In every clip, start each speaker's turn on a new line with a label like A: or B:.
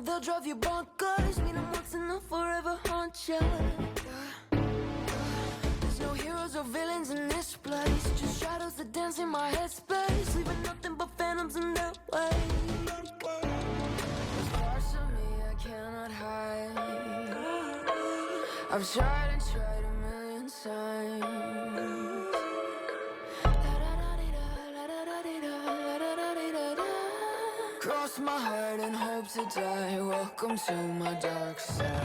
A: they'll drive you bonkers. Meet them once and they'll forever haunt you. There's no heroes or villains in this place, just shadows that dance in my headspace, leaving nothing but phantoms in their way. There's parts of me I cannot hide. I've tried and tried a million times. Cross my heart and hope to die. Welcome to my dark side.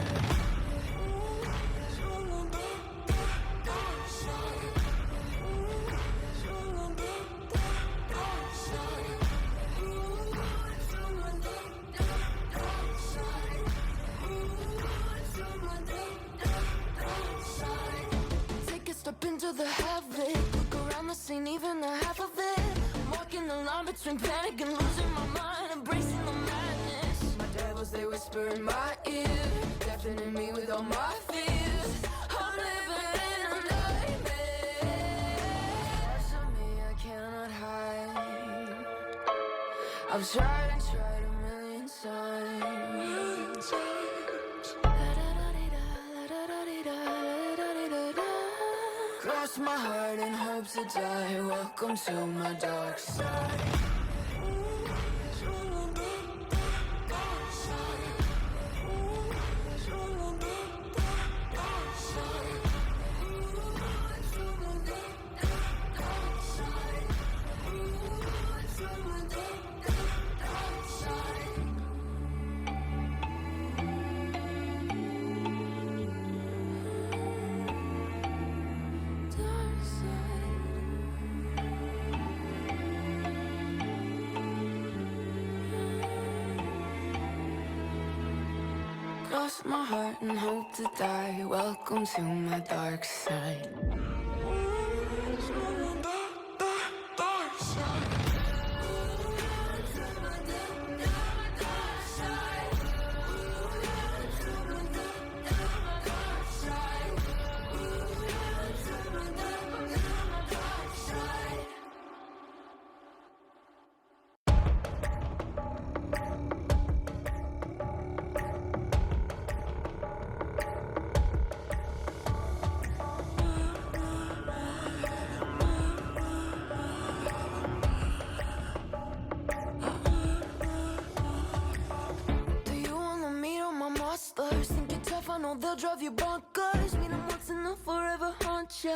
A: Take a step into the havoc. Look around the scene, even the half of it. I'm walking the line between panic and losing my mind, embracing the madness. My devils, they whisper in my ear, deafening me with all my fears. I'm living in a nightmare. Parts of me I cannot hide. I've tried and tried a million times. Cross my heart and hope to die. Welcome to my dark side. Cross my heart and hope to die. Welcome to my dark side. Think you're tough, I know they'll drive you bonkers. Meet them once and they'll forever haunt you.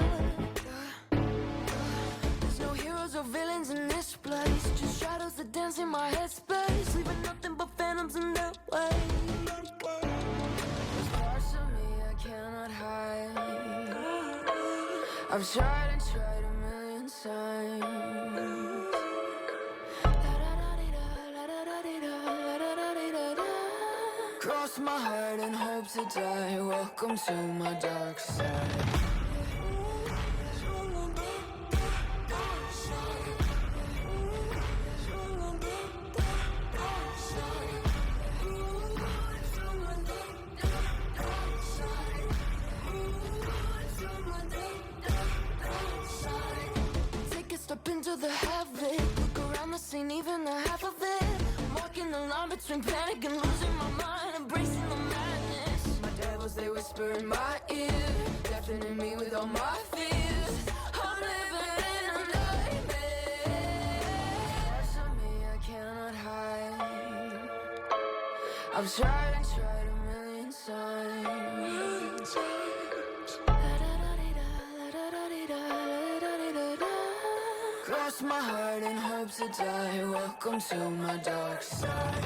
A: There's no heroes or villains in this place, just shadows that dance in my headspace, leaving nothing but phantoms in their way. There's parts of me I cannot hide. I've tried and tried a million times. Cross my heart and hope to die. Welcome to my dark side. Take a step into the havoc. Look around the scene, even the half of it. I'm walking the line between panic and losing my mind, embracing the madness. My devils, they whisper in my ear, deafening me with all my fears. I'm living in a nightmare. Parts of me I cannot hide. I've tried and tried a million times. Cross my heart and hope to die. Welcome to my dark side.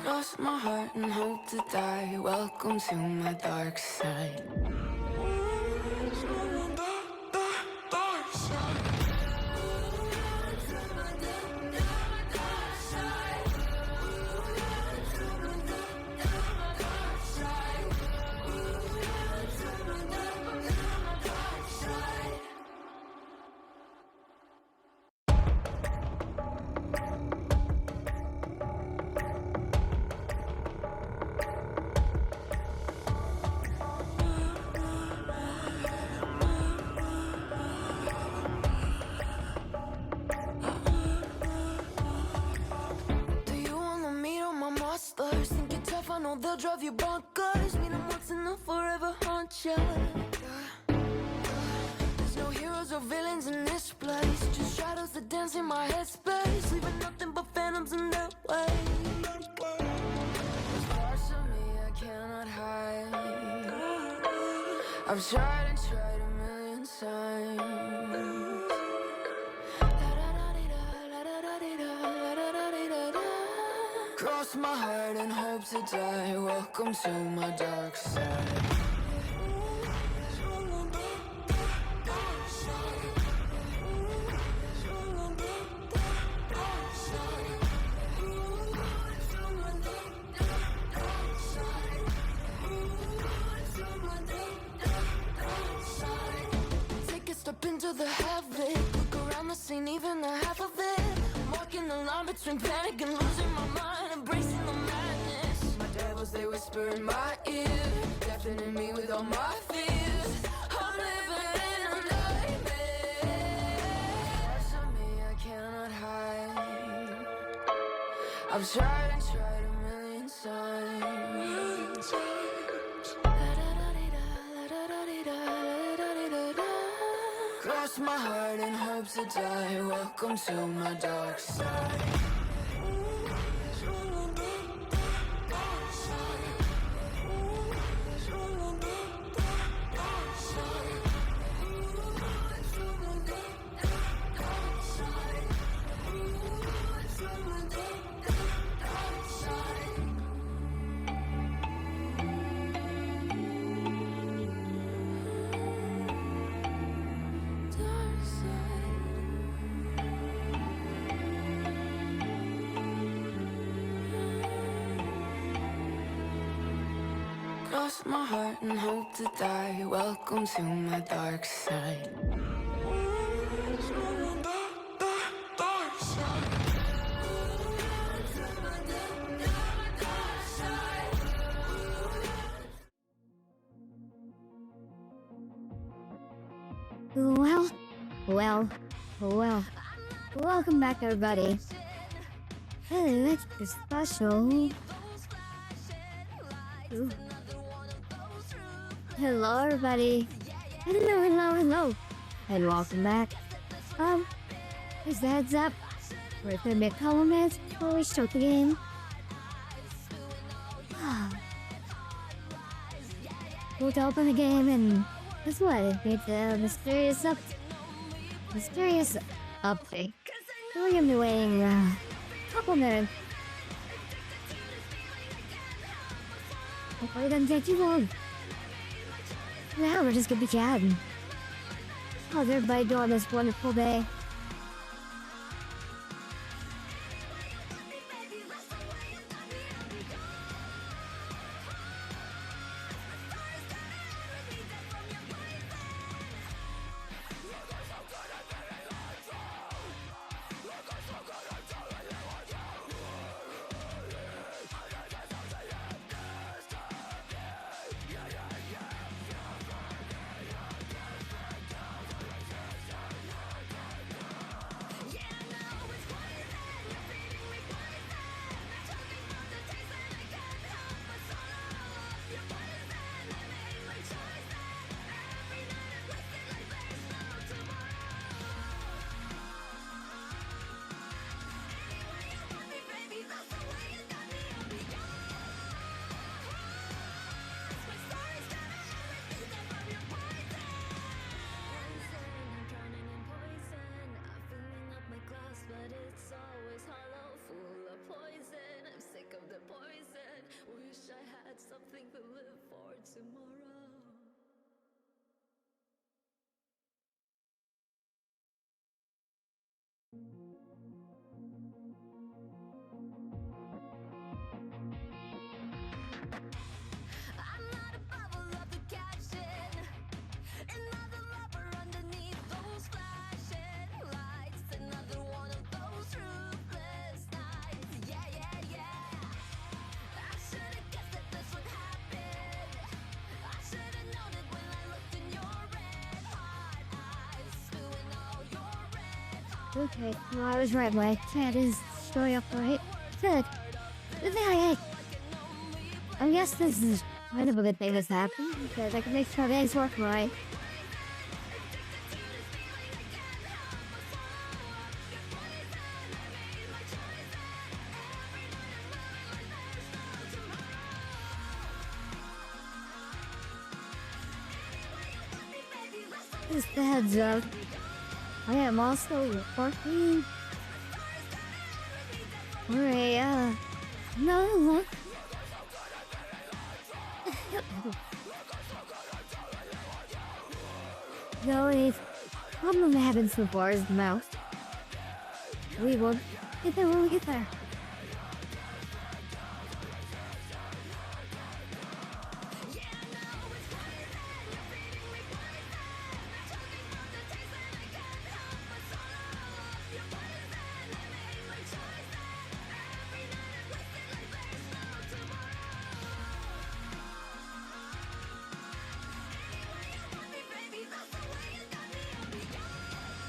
A: Cross my heart and hope to die. Welcome to my dark side. Dark side. know they'll drive you bonkers. Meet them once and they'll forever haunt you. There's no heroes or villains in this place, just shadows that dance in my headspace, leaving nothing but phantoms in their way. There's parts of me I cannot hide. I've tried and tried a million times. Cross my heart and hope to die. Welcome to my dark side. Take a step into the havoc. Look around the scene, even the half of it. I'm walking the line between panic and losing my mind, embracing the madness. My devils, they whisper in my ear, deafening me with all my fears. I'm living in a nightmare. Parts of me I cannot hide. I've tried and tried a million times. Cross my heart and hope to die. Welcome to my dark side. Cross my heart and hope to die. Welcome to my dark side.
B: Well. Welcome back, everybody. Hey, extra special. Ooh. Hello, everybody. Hello. And welcome back. Just a heads up. We're gonna be a couple minutes before we start the game. We'll open the game and guess what? It's a mysterious update. We're gonna be waiting a couple minutes. Hopefully it doesn't take too long. Now we're just gonna be chatting. How's everybody doing this wonderful day?
A: Something to live for tomorrow. I'm not a bubble of the caption, another lover underneath those flashing lights, another one of those ruthless nights. Yeah. I should've guessed that this would happen. I should've known it when I looked in your red hot eyes, spewing all your red hot.
B: Okay, well, I was right. My cat is showing up right. Good. Hey. I guess this is kind of a good thing that's happened because I can make sure things work right. Just a heads up, I am also working for another look. No, a problem happens before his mouth. We will get there when we get there.
A: Yeah, I know it's poison. You're feeding me poison. I feel like my clothes choking on the taste and I can't help but swallow. You're poison. I made my choice. Every night I waste it like there's no tomorrow. Any way you want me, baby, that's the way you got me. I'll be yours.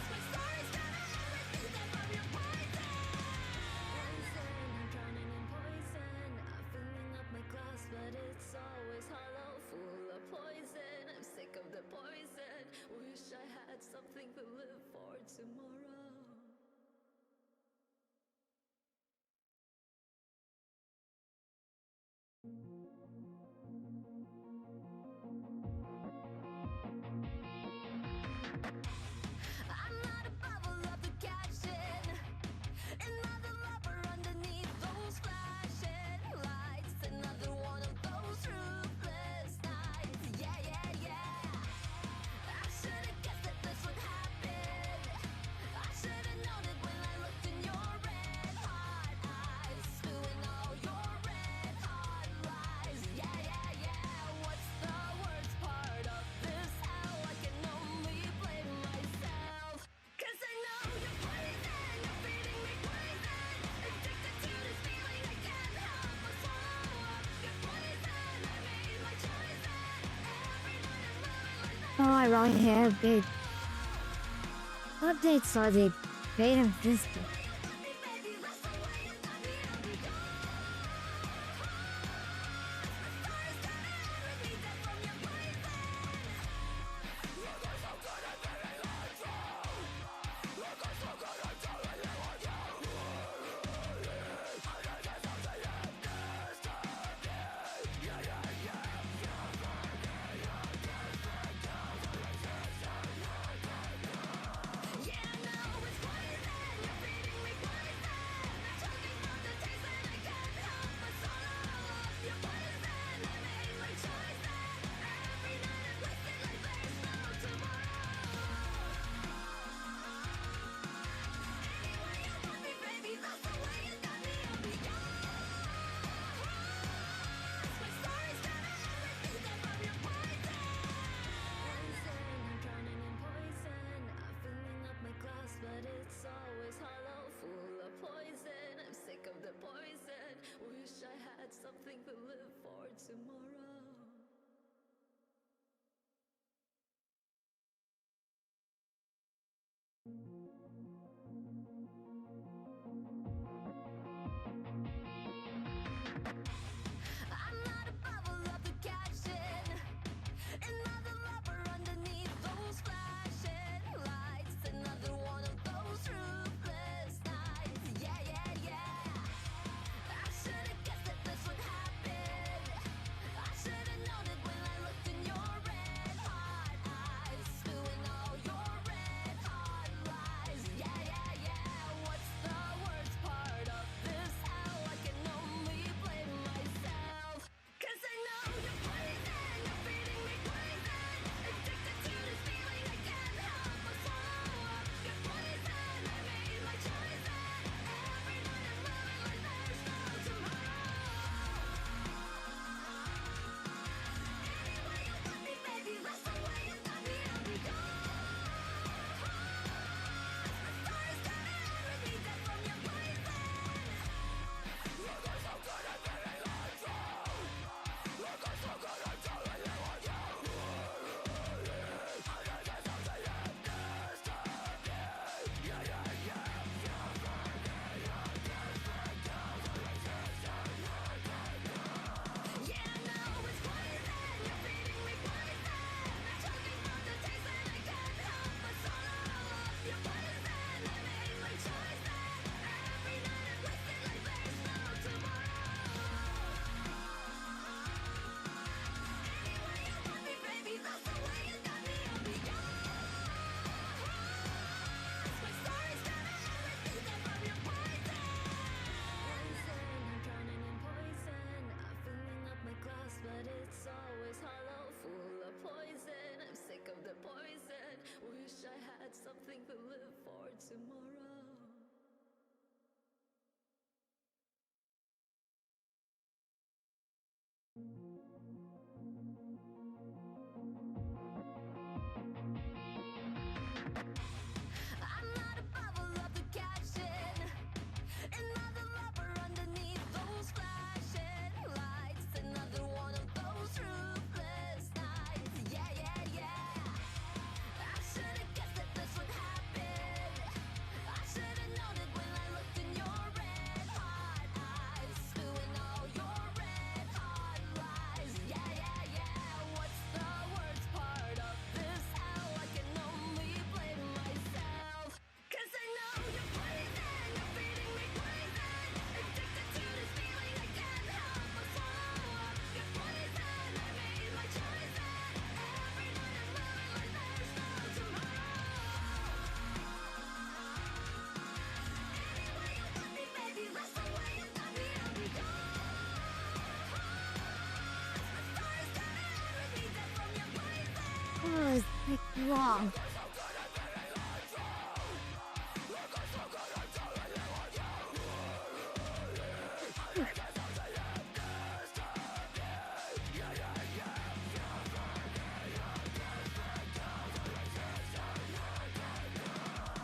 A: My story's gonna end with me. Step of your poison. I'm drowning in poison. I'm filling up my glass, but it's always hollow, full of poison. I'm sick of the poison. Wish I had something to live for tomorrow. I'm not a bubble of the caption. Another lover underneath those flashing lights. Another one of those ruthless nights. Yeah, yeah, yeah. I should've guessed that this would happen. I should've known it when I looked in your red hot eyes, spewing all your red hot lies. Yeah, yeah, yeah. What's the worst part of this hell? I can only blame myself. 'Cause I know you're poison. You're feeding me poison. Addicted to this feeling I can't help but swallow. You're poison. I made my choice. Every night I'm living like
B: Oh, I wrong here, big updates are the beta physical.
A: baby, that's the way you got me. I'll be yours. My story's gonna end with me dead from your poison. Yeah, I know it's poison. You're feeding I'm not a bubble of the caption. Another lover underneath those flashing lights. Another one of those ruthless nights. Yeah, yeah, yeah. I should've guessed that this would happen. I should've known it when I looked in your red hot eyes, spewing all your red hot lies. Yeah, yeah, yeah. What's the worst part of this hell? I can only blame myself. 'Cause I know you're poison, you're feeding me poison. Addicted to this feeling, I can't help but swallow up your poison. I made my choice, and every night I'm living like there's no tomorrow. Any way you want me, baby, that's the way you got me, I'll be yours. My story's gonna end with me dead from your poison.
B: Oh, it's like wrong.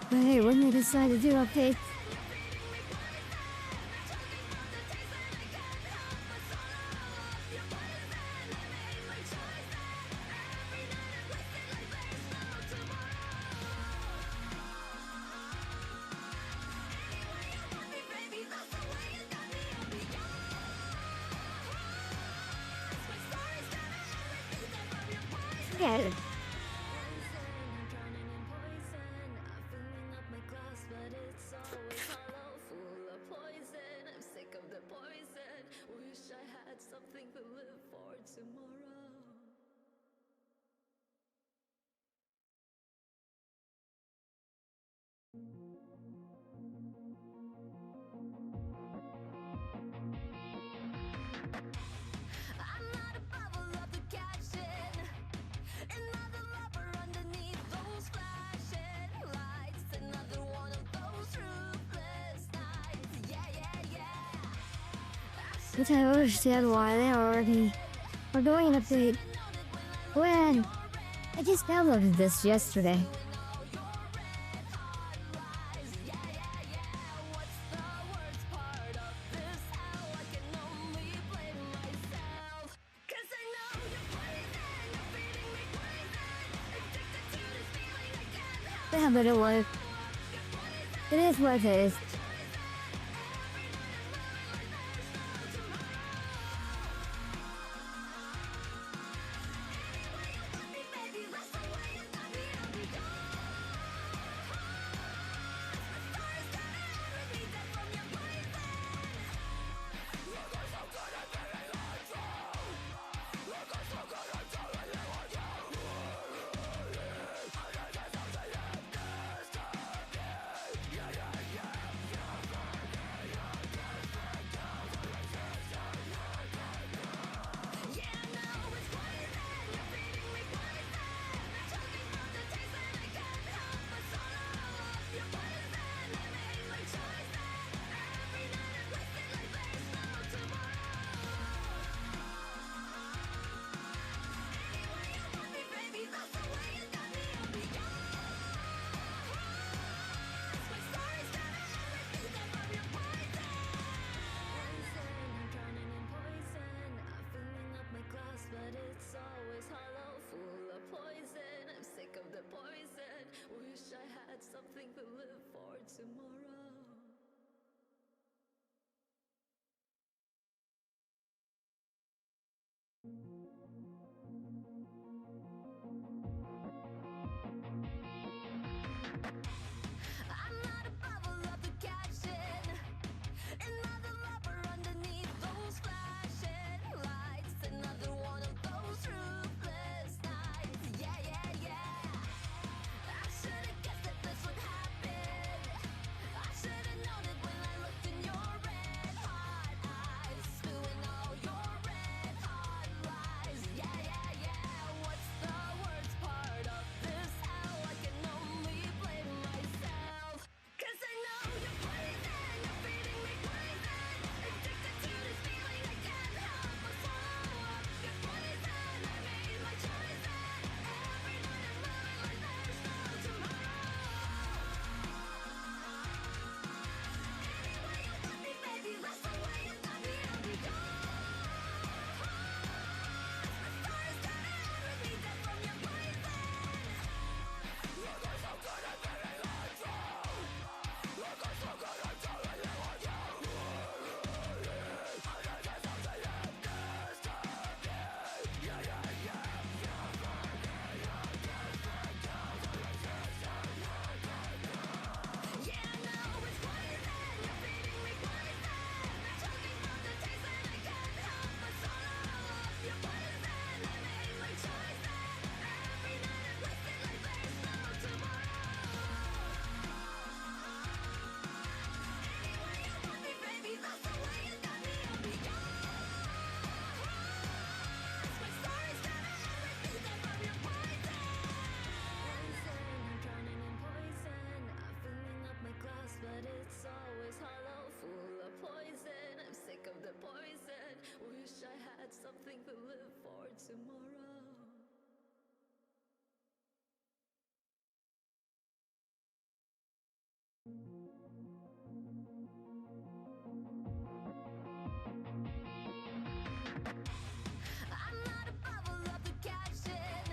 B: But hey, when they decide to do updates, yeah.
A: I'm drowning in poison. I'm filling up my glass, but it's always hollow, full of poison. I'm sick of the poison. Wish I had something to live for tomorrow. I'm not a bubble of the caption. Another lover underneath those flashing lights. Another one of those ruthless nights. Yeah, yeah, yeah.
B: Which I understand why they already are doing an update. When I just downloaded this yesterday.
A: All your red hot lies. Yeah, yeah, yeah. What's the worst part of this hell? I can only blame myself. 'Cause I know you're poison, you're feeding me poison. Addicted to this feeling, I can't help
B: Yeah, but it was.
A: your poison.
B: It is what it is.
A: Every night I'm living like there's no tomorrow. Any way you want me, baby, that's the way you got me, I'll be yours. My story's gonna end with me dead from your poison. tomorrow. I'm not a bubble of the caption,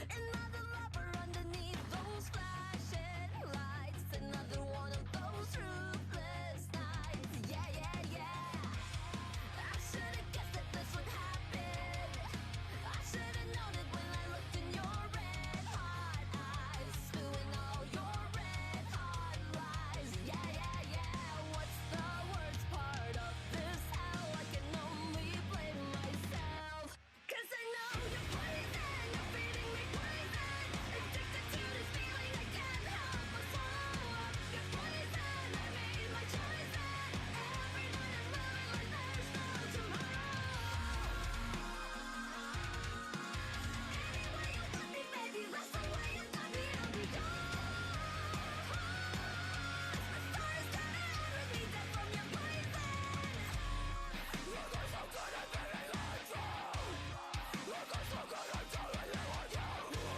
A: another lover underneath those flashing lights, another one of those ruthless nights. Yeah, yeah, yeah. I should've guessed that this would happen. I should've known it when I looked in your red hot eyes, spewing all your red hot lies. Yeah, yeah, yeah. What's the worst part of this hell? I can only blame myself. 'Cause I know you're poison, you're feeding me poison. Addicted to this feeling, I can't help but swallow up your poison. I made my choice and every night I'm living like there's no tomorrow. Any way you want me, baby, that's the way you got me, I'll be gone. My story's gonna end with me dead from your poison. Look, I'm so good at being lied to. Look, I'm so good at telling you what you really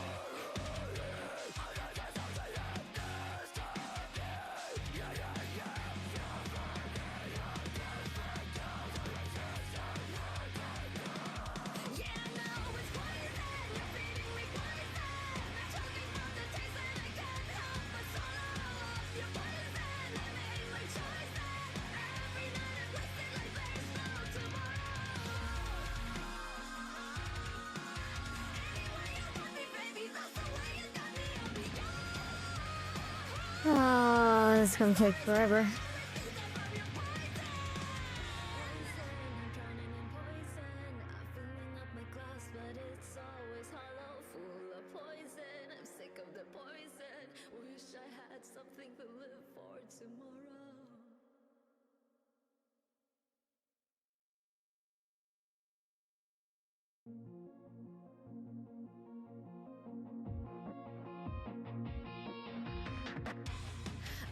A: need. I know there's something in this to me. Yeah, yeah, yeah. You're burning your different down to resistance. Yeah, I know it's poison. You're feeding me poison. I'm choking from the taste and I can't help but swallow up your poison. I made my choice and every night I'm wasted like there's no tomorrow. Any way you want me, baby, that's the way you got me, I'll be gone.
B: Oh, this is gonna take forever.
A: But it's always hollow, full of poison. I'm sick of the poison. Wish I had something to live for tomorrow.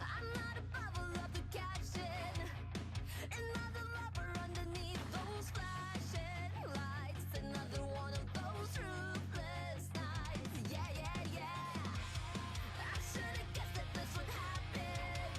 A: I'm not a bubble of the caption, another lover underneath those flashing lights, another one of those ruthless nights. Yeah, yeah, yeah. I should've guessed that this would happen.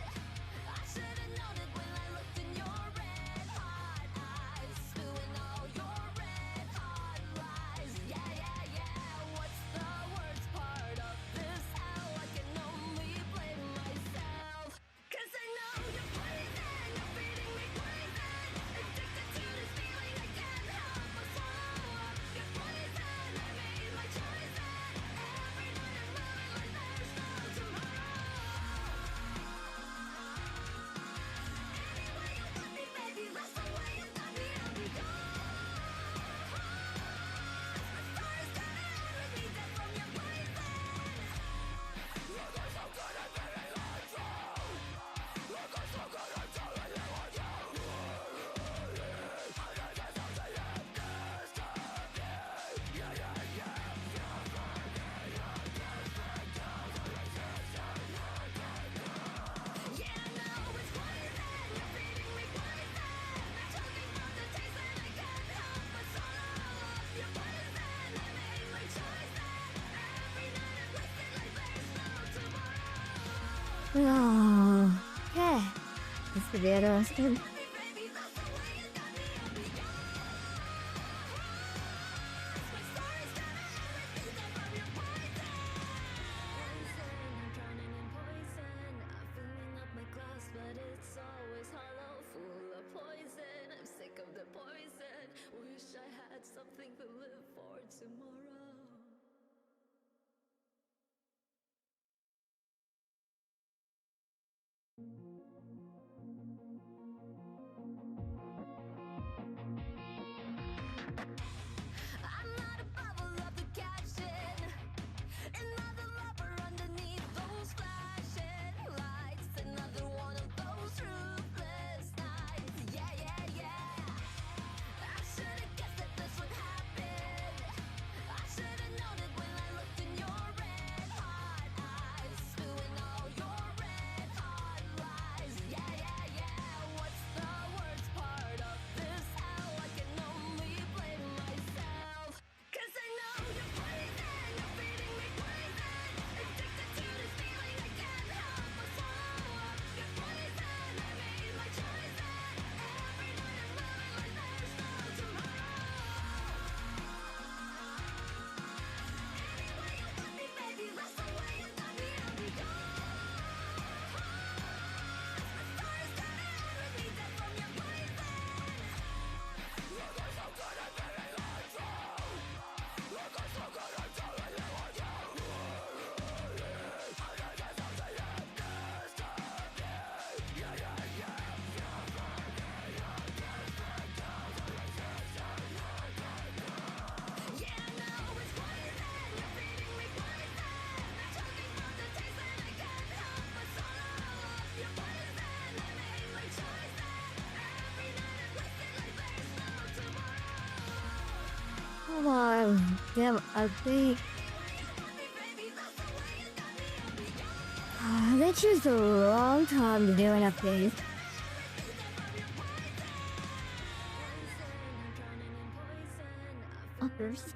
A: I should've known it when I looked in your red hot eyes, spewing all your red hot lies. Yeah, yeah, yeah. What's the worst part of this hell? I can only blame myself. 'Cause I know you're poison, you're feeding me poison. Addicted to this feeling, I can't help but swallow up your poison. I made my choice and every night I'm living like there's no tomorrow. Any way you want me, baby, that's the way you got me, I'll be gone. My story's gonna end with me dead from your poison. Look, I'm so good at being lied to. Look, I'm so good at telling you what you really need. I know there's something in this to me. Yeah, yeah, yeah. You're burning your different down to resistance. Yeah, I know it's poison. You're feeding me poison. I'm choking from the taste and I can't help but swallow up your poison. I made my choice and every night I'm wasted like there's no tomorrow.
B: Oh, okay. This could be interesting.
A: Baby, that's the way you got me, I'll be gone. My story's gonna end with me dead from your poison. I'm drowning in poison. I'm filling up my glass, but it's always hollow, full of poison. I'm sick of the poison. Wish I had something to live for tomorrow. I'm not a bubble of the caption, another lover underneath those flashing lights, another one of those ruthless nights. Yeah, yeah, yeah. I should've guessed that this would happen. I
B: Come on, damn, I think they choose the wrong time to do an update. Others.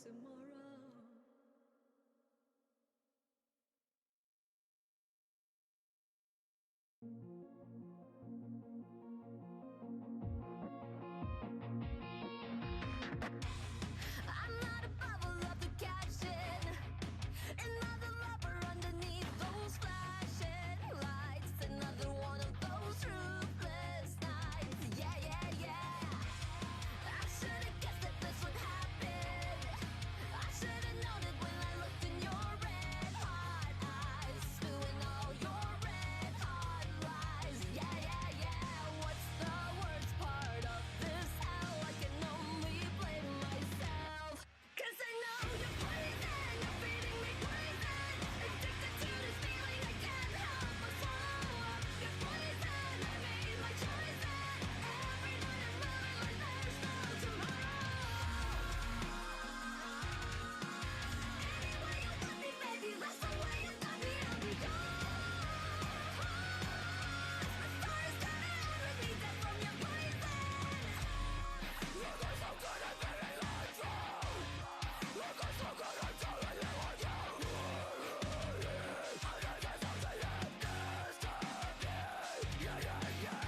A: tomorrow. I'm not a bubble of the caption, another lover underneath those flashing lights, another one of those ruthless nights. Yeah, yeah, yeah. I should've guessed that this would happen. I should've known it when I looked in your red hot eyes, spewing all your red hot lies. Yeah, yeah, yeah. What's the worst part of this? How I can only blame myself. 'Cause I know you're poison, you're feeding me poison. Addicted to this feeling, I can't help but swallow up your poison. I made my choice, and every night I'm moving like there's no tomorrow. Any way you want me, baby, that's the way you got me, I'll be gone. My star is gonna ever be dead from your poison. Look, I'm so good at being lied to. Look, I'm so good at telling you what you really need. I think there's something in this to me. Yeah, yeah, yeah.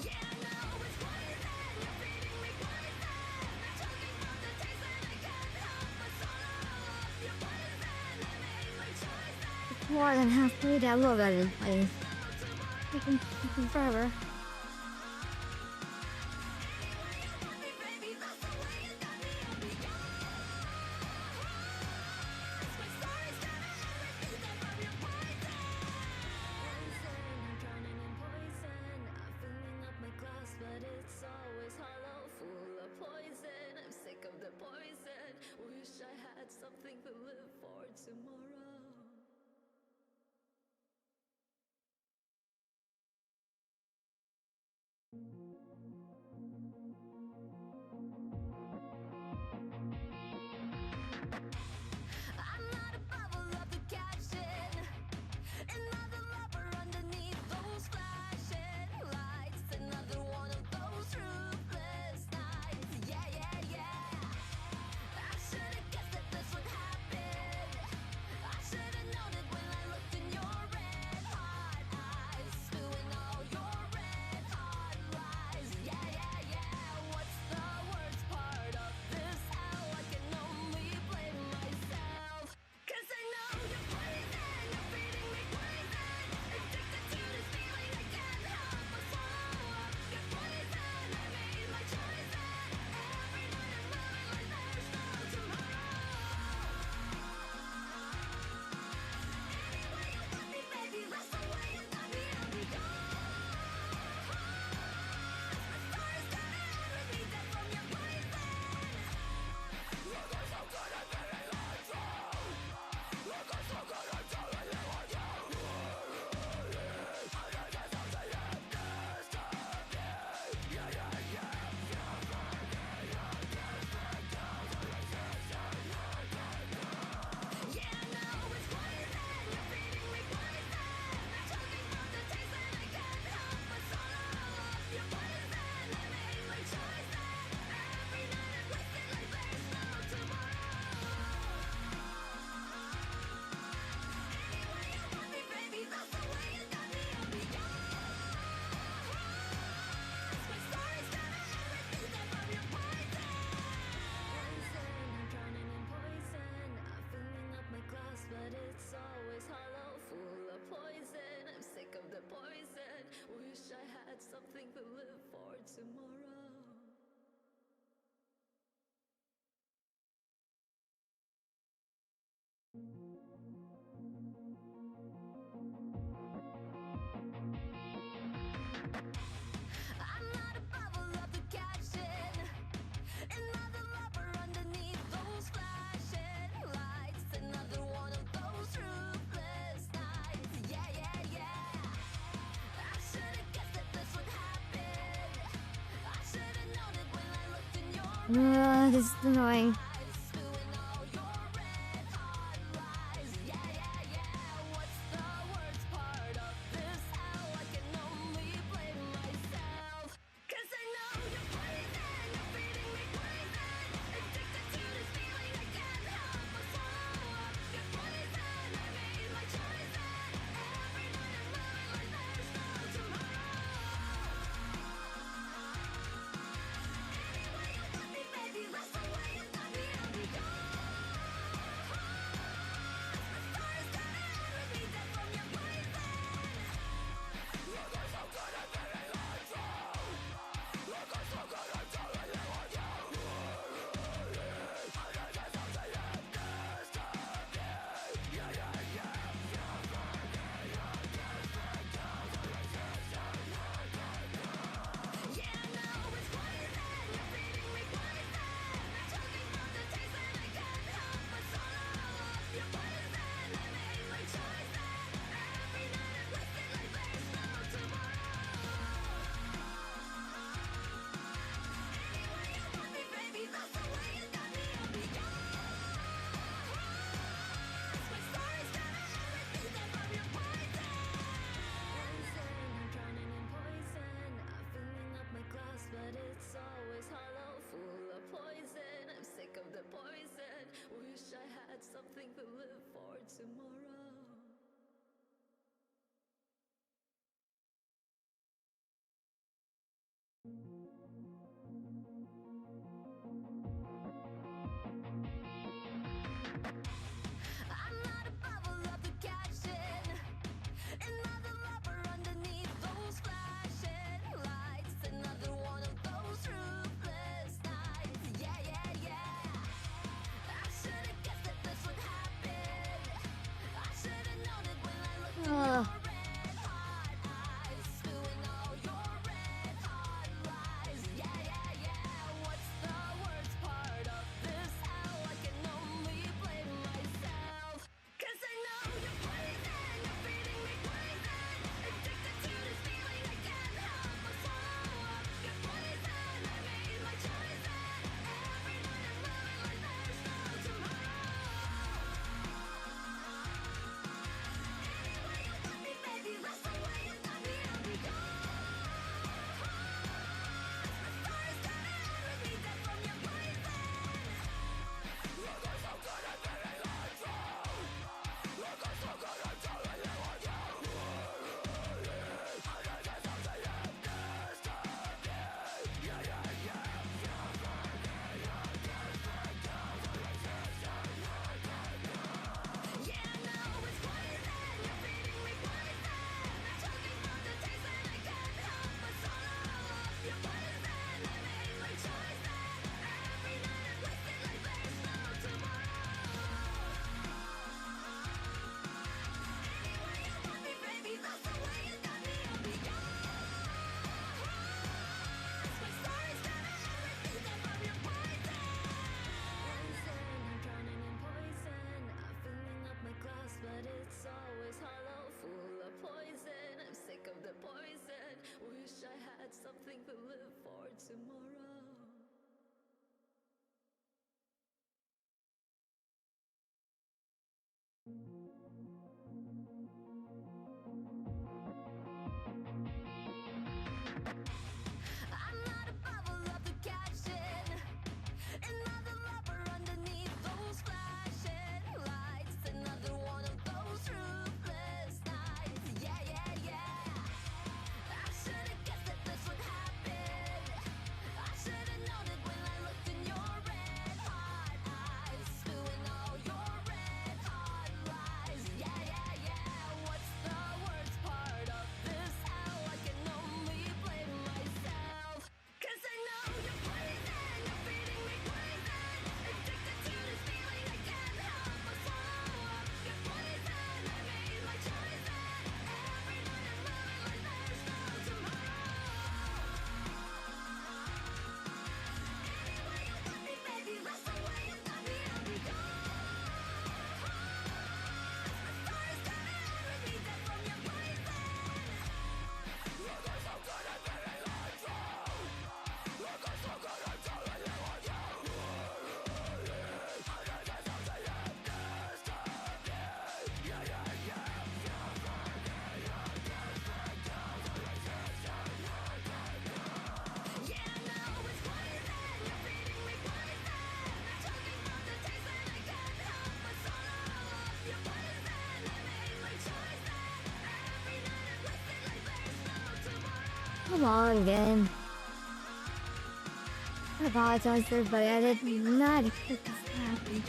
A: Yeah, I know it's poison, you're feeding me poison. Choking from the taste and I can't help but swallow up your poison. I made my choice, and
B: More than halfway downloaded in place. Taking forever.
A: baby, that's the way you got me, I'll be gone. My star is gonna ever be dead from your poison. I'm drowning in poison. I'm filling up my glass, but it's always hollow, full of poison. I'm sick of the poison. Wish I had something to live for tomorrow. I'm not a bubble of the caption, another lover underneath those flashing lights, another one of those ruthless nights. Yeah, yeah, yeah. I should've guessed that this would happen. I should've known it when I looked in your red hot eyes, spewing all your red hot lies. Yeah, yeah, yeah. What's the worst part of this? How I can only blame myself. 'Cause I know you're poison, you're feeding me poison. Addicted to this feeling, I can't help but swallow up your poison. I made my choice, and every night I'm moving like there's no tomorrow. Any way you want me, baby, that's the way you got me, I'll be gone. My star is gonna ever be dead from your poison. Look, I'm so good at being lied to. Look, I'm so good at telling you what you really need. I think there's something in this to me. Yeah, yeah, yeah. Yeah, I know it's poison, you're feeding me poison. Choking from the taste and I can't help but swallow up your poison. I made my choice, and every night I'm wasted like there's no tomorrow. Any way you want me, baby, that's the way you got me, I'll be gone. My star is gonna ever be dead from your poison. I'm drowning in poison. I'm filling up my glass, but it's always hollow, full of poison. I'm sick of the poison. Wish I had something to live for tomorrow. I'm not a bubble of the caption, another lover underneath those flashing lights, another one of those ruthless nights. Yeah, yeah, yeah. I should've guessed that this would happen. I should've known it when I looked in your
B: This is annoying.
A: eyes, spewing all your red hot lies. Yeah, yeah, yeah. What's the worst part of this? How I can only blame myself.
B: Come on again. I apologize to everybody. I did not expect this to happen.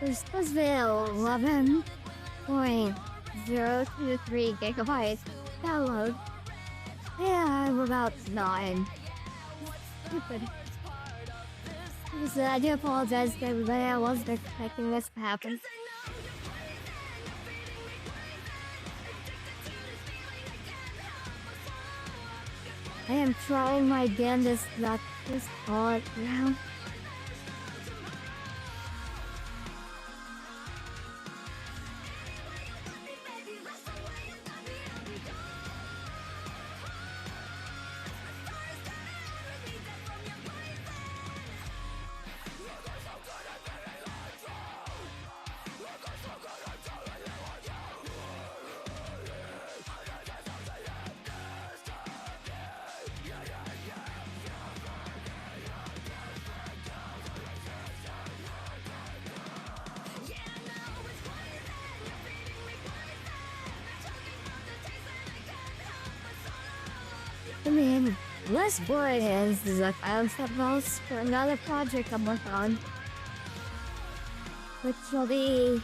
B: There's supposed to be 11.023 gigabytes download. Yeah, I'm about 9. Stupid. I do apologize to everybody. I wasn't expecting this to happen. I am trying my damnedest not to just call it now. I mean, less boring is like I have something else for another project I'm working on, which will be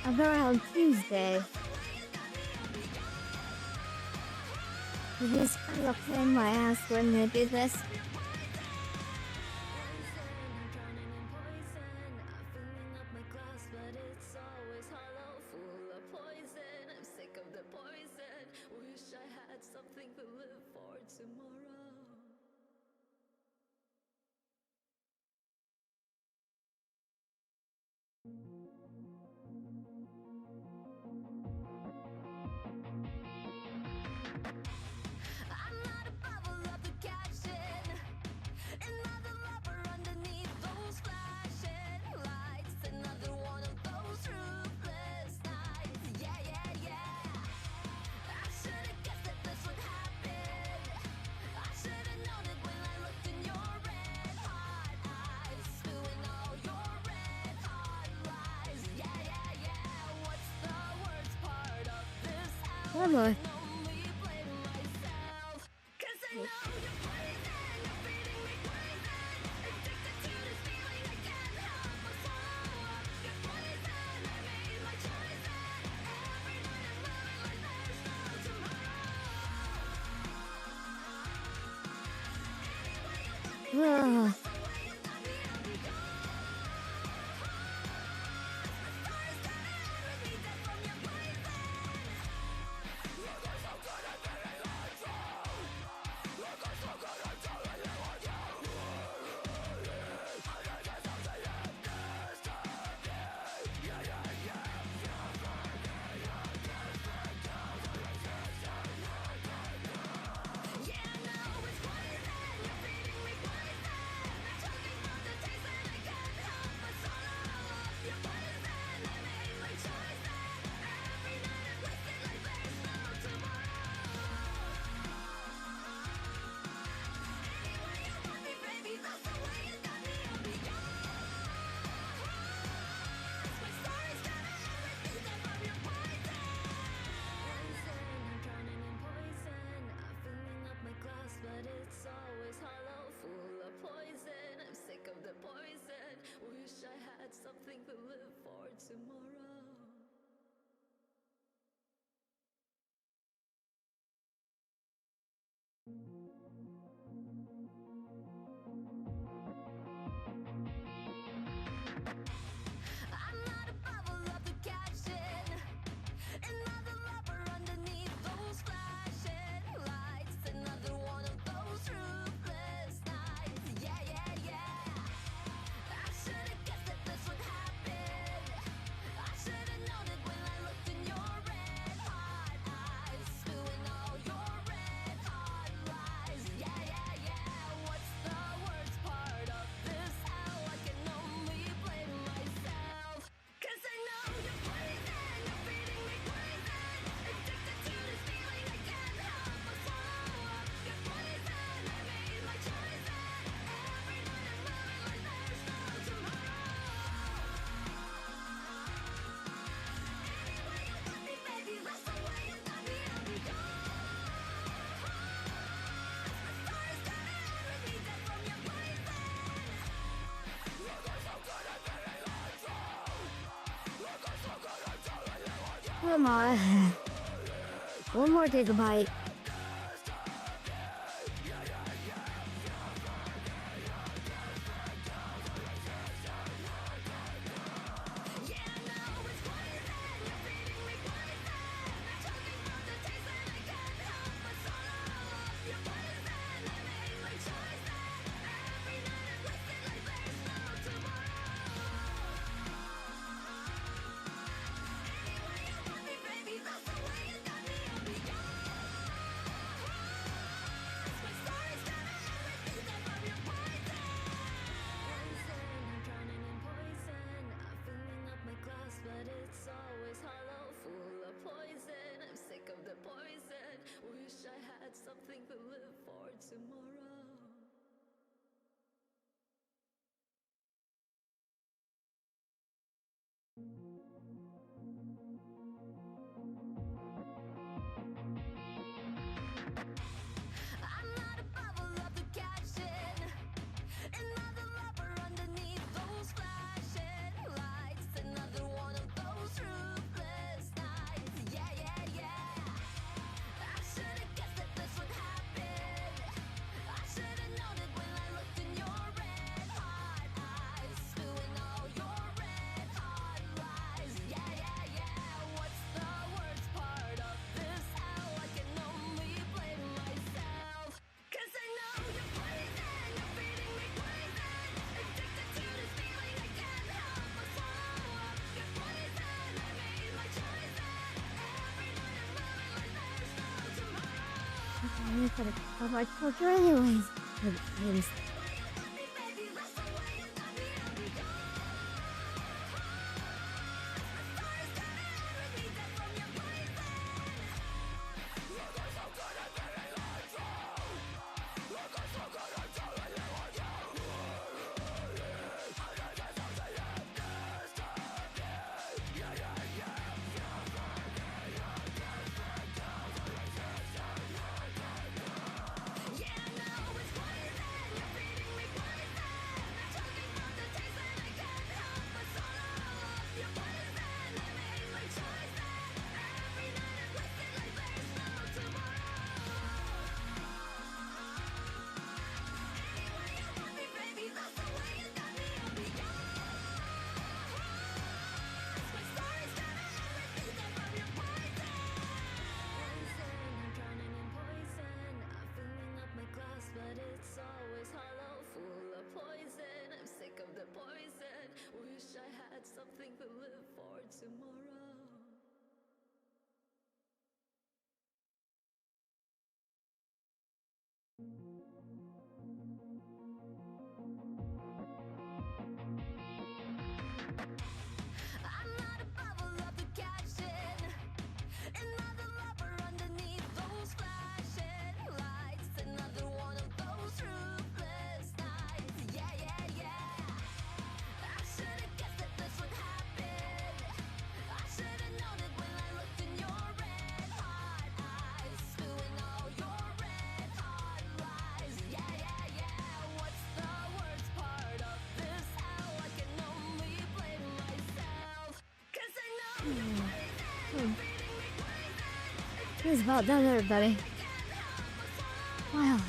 B: around Tuesday. He's kind of playing my ass when I do this. Oh boy. Ugh. Come on. One more gigabyte.
A: But it's always hollow, full of poison. I'm sick of the poison. Wish I had something to live for tomorrow. I'm not a bubble of the caption. Another lover underneath those flashing lights. Another one of those ruthless nights. Yeah, yeah, yeah. I should've guessed that this would happen. I should've known it when I looked in your red hot eyes, spewing all your red hot lies. Yeah, yeah, yeah. What's the worst part of this? How I can only blame myself. 'Cause I know you're poison, you're feeding me poison. Addicted to this feeling, I can't help but swallow up your poison. I made my choice, and every night I'm moving like there's no tomorrow.
B: I'm gonna put a cover filter anyways. Please.
A: Baby, that's the way you got me, I'll be gone. The story's gonna end with me dead from your poison. Yeah, I know it's poison, you're feeding me poison. I'm choking on the taste and I can't help but swallow up your poison. I made my choice, and every night I'm wasted like there's no tomorrow. Any way you want me, baby, that's the way you got me, I'll be yours. My story's gonna end with me dead from your poison. I'm drowning in poison. I'm filling up my glass, but it's always hollow, full of poison. I'm sick of the poison. Wish I had something to live for tomorrow. I'm not a bubble of the caption. Another lover underneath those flashing lights. Another one of those ruthless nights. Yeah, yeah, yeah. I should've guessed that this would happen. I should've known it when I looked in your red hot eyes, spewing all your red hot lies. Yeah, yeah, yeah. What's the worst part of this? How I can only blame myself. 'Cause I know you're poison, you're feeding me poison.
B: It's about done, everybody. Wow.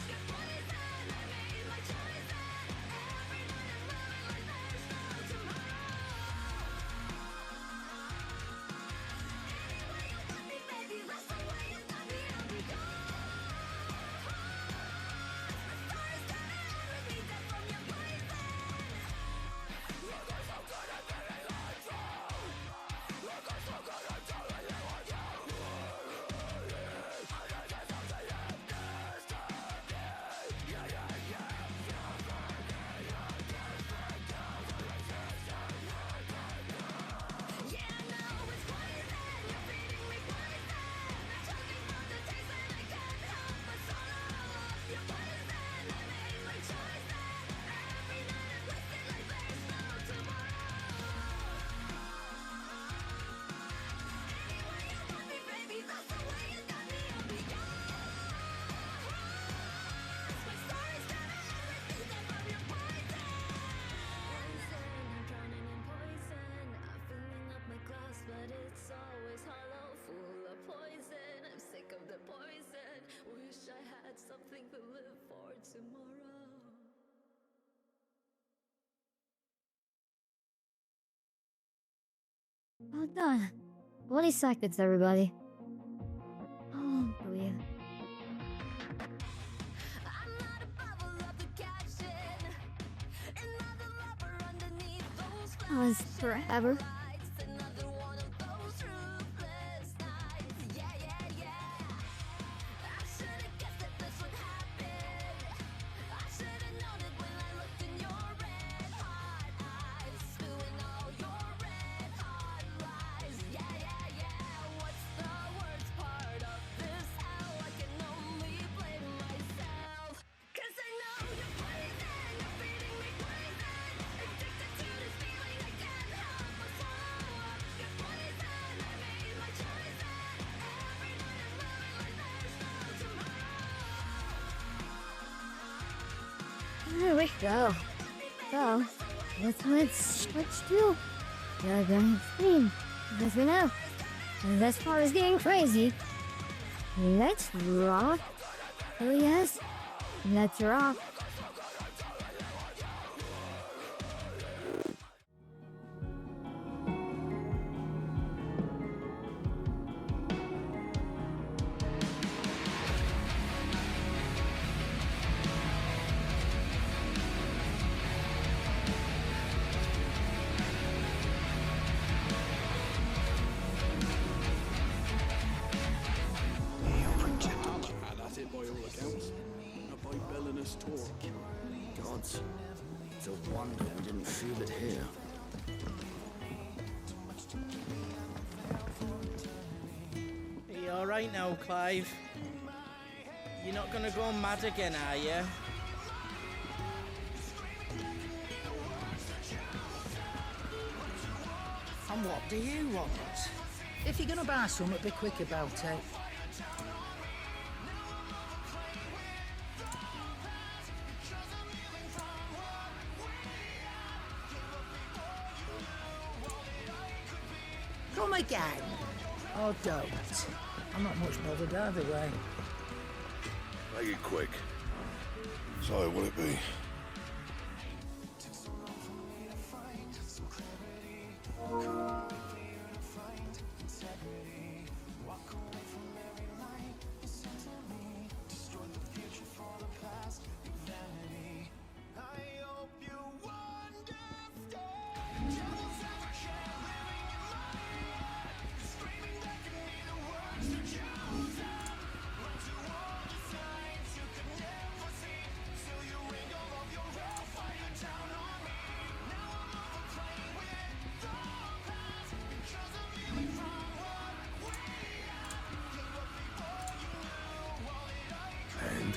B: Well done. 20 seconds, everybody. Oh, yeah. That was forever. There we go. So, let's switch to the grand screen. Because for now, this part is getting crazy. Let's rock. Oh yes, let's rock.
C: By all accounts, a by villainous talk.
D: Gods, it's a wonder I didn't feel it here.
E: Are you alright now, Clive? You're not gonna go mad again, are you?
F: And what do you want? If you're gonna buy something, be quick about it. Come again. Or don't. I'm not much bothered either way.
G: Make it quick. So, will it be? And?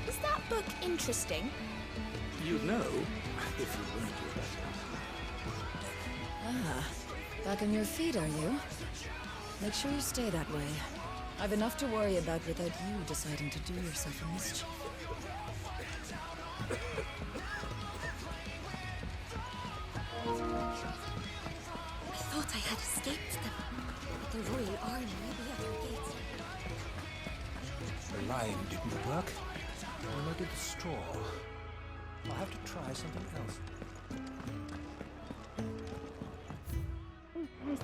H: Is that book interesting?
C: You'd know if you weren't your better.
I: Ah, back on your feet, are you? Make sure you stay that way. I've enough to worry about without you deciding to do yourself a mischief.
H: I thought I had escaped them. The Royal Army may be at our gates.
J: The lime didn't work. Nor did the straw. I'll have to try something else.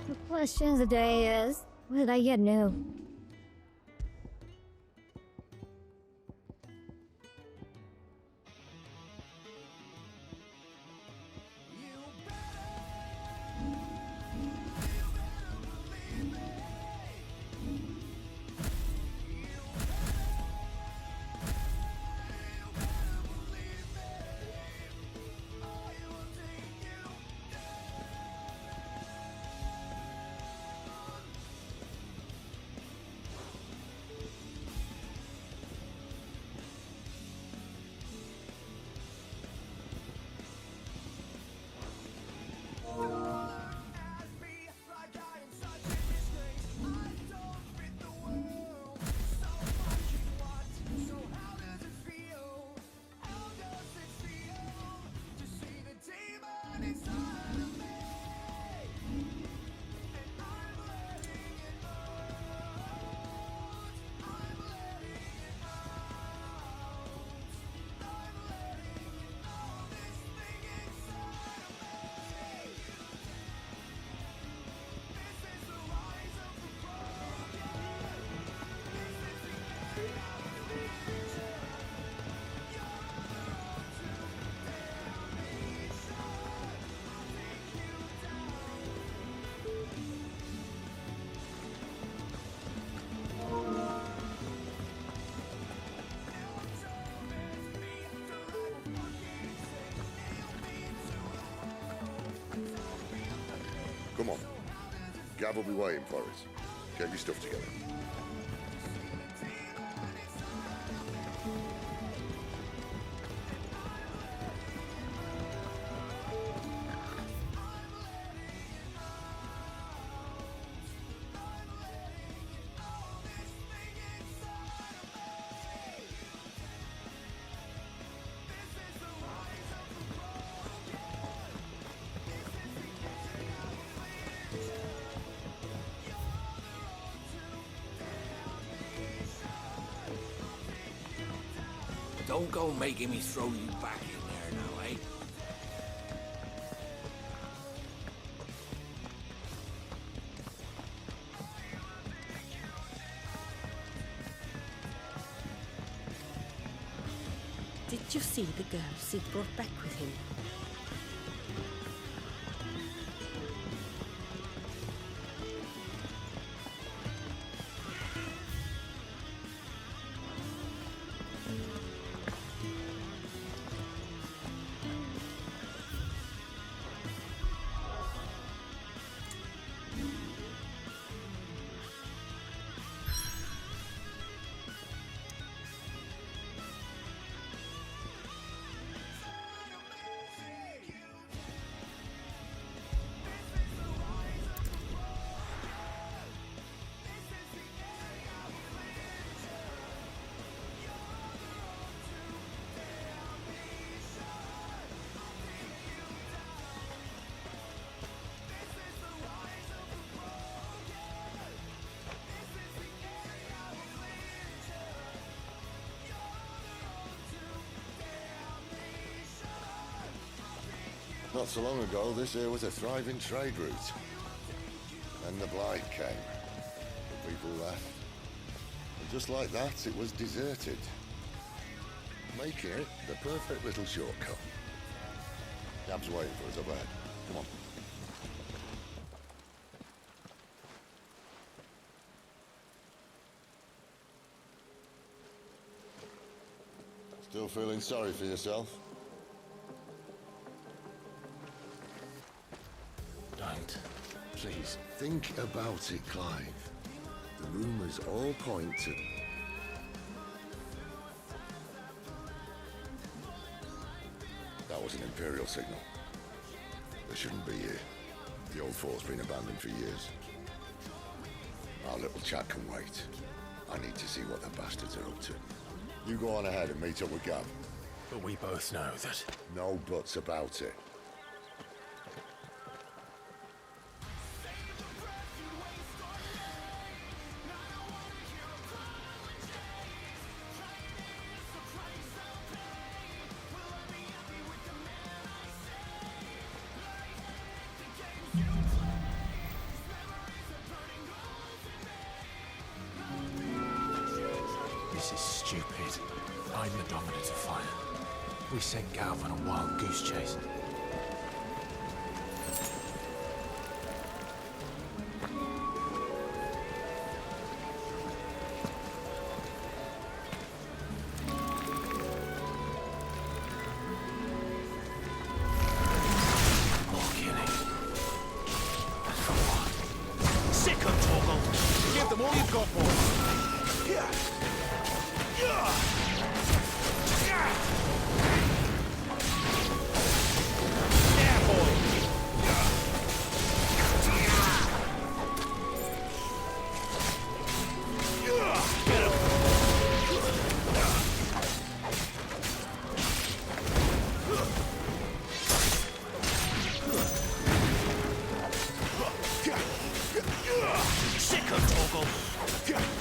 B: The question of the day is, what did I get new?
G: Come on. Gav will be waiting for us. Get your stuff together.
D: Don't go making me throw you back in there now, eh?
H: Did you see the girl Sid brought back with him?
G: Not so long ago, this here was a thriving trade route. Then the blight came. The people left. And just like that, it was deserted. Making it the perfect little shortcut. Gab's waiting for us up ahead. Come on. Still feeling sorry for yourself?
J: Don't. Please.
G: Think about it, Clive. The rumours all point to... That was an Imperial signal. They shouldn't be here. The old fort's been abandoned for years. Our little chat can wait. I need to see what the bastards are up to. You go on ahead and meet up with Gav.
J: But we both know that...
G: No buts about it.
J: This is stupid. I'm the dominant of fire. We sent Gav on a wild goose chase. More killing. And for what?
C: Sick of Torgal! Give them all you've got, boy! Yeah! Sick of Torgal!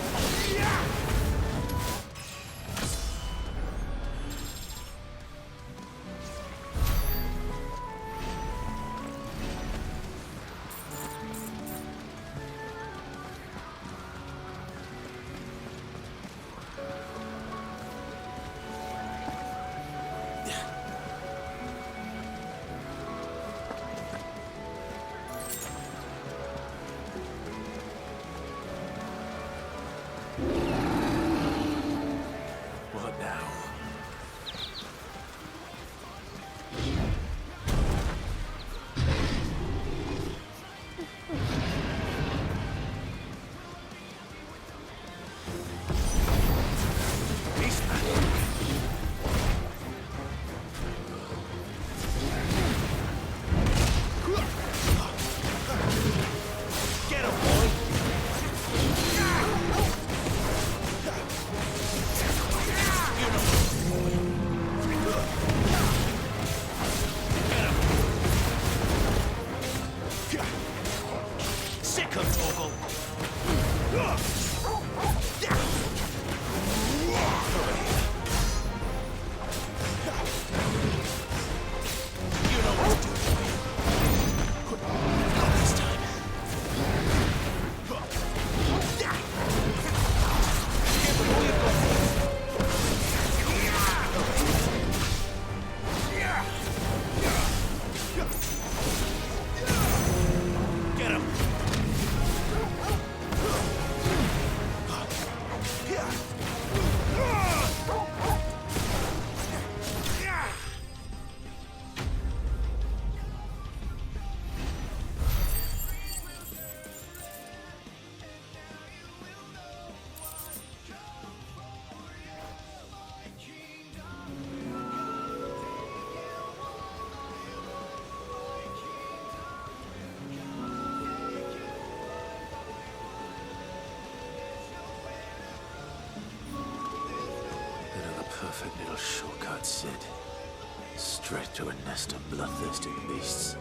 J: That's it. Straight to a nest of bloodthirsty beasts.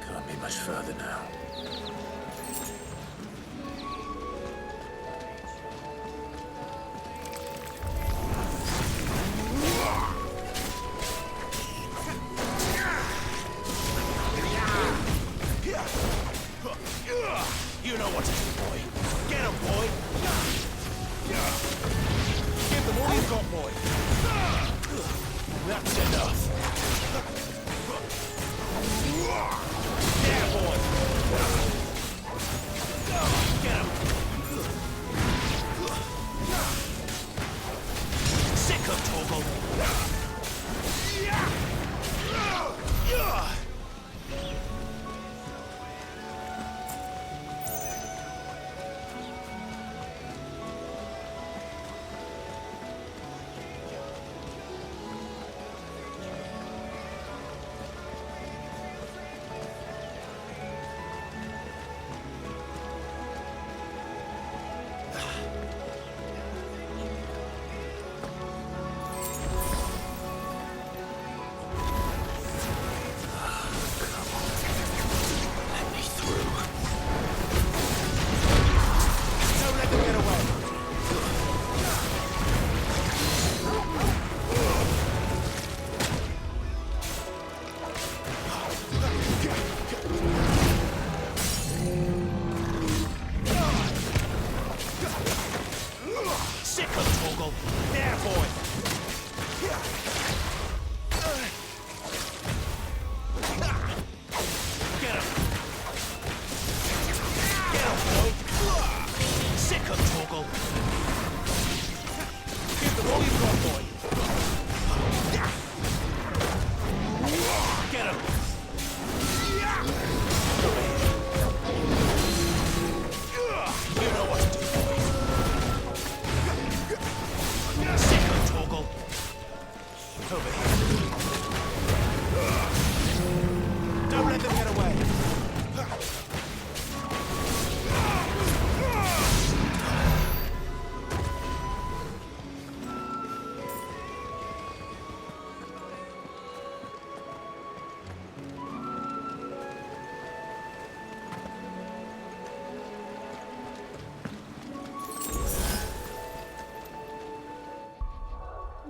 J: Can't be much further now.
K: You know what to do, boy. Get him, boy. Give them all you've got, boy. That's enough. Yeah, boy. Get him. Sick of Toggle.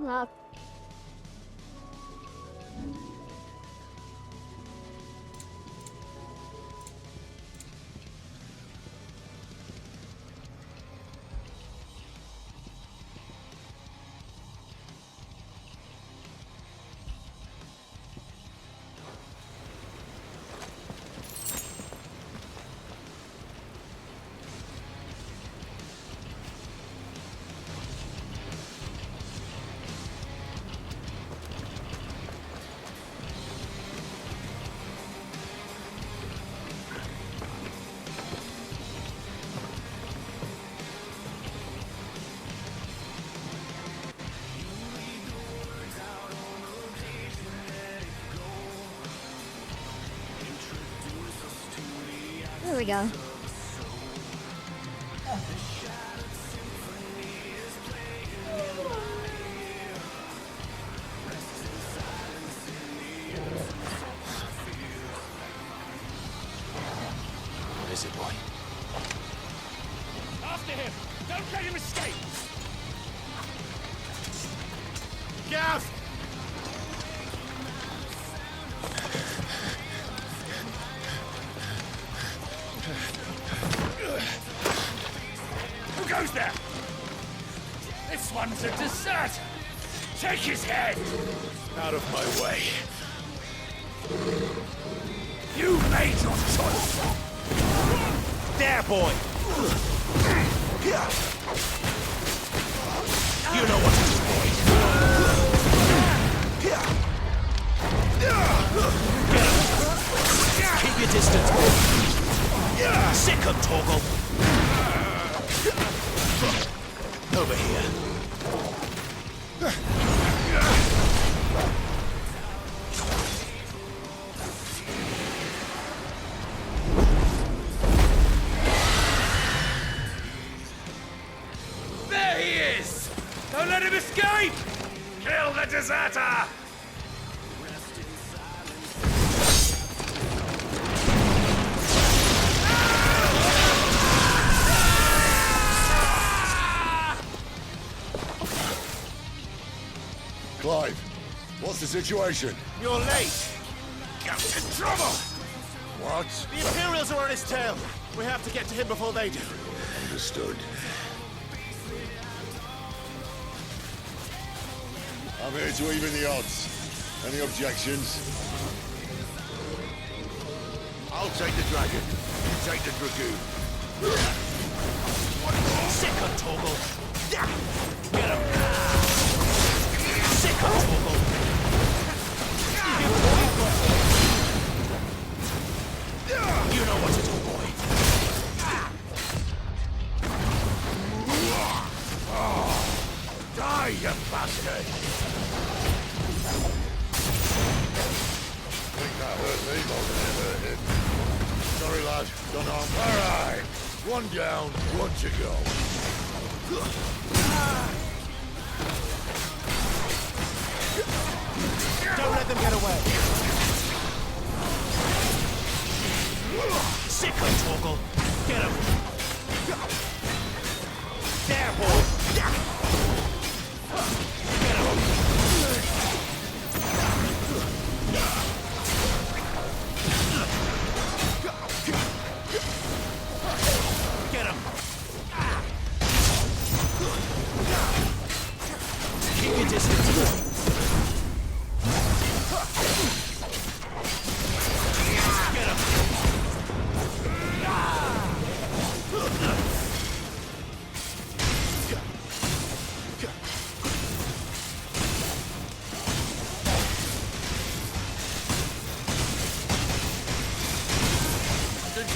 B: Look. There we go.
J: What is it, boy?
K: After him! Don't let him escape! Gav! Who goes there? This one's a deserter! Take his head! Out of my way. You made your choice! There, boy! You know what to do, boy! Keep your distance, boy! Sick of Torgal! Over here. deserter!
G: Clive, what's the situation?
K: You're late! Captain Trouble!
G: What?
K: The Imperials are on his tail! We have to get to him before they do.
G: Understood. I'm here to even the odds. Any objections? I'll take the dragon. You take the dragoon.
K: Sick of Torgal! Get him! Sick of Torgal! You know what to do, boy. Die, you bastard!
G: I think that hurt me more than it hurt him. Sorry, lad. Done on. All right. One down, one to go.
K: Don't let them get away. Sick of Torgal. Get him. There, boy. Get him. Get him. Keep your distance.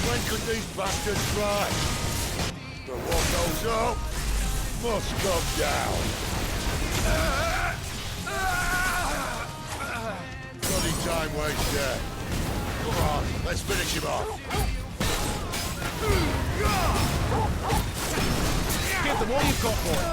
G: When could these bastards fly? But what goes up must come down. Bloody time waster. Come on, let's finish him off.
K: Give them all you've got, boy.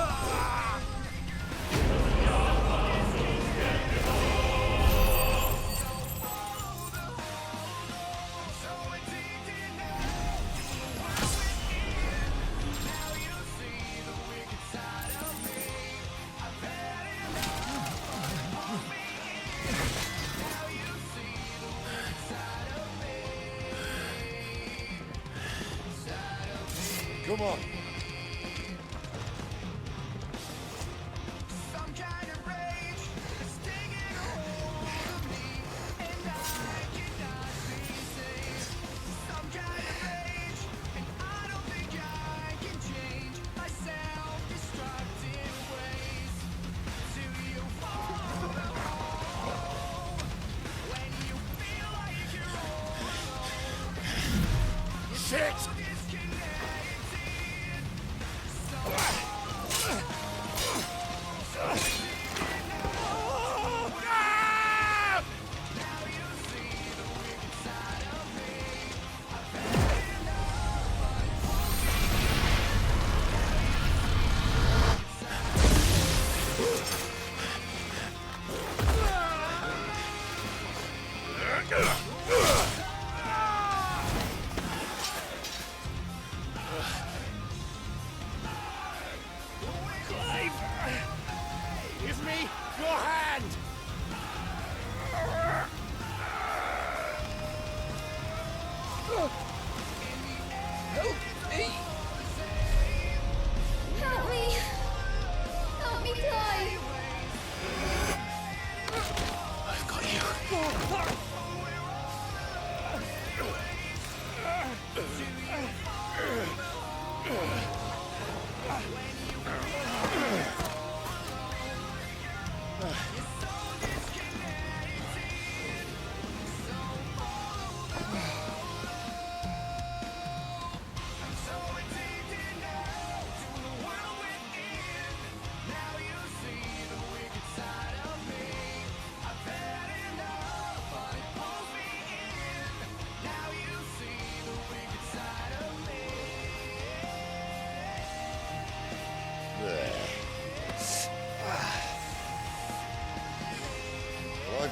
G: Come on.
K: Shit!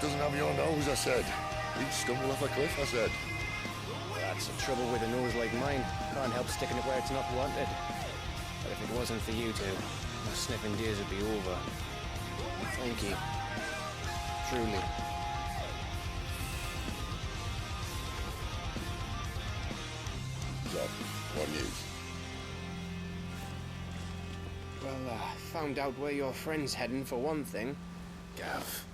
G: doesn't have your nose, I said. He'd stumble off a cliff, I said.
L: That's the trouble with a nose like mine. Can't help sticking it where it's not wanted. But if it wasn't for you two, my sniffing days would be over. Thank you. Truly.
G: So, what news?
L: Well, found out where your friend's heading for one thing.
G: Gav,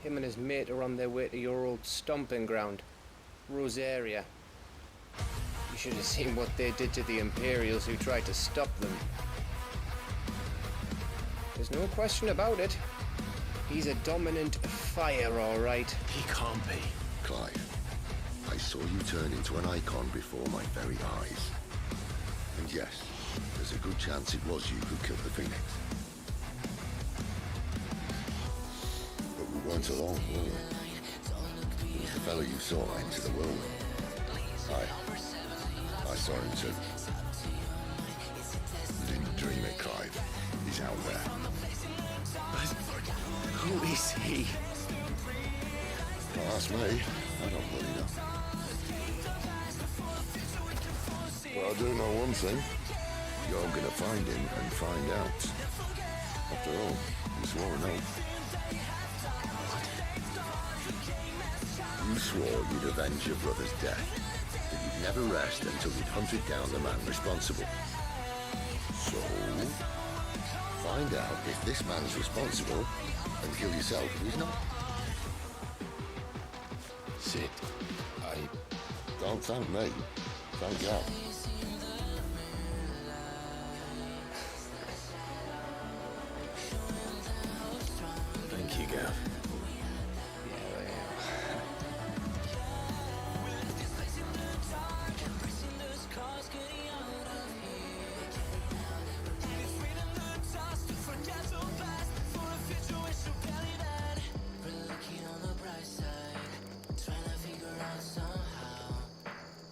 L: Him and his mate are on their way to your old stomping ground, Rosaria. You should have seen what they did to the Imperials who tried to stop them. There's no question about it. He's a dominant fire, all right.
K: He can't be.
G: Clive, I saw you turn into an icon before my very eyes. And yes, there's a good chance it was you who killed the Phoenix. But we weren't alone, were we? It was the fellow you saw enter the whirlwind. I saw him too. You didn't dream it, Clive. He's out there.
K: But who is he?
G: Don't ask me. I don't bloody know. But I do know one thing. You're gonna find him and find out. After all, you swore an oath. You swore you'd avenge your brother's death. That you'd never rest until you'd hunted down the man responsible. So, find out if this man's responsible and kill yourself if he's not.
K: Sid,
G: Don't thank me. Thank God.
K: Thank you, Gav.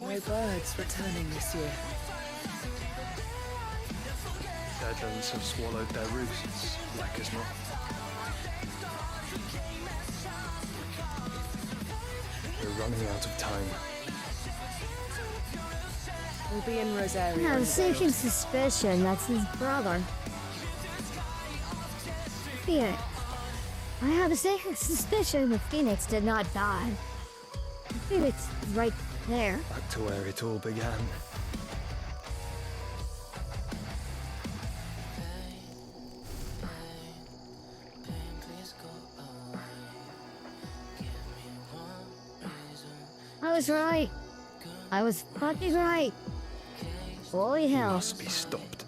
I: No birds returning this year.
J: Deadlands have swallowed their roosts, like as not. We're running out of time.
I: We'll be in Rosaria.
B: I have a sinking suspicion that's his brother. Phoenix. I have a sinking suspicion that Phoenix did not die. Phoenix is right there.
J: Back to where it all began.
B: I was right. I was fucking right. Holy hell.
J: Must be stopped.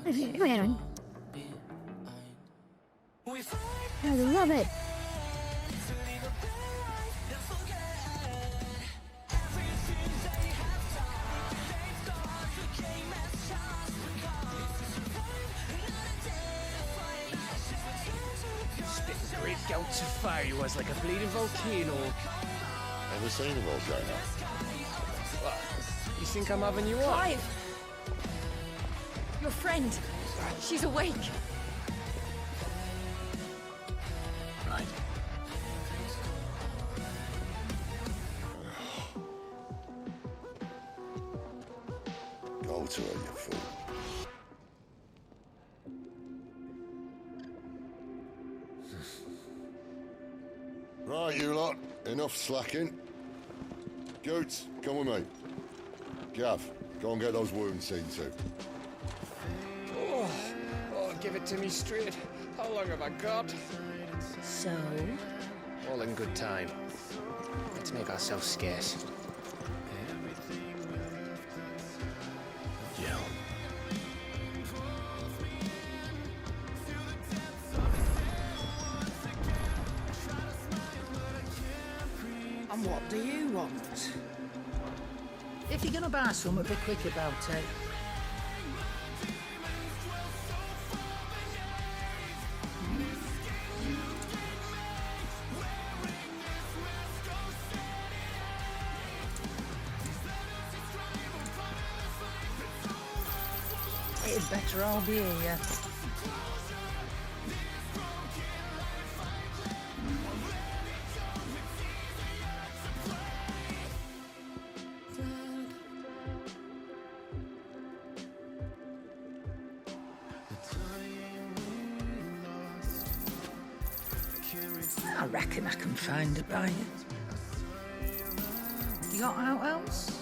B: Man. I love it.
L: Spitting great gouts of fire he was, like a bleeding volcano.
G: Ever seen a volcano?
L: What? You think I'm having you on?
H: Clive! Your friend. She's awake.
K: Right.
G: Go to her, you fool. Right, you lot. Enough slacking. Goots, come with me. Gav, go and get those wounds seen to.
L: Oh, give it to me straight. How long have I got?
I: So?
L: All in good time. Let's make ourselves scarce.
K: Yell.
F: And what do you want? If you're gonna buy something, be quick about it. It'd Better I'll be here. I reckon I can find a buyer. You got out else?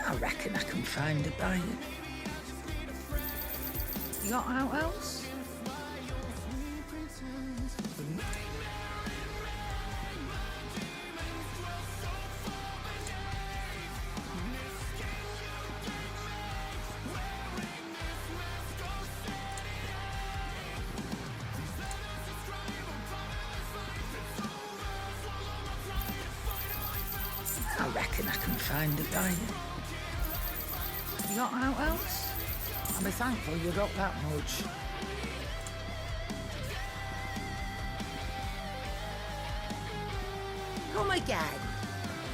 F: I reckon I can find a buyer. You got out else? I reckon I can find a buyer. You got out else? I'll be thankful you got that much. Come again.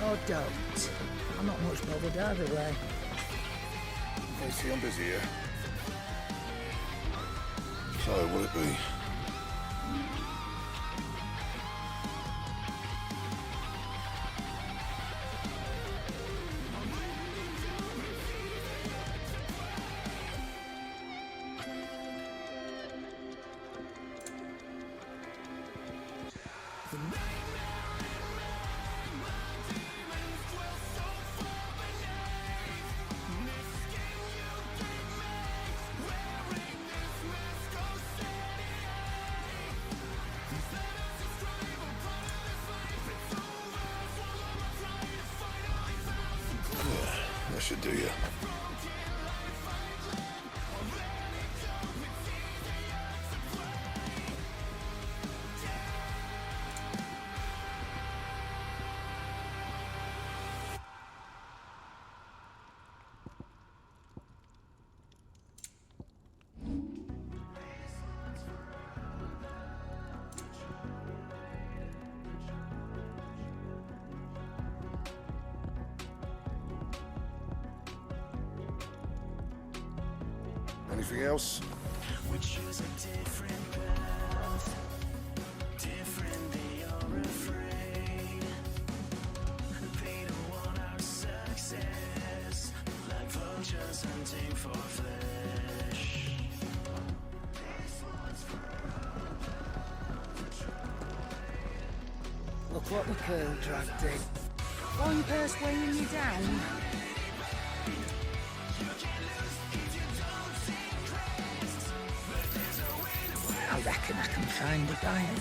F: Or don't. I'm not much bothered either way.
G: I see I'm busy here. So, will it be? That should do you. Anything else?
A: We choose a different path. Different, they are afraid. They don't want our success. Like vultures hunting for flesh.
F: Look what the curl dragged in. One purse weighing you down. I reckon I can find a buyer.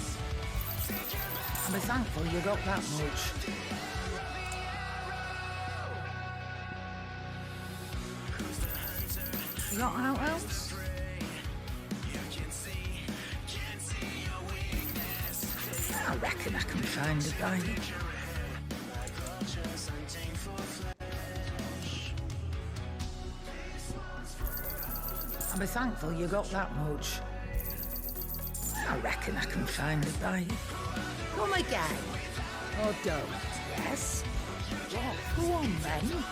F: I'll be thankful you got that much. You got out else? I reckon I can find a buyer. I'll be thankful you got that much. I reckon I can find a buyer. Come again. Or don't, yes? Well, go on then.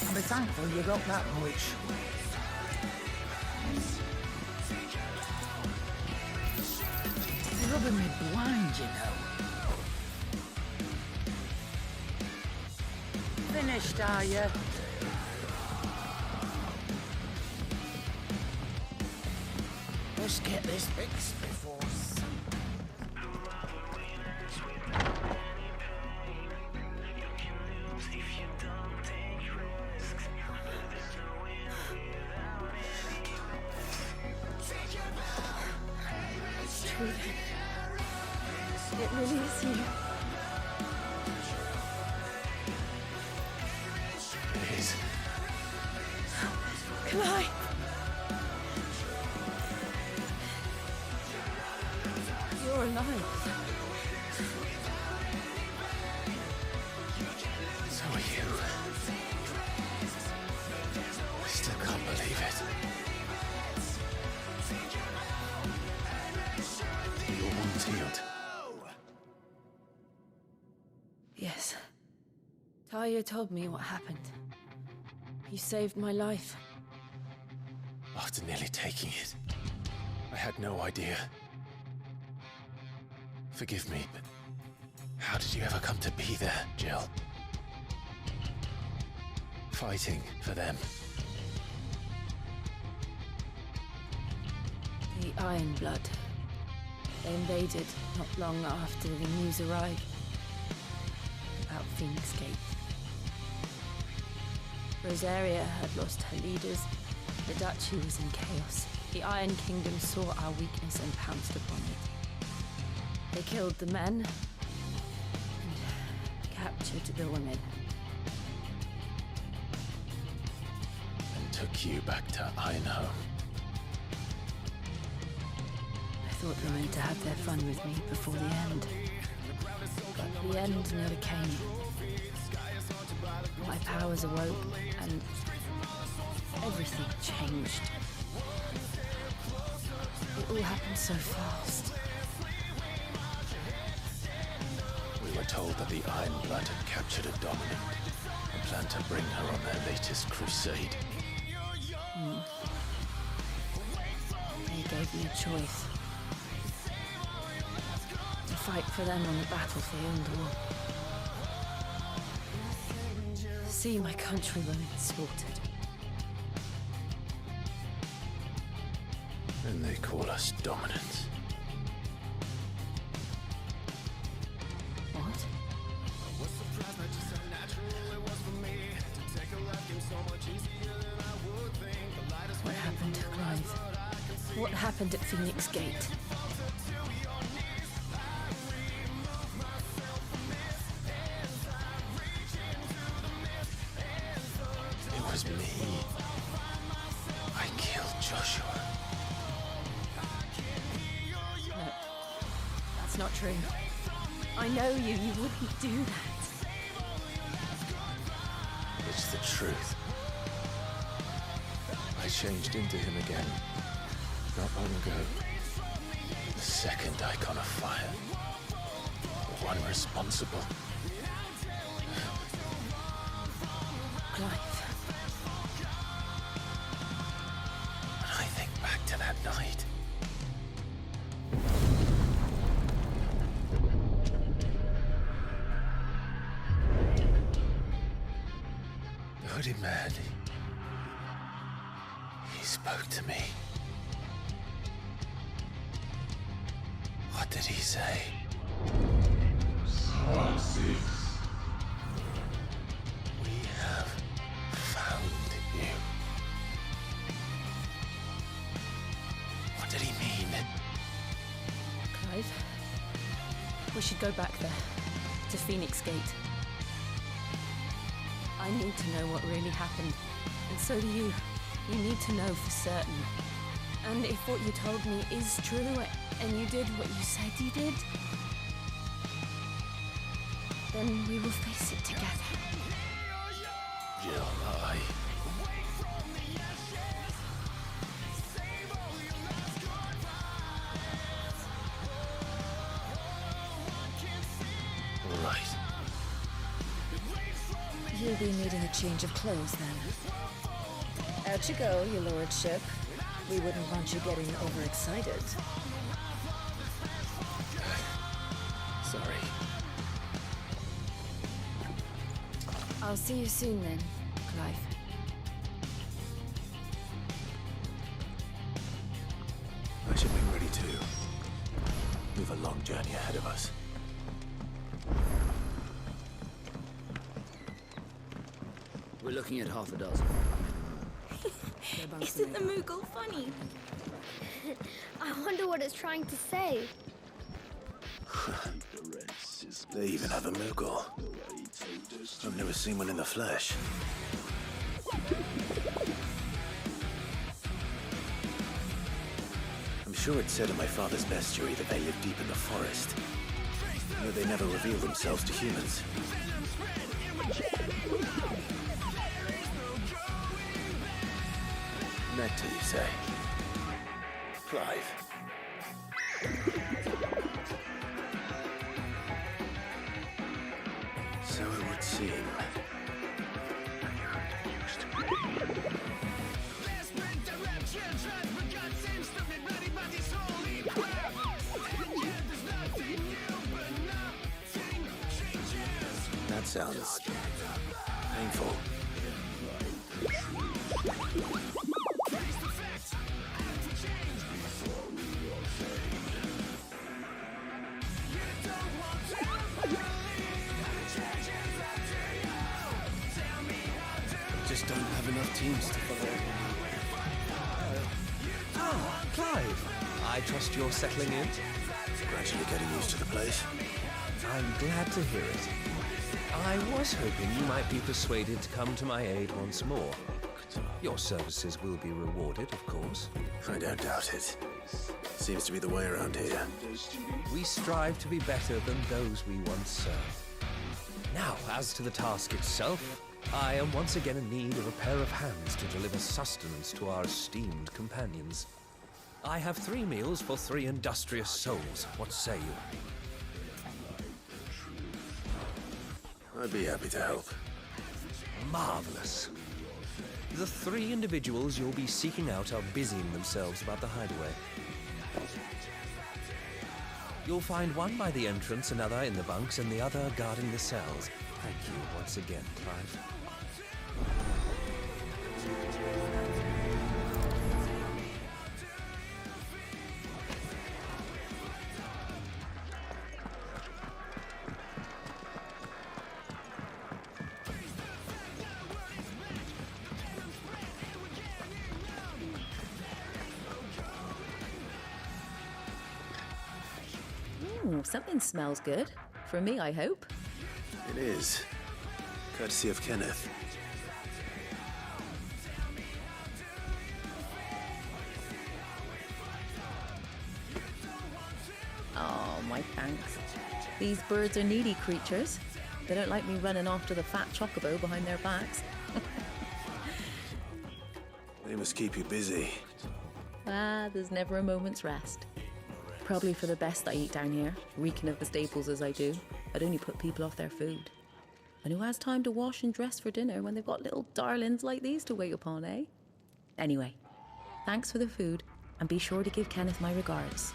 F: I'll be thankful you got that much. You're rubbing me blind, you know. Finished, are you? Let's get this fixed before
H: It really is you.
K: It is.
H: Can I? You're alive.
I: Arya told me what happened. You saved my life.
K: After nearly taking it, I had no idea. Forgive me, but how did you ever come to be there, Jill? Fighting for them.
I: The Iron Blood. They invaded not long after the news arrived about Phoenix Gate. Rosaria had lost her leaders. The Duchy was in chaos. The Iron Kingdom saw our weakness and pounced upon it. They killed the men and captured the women.
K: And took you back to Ironhome.
I: I thought they meant to have their fun with me before the end. But the end never came. My powers awoke and everything changed. It all happened so fast.
K: We were told that the Iron Blood had captured a dominant and planned to bring her on their latest crusade.
I: They gave me a choice. To fight for them on the battlefield or see my countrywomen slaughtered.
K: And they call us dominants.
I: What? What happened to Clive? What happened at Phoenix Gate?
K: It was me. I killed Joshua.
I: No, that's not true. I know you wouldn't do that.
K: It's the truth. I changed into him again, not long ago. The second icon of fire. The one responsible.
I: Clive.
K: When I think back to that night, the hooded man, he spoke to me. What did he say? We have found you. What did he mean?
I: Clive, we should go back there, to Phoenix Gate. I need to know what really happened, and so do you. You need to know for certain. And if what you told me is true, and you did what you said you did, then we will face it together.
K: Jill, Right.
I: You'll be needing a change of clothes then. Out you go, your lordship. We wouldn't want you getting overexcited.
K: Sorry.
I: I'll see you soon then, Clive.
K: I should be ready too. We have a long journey ahead of us.
D: We're looking at half a dozen.
H: Isn't the Moogle funny?
B: I wonder what it's trying to say.
K: They even have a Moogle. I've never seen one in the flesh. I'm sure it said in my father's bestiary that they live deep in the forest. And that they never reveal themselves to humans. Nectar, you say? Clive. So it would seem. painful.
C: Just don't have enough teams to follow.
J: Ah, Clive. I trust you're settling in?
K: Gradually getting used to the place.
J: I'm glad to hear it. I was hoping you might be persuaded to come to my aid once more. Your services will be rewarded, of course.
K: I don't doubt it. Seems to be the way around here.
J: We strive to be better than those we once served. Now, as to the task itself, I am once again in need of a pair of hands to deliver sustenance to our esteemed companions. I have 3 meals for 3 industrious souls. What say you?
K: I'd be happy to help.
J: Marvelous. The 3 individuals you'll be seeking out are busying themselves about the hideaway. You'll find one by the entrance, another in the bunks, and the other guarding the cells. Thank you once again, Clive.
I: Something smells good. For me, I hope.
K: It is. Courtesy of Kenneth.
I: Oh, my thanks. These birds are needy creatures. They don't like me running after the fat chocobo behind their backs.
K: They must keep you busy.
I: There's never a moment's rest. Probably for the best I eat down here, reeking of the staples as I do. I'd only put people off their food. And who has time to wash and dress for dinner when they've got little darlings like these to wait upon, eh? Anyway, thanks for the food, and be sure to give Kenneth my regards.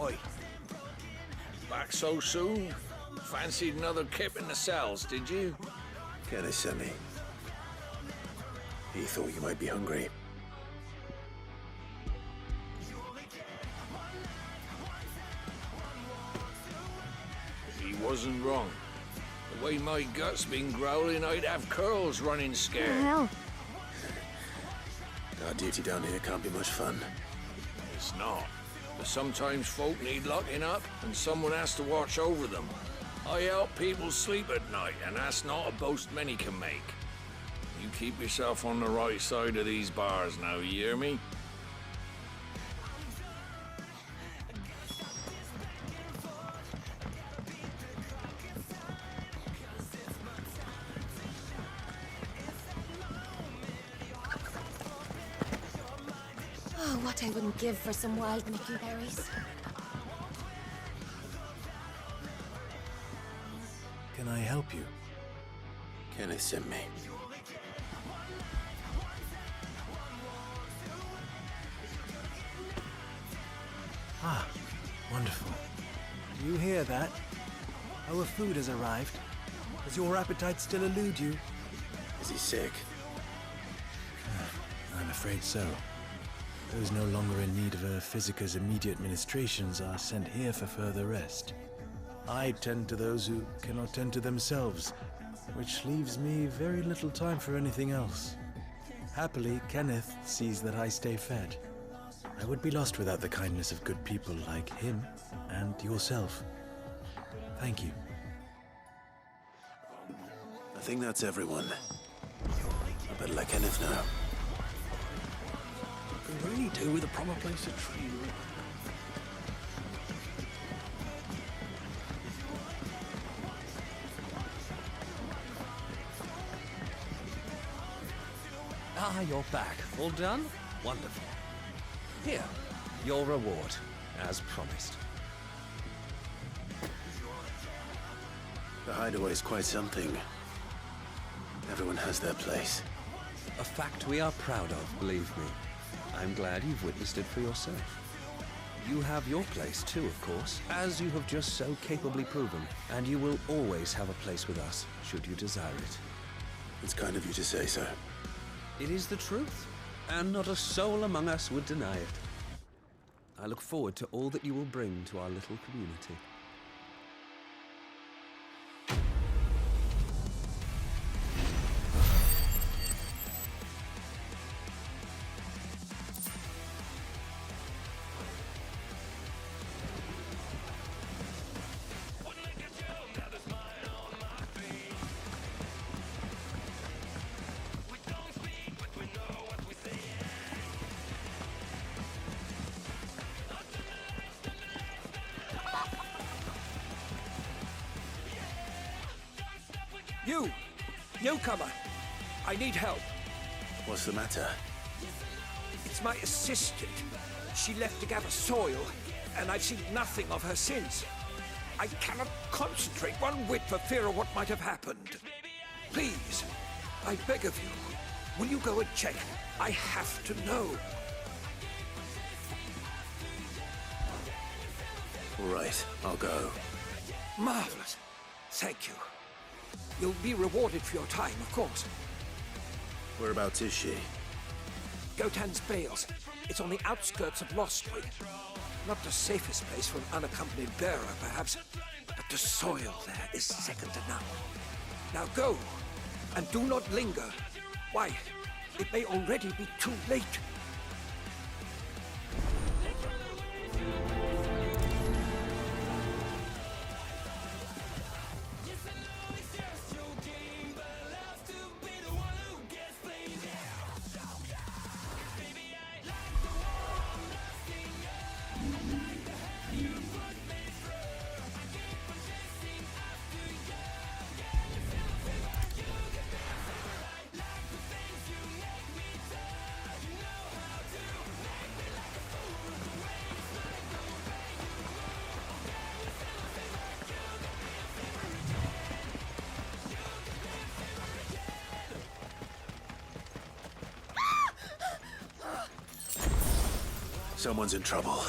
M: Oi. Back so soon? Fancied another kip in the cells, did you?
K: Kenneth sent me. He thought you might be hungry.
M: He wasn't wrong. The way my gut's been growling, I'd have curls running scared.
B: Hell.
K: Our duty down here can't be much fun.
M: It's not. But sometimes folk need locking up, and someone has to watch over them. I help people sleep at night, and that's not a boast many can make. You keep yourself on the right side of these bars now, you hear me?
H: Oh, what I wouldn't give for some wild Mickey berries.
K: Can I help you? Kenneth sent me.
J: Ah, wonderful.
N: You hear that? Our food has arrived. Does your appetite still elude you?
K: Is he sick?
N: I'm afraid so. Those no longer in need of a physicus immediate ministrations are sent here for further rest. I tend to those who cannot tend to themselves, which leaves me very little time for anything else. Happily, Kenneth sees that I stay fed. I would be lost without the kindness of good people like him and yourself. Thank you.
K: I think that's everyone. I better let Kenneth know.
C: Can really do with a proper place to train.
J: Ah, you're back. All done? Wonderful. Here, your reward, as promised.
K: The hideaway is quite something. Everyone has their place.
J: A fact we are proud of, believe me. I'm glad you've witnessed it for yourself. You have your place too, of course, as you have just so capably proven, and you will always have a place with us, should you desire it.
K: It's kind of you to say so.
J: It is the truth, and not a soul among us would deny it. I look forward to all that you will bring to our little community.
M: You! Newcomer! I need help.
K: What's the matter?
M: It's my assistant. She left to gather soil, and I've seen nothing of her since. I cannot concentrate one whit for fear of what might have happened. Please, I beg of you, will you go and check? I have to know.
K: All right, I'll go.
M: Marvelous. Thank you. You'll be rewarded for your time, of course.
K: Whereabouts is she?
M: Gotan's Bales. It's on the outskirts of Lost Spring. Not the safest place for an unaccompanied bearer, perhaps, but the soil there is second to none. Now go, and do not linger. Why, it may already be too late.
K: Someone's in trouble.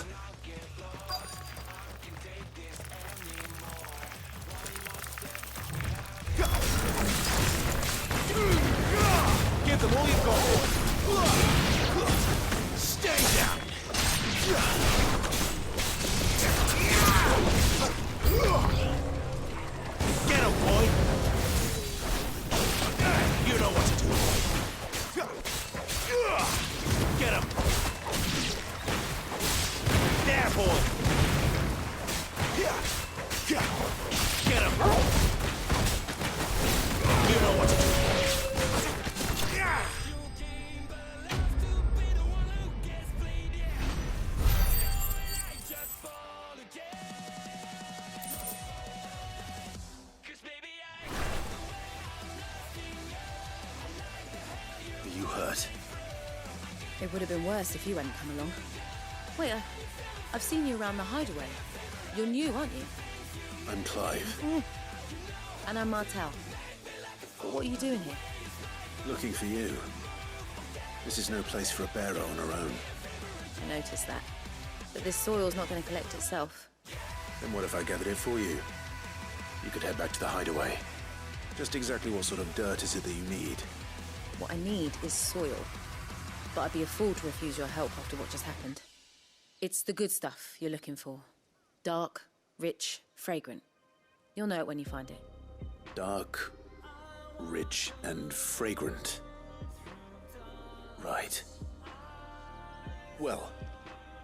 O: Give them all you've got. Stay down. Get him, boy. You know what to do. Get him. There, boy. Get him. You know what to do.
K: Are you hurt?
I: It would have been worse if you hadn't come along. Wait, I've seen you around the hideaway. You're new, aren't you?
K: I'm Clive.
I: And I'm Martel. But what are you doing here?
K: Looking for you. This is no place for a bearer on her own.
I: I noticed that. But this soil's not going to collect itself.
K: Then what if I gathered it for you? You could head back to the hideaway. Just exactly what sort of dirt is it that you need?
I: What I need is soil. But I'd be a fool to refuse your help after what just happened. It's the good stuff you're looking for. Dark, rich, fragrant. You'll know it when you find it.
K: Dark, rich, and fragrant. Right. Well,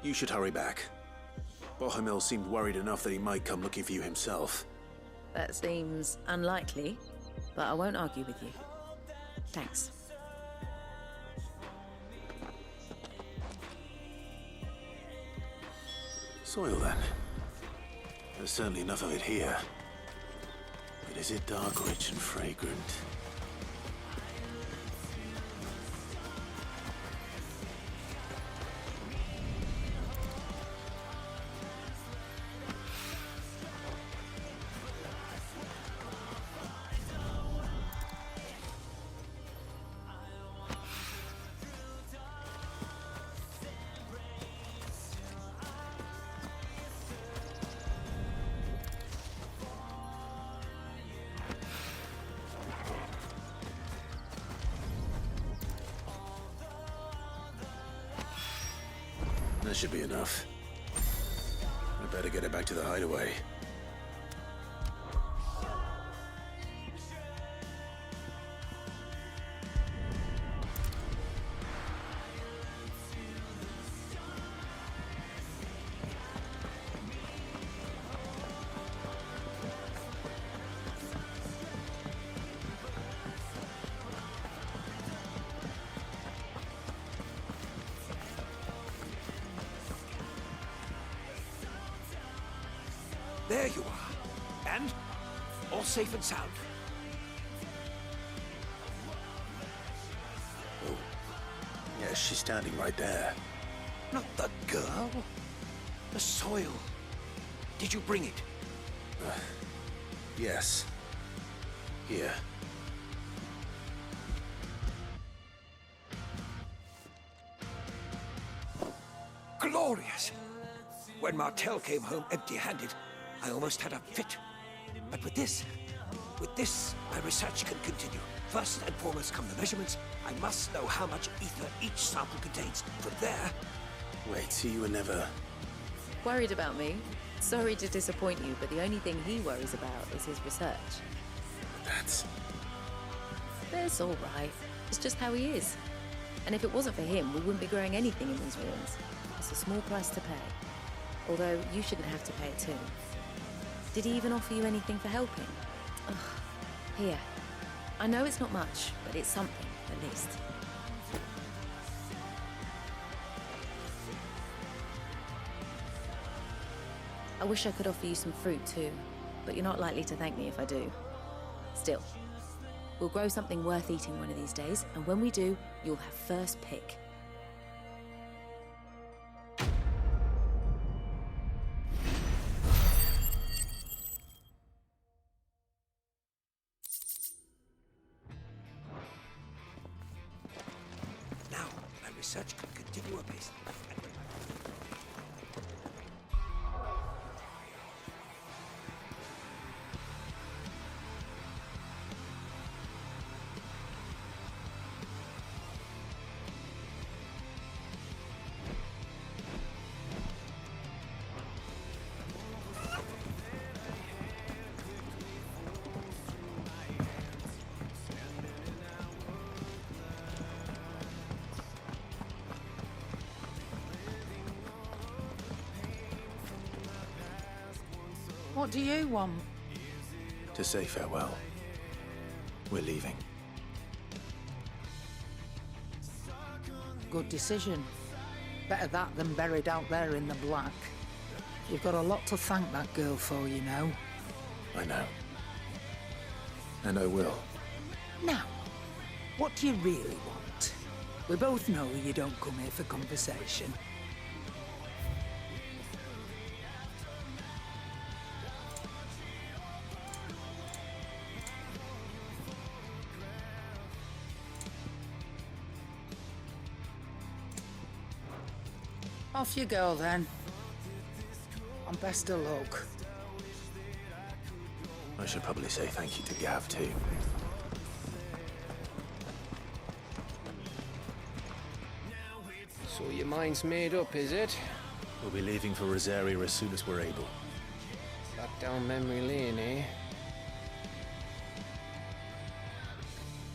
K: you should hurry back. Bohemil seemed worried enough that he might come looking for you himself.
I: That seems unlikely, but I won't argue with you. Thanks.
K: Soil, then. There's certainly enough of it here. But is it dark, rich, and fragrant?
N: That should be enough. I better get it back to the hideaway.
O: There you are. And all safe and sound.
N: Oh. Yes, she's standing right there.
O: Not the girl. The soil. Did you bring it?
N: Yes. Here.
O: Glorious! When Martel came home empty-handed, I almost had a fit. But with this, my research can continue. First and foremost come the measurements. I must know how much ether each sample contains. From there...
N: Wait, so you were never...
I: Worried about me? Sorry to disappoint you, but the only thing he worries about is his research. That's all right. It's just how he is. And if it wasn't for him, we wouldn't be growing anything in these ruins. It's a small price to pay. Although, you shouldn't have to pay it too. Did he even offer you anything for helping? Ugh. Here. I know it's not much, but it's something, at least. I wish I could offer you some fruit too, but you're not likely to thank me if I do. Still, we'll grow something worth eating one of these days, and when we do, you'll have first pick.
O: Now, my research can continue apace.
F: What do you want?
N: To say farewell. We're leaving.
F: Good decision. Better that than buried out there in the black. You've got a lot to thank that girl for, you know.
N: I know. And I will.
F: Now, what do you really want? We both know you don't come here for conversation. Off you go, then. And best of luck.
N: I should probably say thank you to Gav, too.
L: So your mind's made up, is it?
N: We'll be leaving for Rosaria as soon as we're able.
L: Back down memory lane, eh?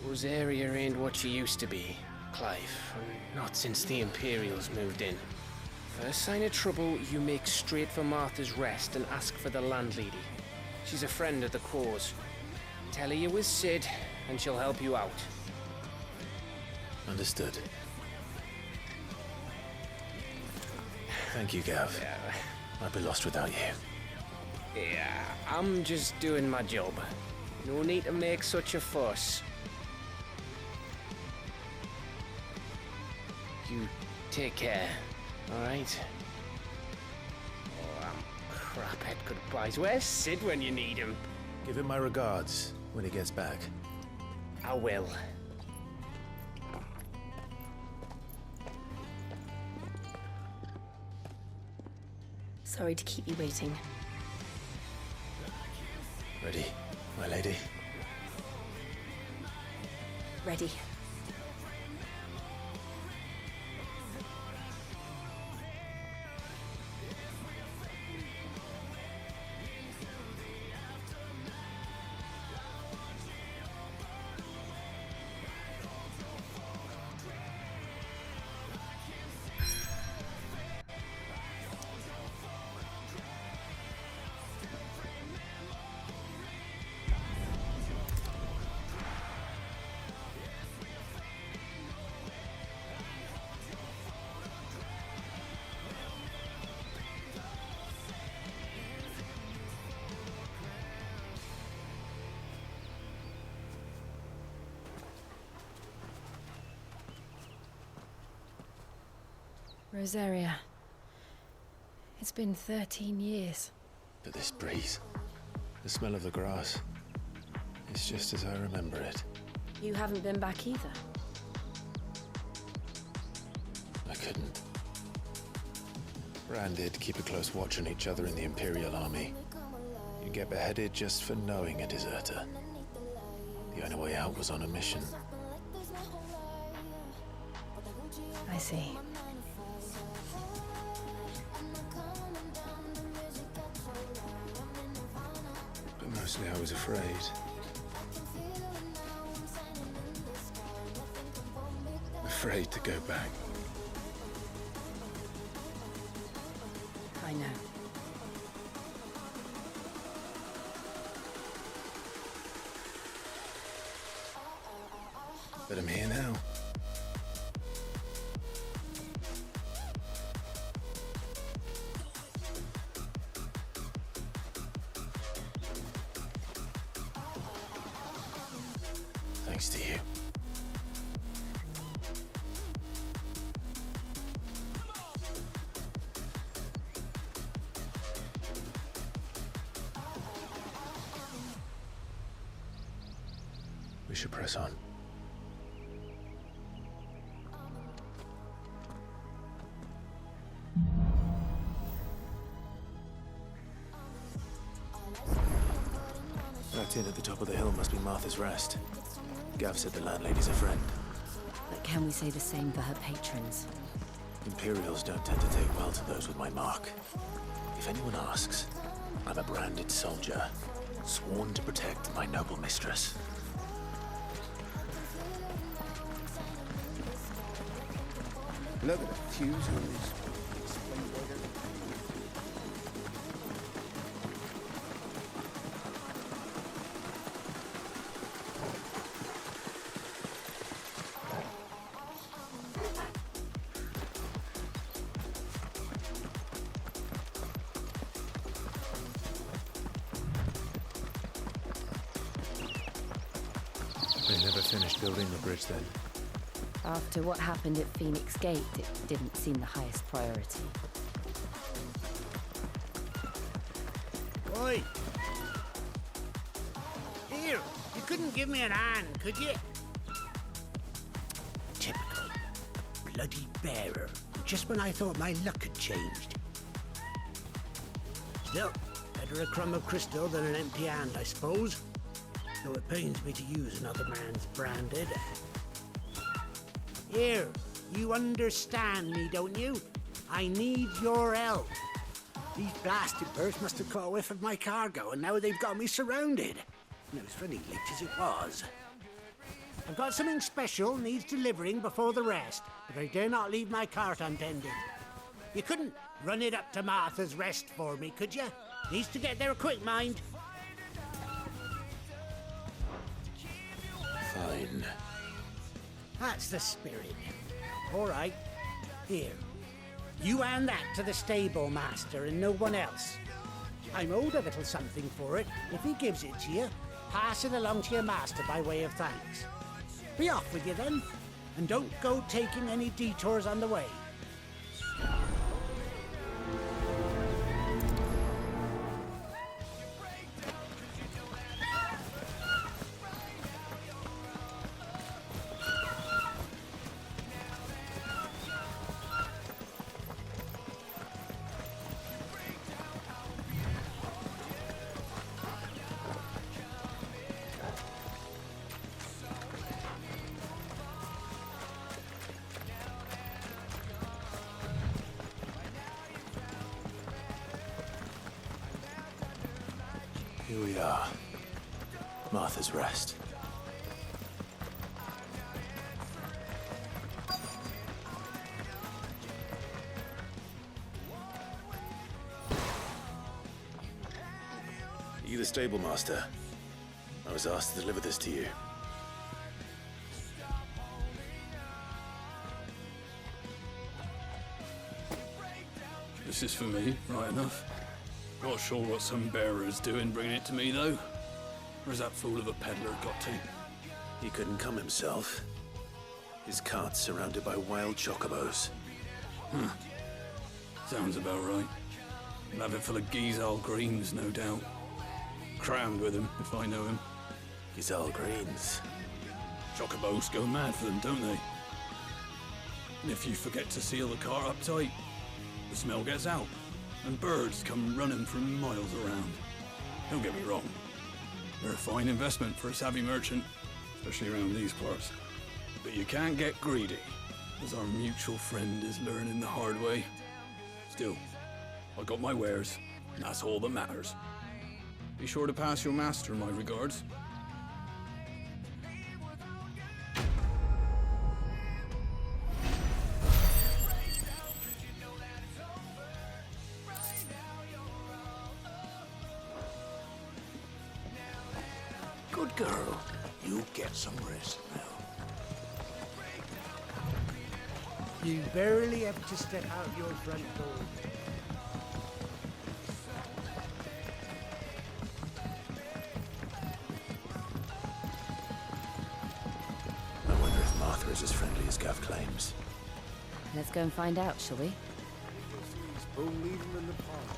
L: Rosaria ain't what she used to be, Clive. Not since the Imperials moved in. First sign of trouble, you make straight for Martha's Rest and ask for the landlady. She's a friend of the cause. Tell her you was Sid, and she'll help you out.
N: Understood. Thank you, Gav.
L: Yeah.
N: I'd be lost without you.
L: Yeah, I'm just doing my job. No need to make such a fuss. You take care, alright? Oh, craphead goodbyes. Where's Sid when you need him?
N: Give him my regards when he gets back.
L: I will.
H: Sorry to keep you waiting.
N: Ready, my lady?
H: Ready.
I: Rosaria. It's been 13 years.
K: But this breeze, the smell of the grass, it's just as I remember it.
I: You haven't been back either.
K: I couldn't. Ran did keep a close watch on each other in the Imperial Army. You get beheaded just for knowing a deserter. The only way out was on a mission.
I: I see.
K: But mostly I was afraid. Afraid to go back.
I: I know.
K: But I'm here now. Thanks to you. We should press on. That inn at the top of the hill must be Martha's Rest. Gav said the landlady's a friend.
I: But can we say the same for her patrons?
K: Imperials don't tend to take well to those with my mark. If anyone asks, I'm a branded soldier, sworn to protect my noble mistress.
O: Look at the fuse on this.
N: They never finished building the bridge then.
I: After what happened at Phoenix Gate, it didn't seem the highest priority.
F: Oi! Here, you couldn't give me an hand, could you? Typical. Bloody bearer. Just when I thought my luck had changed. Still, better a crumb of crystal than an empty hand, I suppose. Though it pains me to use another man's branded. Here, you understand me, don't you? I need your help. These blasted birds must have caught a whiff of my cargo, and now they've got me surrounded. And it was funny leaked as it was. I've got something special needs delivering before the rest, but I dare not leave my cart untended. You couldn't run it up to Martha's Rest for me, could you? Needs to get there quick, mind.
K: Fine.
F: That's the spirit. All right. Here. You hand that to the stable master and no one else. I'm owed a little something for it. If he gives it to you, pass it along to your master by way of thanks. Be off with you then, and don't go taking any detours on the way.
K: Here we are. Martha's Rest. Are you the stable master? I was asked to deliver this to you.
C: This is for me, right enough. Not sure what some bearer is doing bringing it to me, though. Where's that fool of a peddler got to?
K: He couldn't come himself. His cart's surrounded by wild chocobos.
C: Sounds about right. He'll have it full of Gizal greens, no doubt. Crammed with him, if I know him.
K: Gizal greens.
C: Chocobos go mad for them, don't they? And if you forget to seal the car up tight, the smell gets out, and birds come running from miles around. Don't get me wrong. They're a fine investment for a savvy merchant, especially around these parts. But you can't get greedy, as our mutual friend is learning the hard way. Still, I got my wares, and that's all that matters. Be sure to pass your master my regards.
O: Good girl. You get some rest now.
P: You barely have to step out your front door.
K: I wonder if Martha is as friendly as Gav claims.
I: Let's go and find out, shall we?
P: We'll leave them in the park.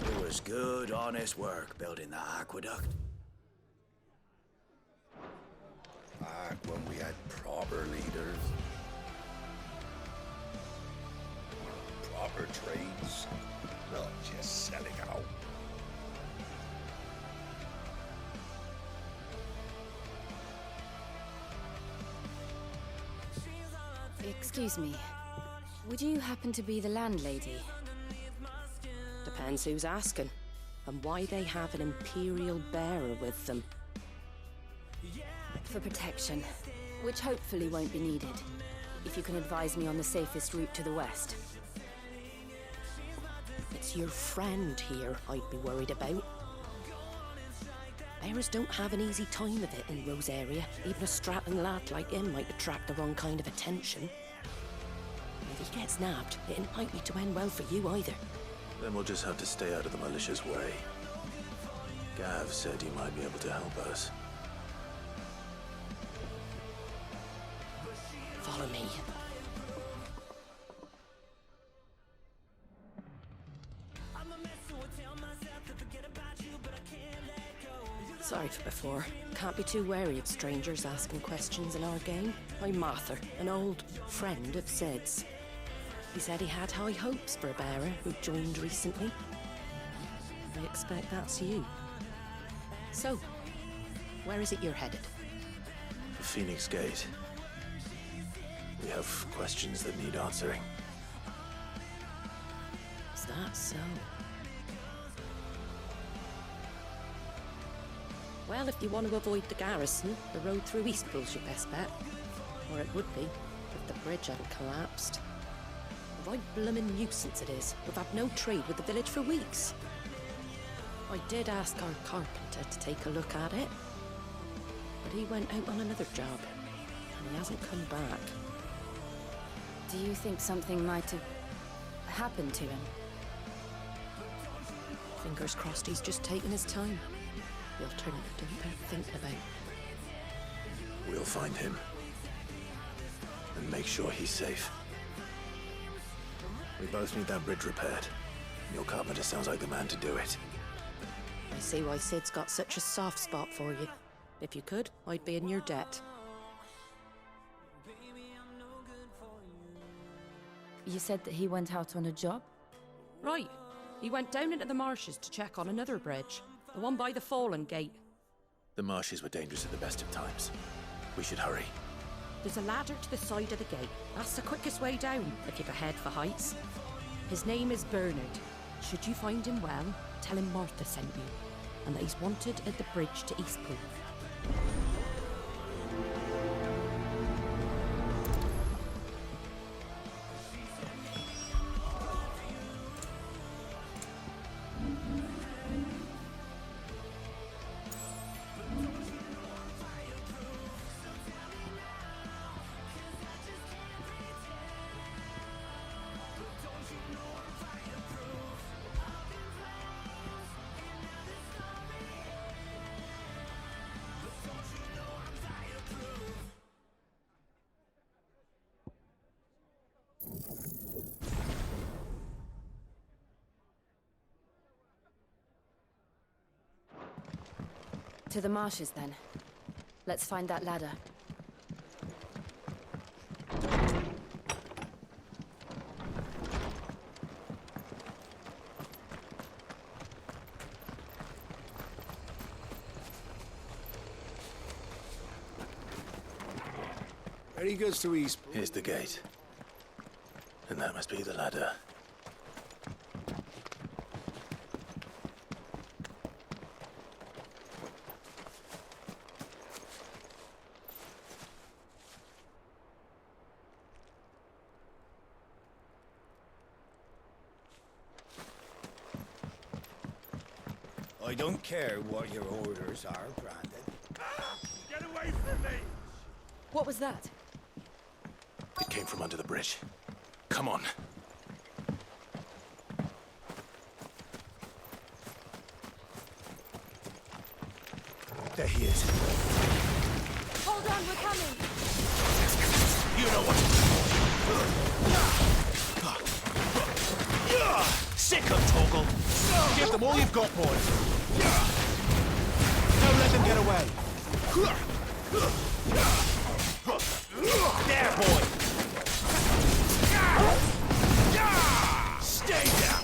D: It was good, honest work building that aqueduct.
G: Back when we had proper leaders. Proper trades. Not just selling out.
Q: Excuse me. Would you happen to be the landlady?
R: Depends who's asking, and why they have an Imperial bearer with them.
Q: For protection, which hopefully won't be needed. If you can advise me on the safest route to the west.
R: It's your friend here I'd be worried about. Bearers don't have an easy time of it in Rose area. Even a strapping lad like him might attract the wrong kind of attention. And if he gets nabbed, it ain't likely to end well for you either.
K: Then we'll just have to stay out of the malicious way. Gav said he might be able to help us.
R: Follow me. Sorry for before. Can't be too wary of strangers asking questions in our game. I'm Martha, an old friend of Sid's. He said he had high hopes for a bearer who joined recently. I expect that's you. So, where is it you're headed?
K: The Phoenix Gate. We have questions that need answering.
R: Is that so? Well, if you want to avoid the garrison, the road through Eastpool's your best bet. Or it would be, if the bridge hadn't collapsed. A right bloomin' nuisance it is. We've had no trade with the village for weeks. I did ask our carpenter to take a look at it, but he went out on another job, and he hasn't come back.
Q: Do you think something might have happened to him?
R: Fingers crossed he's just taking his time. The alternative don't bear thinking about.
K: We'll find him. And make sure he's safe. We both need that bridge repaired. Your carpenter sounds like the man to do it.
R: I see why Sid's got such a soft spot for you. If you could, I'd be in your debt.
Q: You said that he went out on a job?
R: Right. He went down into the marshes to check on another bridge. The one by the Fallen Gate.
K: The marshes were dangerous at the best of times. We should hurry.
R: There's a ladder to the side of the gate. That's the quickest way down, if you've a head for heights. His name is Bernard. Should you find him well, tell him Martha sent you, and that he's wanted at the bridge to Eastpool.
Q: To the marshes, then. Let's find that ladder.
O: Any goods to East?
K: Here's the gate. And that must be the ladder.
D: I don't care what your orders are, Brandon.
O: Get away from me!
Q: What was that?
K: It came from under the bridge. Come on. There he is.
Q: Hold on, we're coming!
K: You know what? Sick of Toggle!
O: Give them all you've got, boys! Don't let them get away! There, boy! Stay down!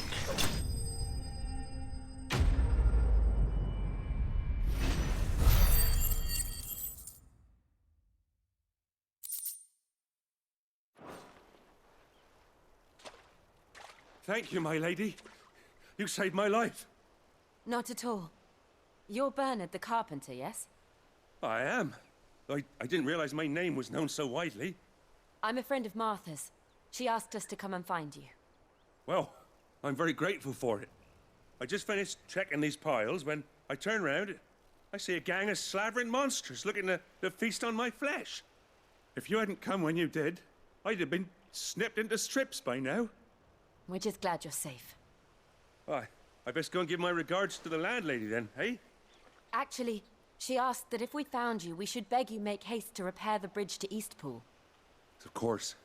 O: Thank you, my lady. You saved my life.
Q: Not at all. You're Bernard the carpenter, yes?
O: I am. I didn't realize my name was known so widely.
Q: I'm a friend of Martha's. She asked us to come and find you.
O: Well, I'm very grateful for it. I just finished checking these piles when I turn round. I see a gang of slavering monsters looking to feast on my flesh. If you hadn't come when you did, I'd have been snipped into strips by now.
Q: We're just glad you're safe.
O: I best go and give my regards to the landlady then, eh?
Q: Actually, she asked that if we found you, we should beg you make haste to repair the bridge to Eastpool.
O: Of course.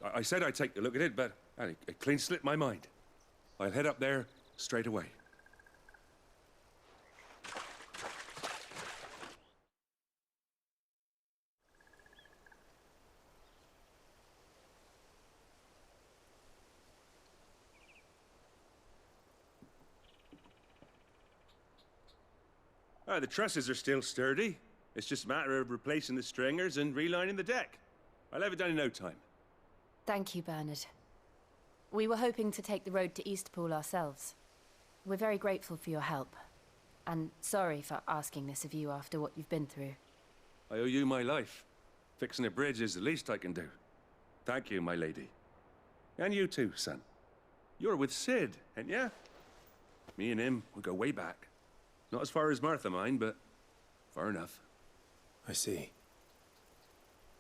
O: I said I'd take a look at it, but it clean slipped my mind. I'll head up there straight away. The trusses are still sturdy. It's just a matter of replacing the stringers and relining the deck. I'll have it done in no time.
Q: Thank you, Bernard. We were hoping to take the road to Eastpool ourselves. We're very grateful for your help. And sorry for asking this of you after what you've been through.
O: I owe you my life. Fixing a bridge is the least I can do. Thank you, my lady. And you too, son. You're with Sid, ain't ya? Me and him, we go way back. Not as far as Martha, mind, but far enough.
K: I see.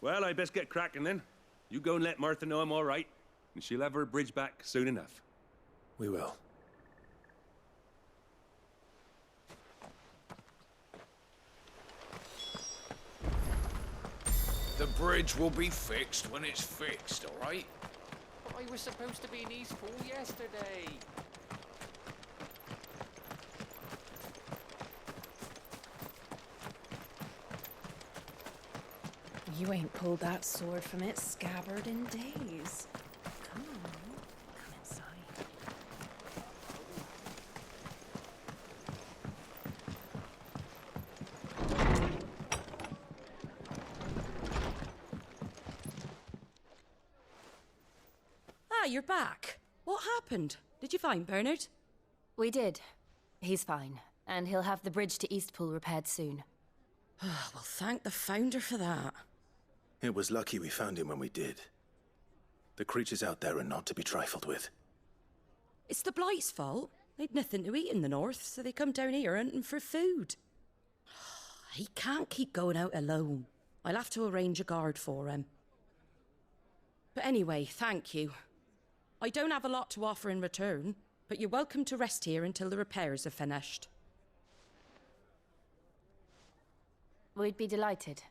O: Well, I best get cracking then. You go and let Martha know I'm all right, and she'll have her bridge back soon enough.
K: We will.
M: The bridge will be fixed when it's fixed, all right?
S: I was supposed to be in Eastpool yesterday.
R: You ain't pulled that sword from its scabbard in days. Come on, come inside. Ah, you're back. What happened? Did you find Bernard?
Q: We did. He's fine, and he'll have the bridge to Eastpool repaired soon.
R: Well, thank the Founder for that.
K: It was lucky we found him when we did. The creatures out there are not to be trifled with.
R: It's the Blight's fault. They'd nothing to eat in the north, so they come down here hunting for food. He can't keep going out alone. I'll have to arrange a guard for him. But anyway, thank you. I don't have a lot to offer in return, but you're welcome to rest here until the repairs are finished.
Q: We'd be delighted.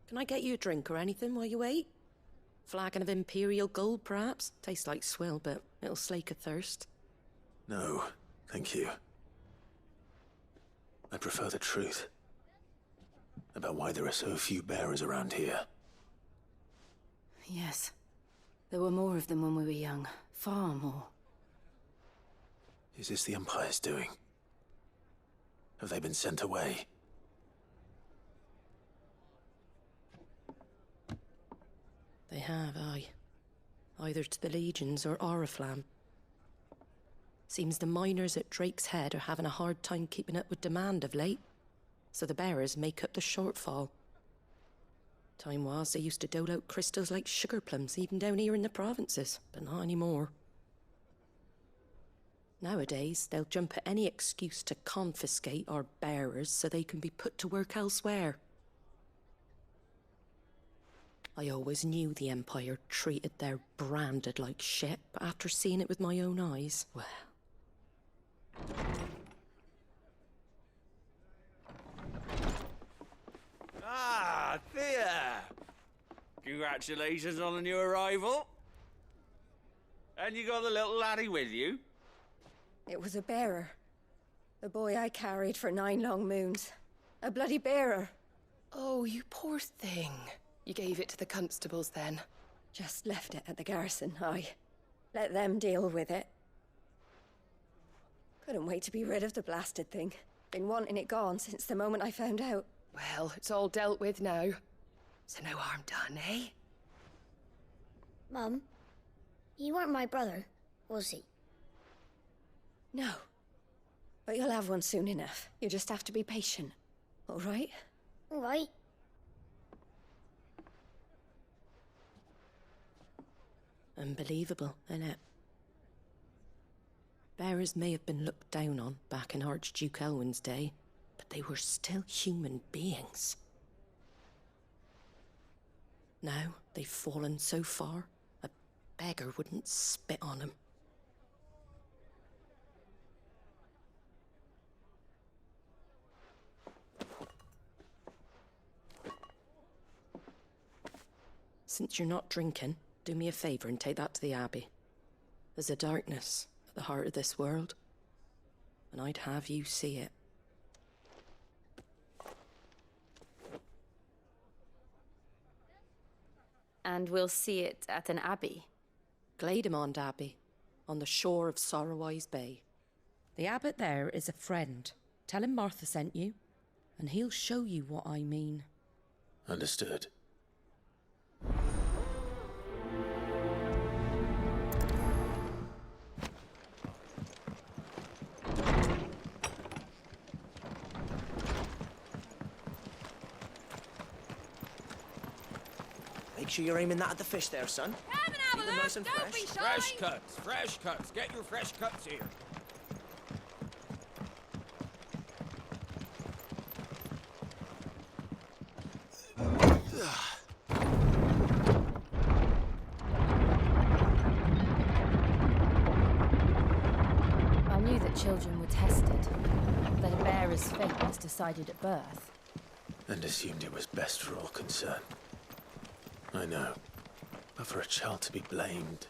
R: Can I get you a drink or anything while you wait? Flagon of Imperial Gold, perhaps? Tastes like swill, but it'll slake a thirst.
K: No, thank you. I prefer the truth. About why there are so few bearers around here.
Q: Yes. There were more of them when we were young. Far more.
K: Is this the Empire's doing? Have they been sent away?
R: They have, aye. Either to the Legions or Oriflamme. Seems the miners at Drake's Head are having a hard time keeping up with demand of late, so the bearers make up the shortfall. Time was they used to dole out crystals like sugar plums even down here in the provinces, but not anymore. Nowadays, they'll jump at any excuse to confiscate our bearers so they can be put to work elsewhere. I always knew the Empire treated their branded like shit, but after seeing it with my own eyes, well...
M: Ah, Thea! Congratulations on the new arrival. And you got the little laddie with you?
T: It was a bearer. The boy I carried for 9 long moons. A bloody bearer.
U: Oh, you poor thing. You gave it to the constables then?
T: Just left it at the garrison, aye. Let them deal with it. Couldn't wait to be rid of the blasted thing. Been wanting it gone since the moment I found out.
U: Well, it's all dealt with now. So no harm done, eh?
B: Mum, you weren't my brother, was he?
T: No. But you'll have one soon enough. You just have to be patient. All right?
B: All right.
R: Unbelievable, innit? Bearers may have been looked down on back in Archduke Elwin's day, but they were still human beings. Now they've fallen so far, a beggar wouldn't spit on them. Since you're not drinking, do me a favour and take that to the Abbey. There's a darkness at the heart of this world, and I'd have you see it.
Q: And we'll see it at an abbey?
R: Glademond Abbey, on the shore of Sorrowise Bay. The abbot there is a friend. Tell him Martha sent you, and he'll show you what I mean.
K: Understood.
L: Make sure you're aiming that at the fish there, son.
H: Come and have a look,
L: Nice and
H: don't
L: fresh.
H: be shy.
M: Fresh cuts, fresh cuts. Get your fresh cuts here.
Q: I knew that children were tested, that a bearer's fate was decided at birth.
K: And assumed it was best for all concerned. I know. But for a child to be blamed,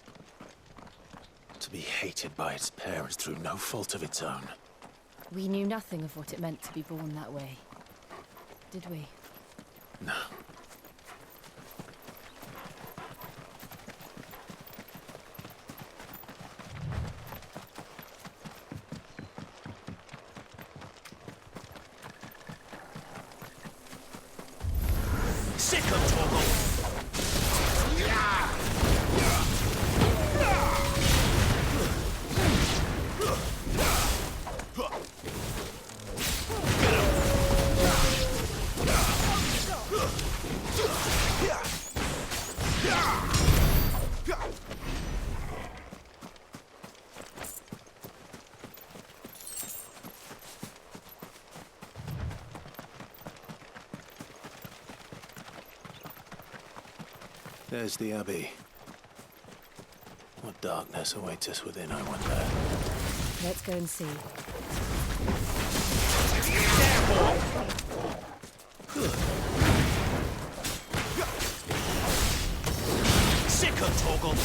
K: to be hated by its parents through no fault of its own.
Q: We knew nothing of what it meant to be born that way, did we?
K: No.
O: Sick of trouble!
K: There's the Abbey. What darkness awaits us within, I wonder.
Q: Let's go and see.
K: sick of Torgal.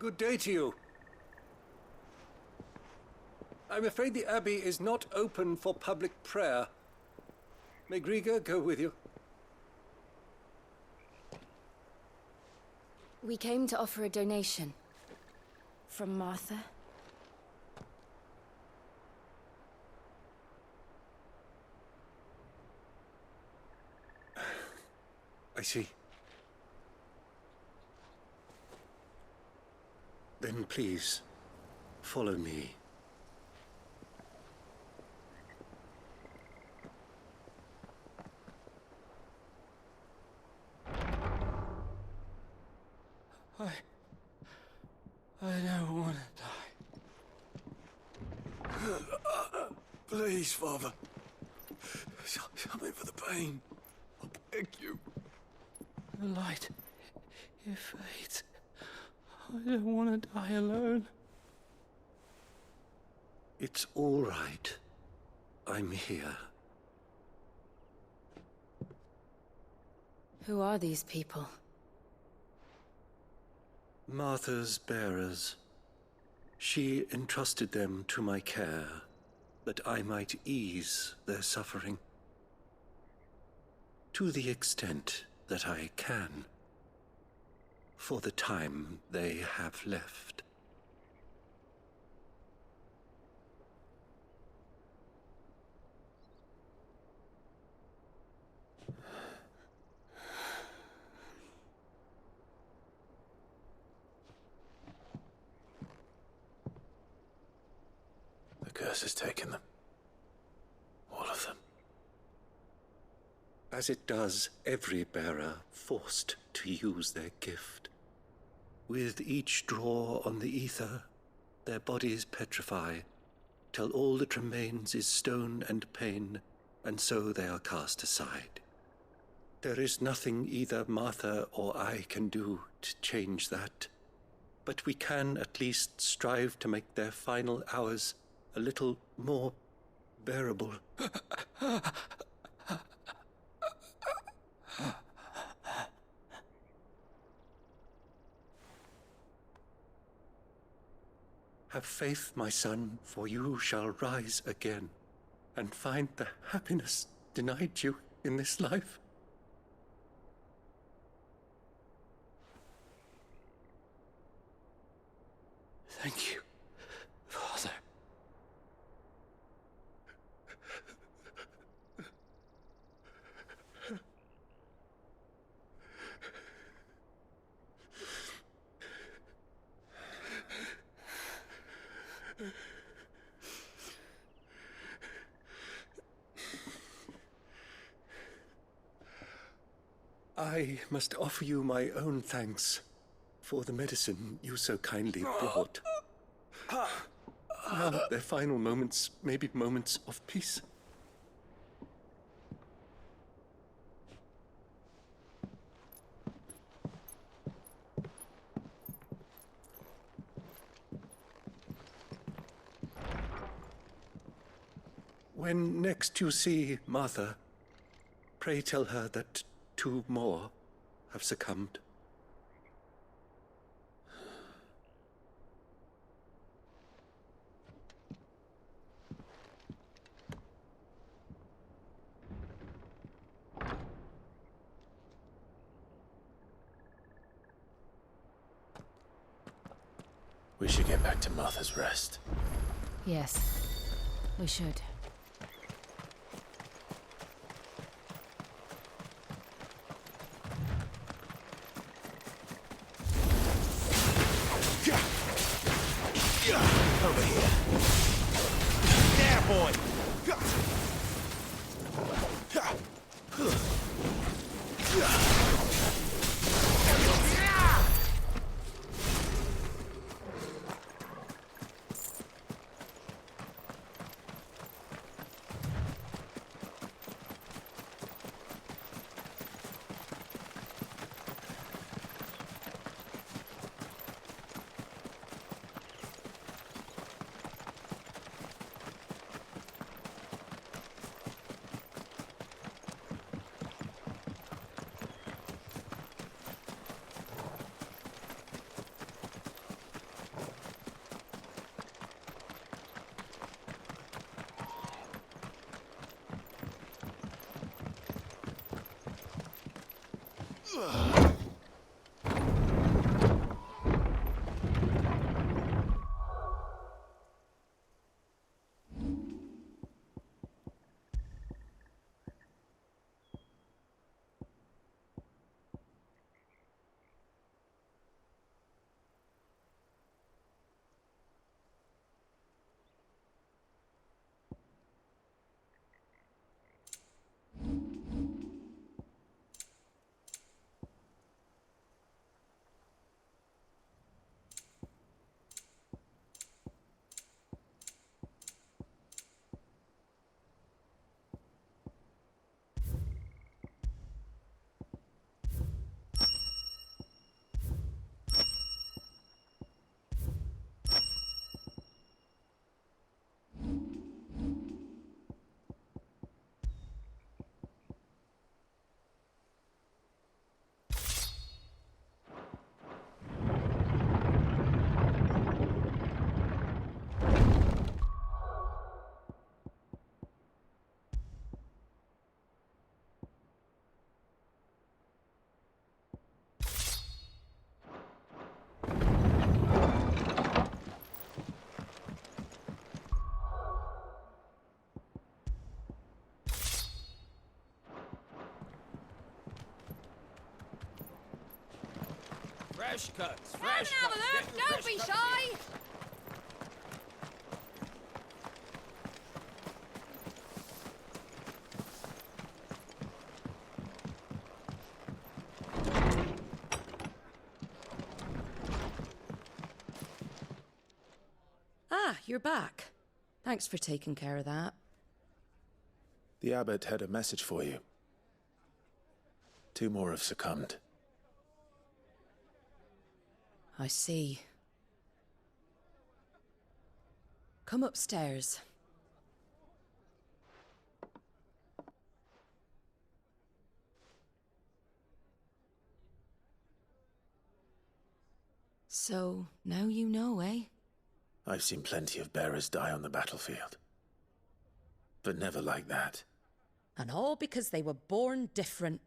O: Good day to you. I'm afraid the Abbey is not open for public prayer. May Griga go with you?
Q: We came to offer a donation. From Martha.
O: I see. Then please, follow me.
C: I don't want to die. Please, Father. Something for the pain. I beg you.
P: The light, it fades. I don't want to die alone.
O: It's all right. I'm here.
Q: Who are these people?
O: Martha's bearers. She entrusted them to my care, that I might ease their suffering. To the extent that I can. For the time they have left.
K: The curse has taken them. All of them.
O: As it does every bearer forced to use their gift. With each draw on the ether, their bodies petrify, till all that remains is stone and pain, and so they are cast aside. There is nothing either Martha or I can do to change that, but we can at least strive to make their final hours a little more bearable. Have faith, my son, for you shall rise again and find the happiness denied you in this life.
P: Thank you, Father.
O: I must offer you my own thanks for the medicine you so kindly brought. Now their final moments may be moments of peace. When next you see Martha, pray tell her that 2 more have succumbed.
K: We should get back to Martha's Rest.
Q: Yes, we should.
K: Over here. There, boy!
M: Fresh cuts,
H: Come
M: fresh
H: and have a
M: cuts.
H: look!
M: Get your
H: Don't
M: fresh
H: be
M: cuts.
H: shy!
R: Ah, you're back. Thanks for taking care of that.
K: The abbot had a message for you. 2 more have succumbed.
R: I see. Come upstairs. So, now you know, eh?
K: I've seen plenty of bearers die on the battlefield. But never like that.
R: And all because they were born different.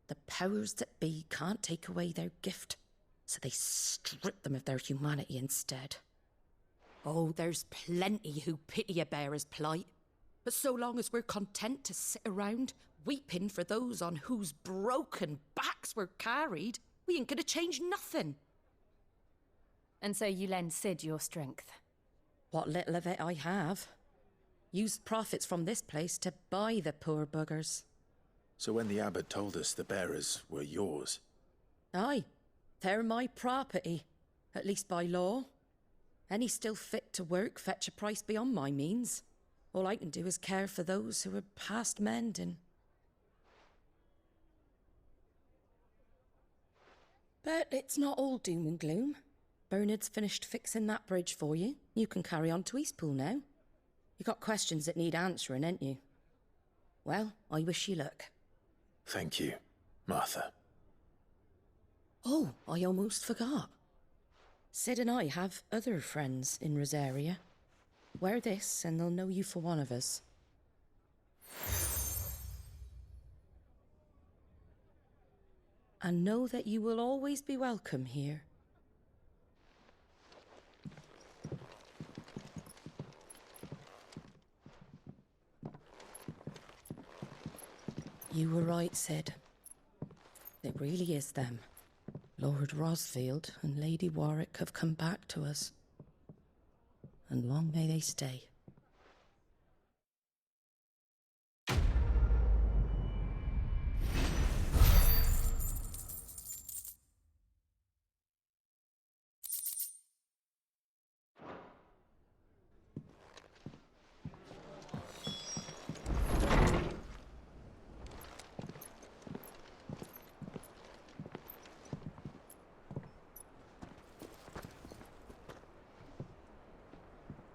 R: The powers that be can't take away their gift, so they strip them of their humanity instead. Oh, there's plenty who pity a bearer's plight. But so long as we're content to sit around, weeping for those on whose broken backs we're carried, we ain't gonna change nothing.
Q: And so you lend Sid your strength?
R: What little of it I have. Used profits from this place to buy the poor buggers.
K: So when the abbot told us the bearers were yours...
R: Aye, they're my property, at least by law. Any still fit to work fetch a price beyond my means. All I can do is care for those who are past mending. But it's not all doom and gloom. Bernard's finished fixing that bridge for you. You can carry on to Eastpool now. You got questions that need answering, ain't you? Well, I wish you luck.
K: Thank you, Martha.
R: Oh, I almost forgot. Sid and I have other friends in Rosaria. Wear this and they'll know you for one of us. And know that you will always be welcome here. You were right, Sid. It really is them. Lord Rosfield and Lady Warwick have come back to us. And long may they stay.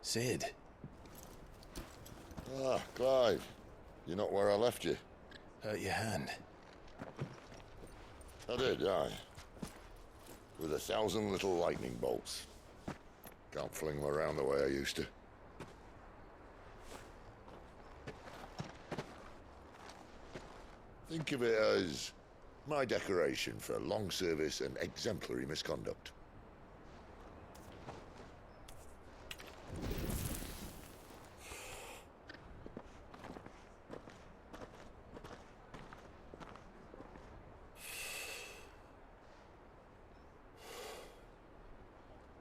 K: Sid.
G: Ah, Clive. You're not where I left you.
K: Hurt your hand.
G: I did, aye. With 1,000 little lightning bolts. Can't fling them around the way I used to. Think of it as My decoration for long service and exemplary misconduct.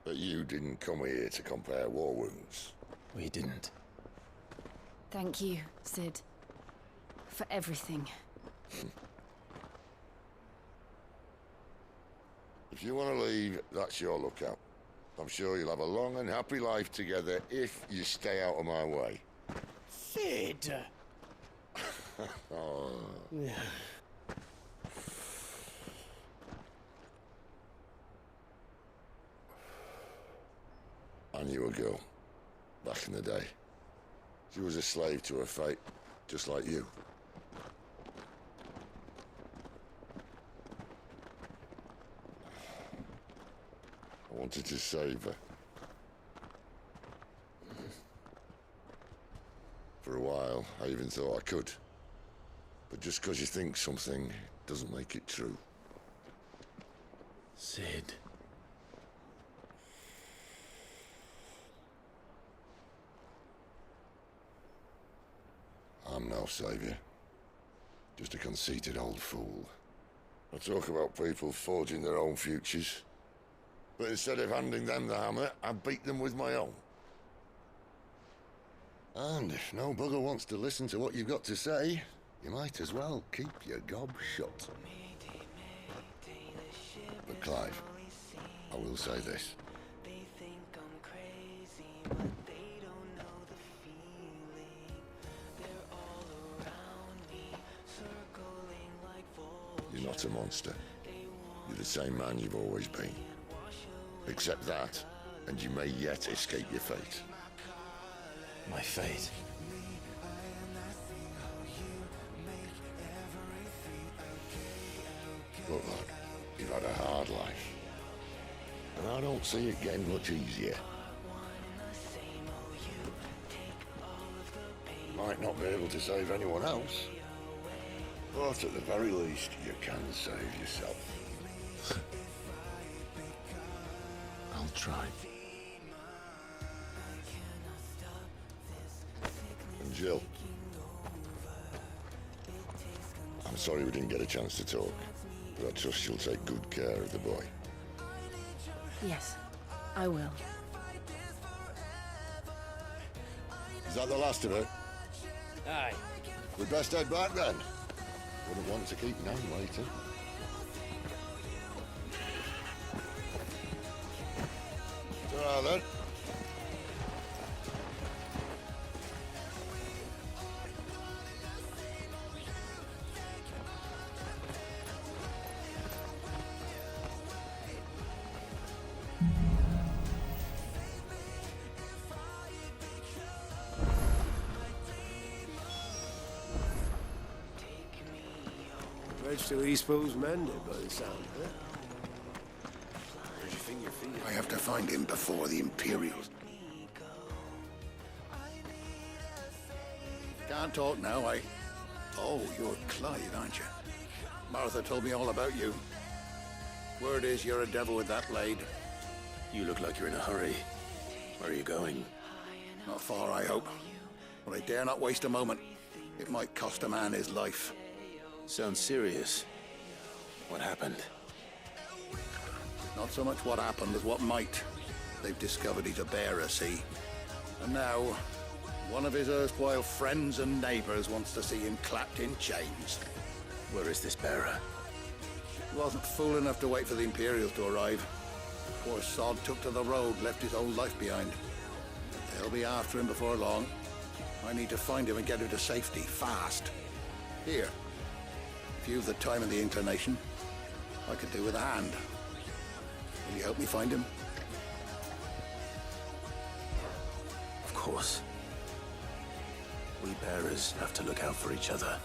G: But you didn't come here to compare war wounds.
K: We didn't.
Q: Thank you, Sid. For everything.
G: If you want to leave, that's your lookout. I'm sure you'll have a long and happy life together if you stay out of my way.
O: Sid!
G: Oh. I knew a girl, back in the day. She was a slave to her fate, just like you. I wanted to save her. For a while, I even thought I could. But just because you think something doesn't make it true.
K: Sid.
G: I'm no savior. Just a conceited old fool. I talk about people forging their own futures. But instead of handing them the hammer, I beat them with my own. And if no bugger wants to listen to what you've got to say, you might as well keep your gob shut. But Clive, I will say this. You're not a monster. You're the same man you've always been. Accept that, and you may yet escape your fate.
K: My fate?
G: Look, lad, you've had a hard life. And I don't see it getting much easier. Might not be able to save anyone else, but at the very least, you can save yourself.
K: I'll try.
G: And Jill, I'm sorry we didn't get a chance to talk, but I trust you'll take good care of the boy.
Q: Yes, I will.
G: Is that the last of it?
O: Aye.
G: We'd best head back then. Wouldn't want to keep Nan waiting. Ta-ra then.
O: Bridge to Eastpool's mended by the sound of it. Where'd you think your feet?
E: I have to find him before the Imperials. Can't talk now, Oh, you're Clive, aren't you? Martha told me all about you. Word is you're a devil with that blade.
K: You look like you're in a hurry. Where are you going?
E: Not far, I hope. But I dare not waste a moment. It might cost a man his life.
K: Sounds serious. What happened?
E: Not so much what happened as what might. They've discovered he's a bearer, see? And now, one of his erstwhile friends and neighbors wants to see him clapped in chains.
K: Where is this bearer?
E: He wasn't fool enough to wait for the Imperials to arrive. Poor sod took to the road, left his old life behind. They'll be after him before long. I need to find him and get him to safety, fast. Here. If you've the time and the inclination, I could do with a hand. Will you help me find him?
K: Of course. We bearers have to look out for each other.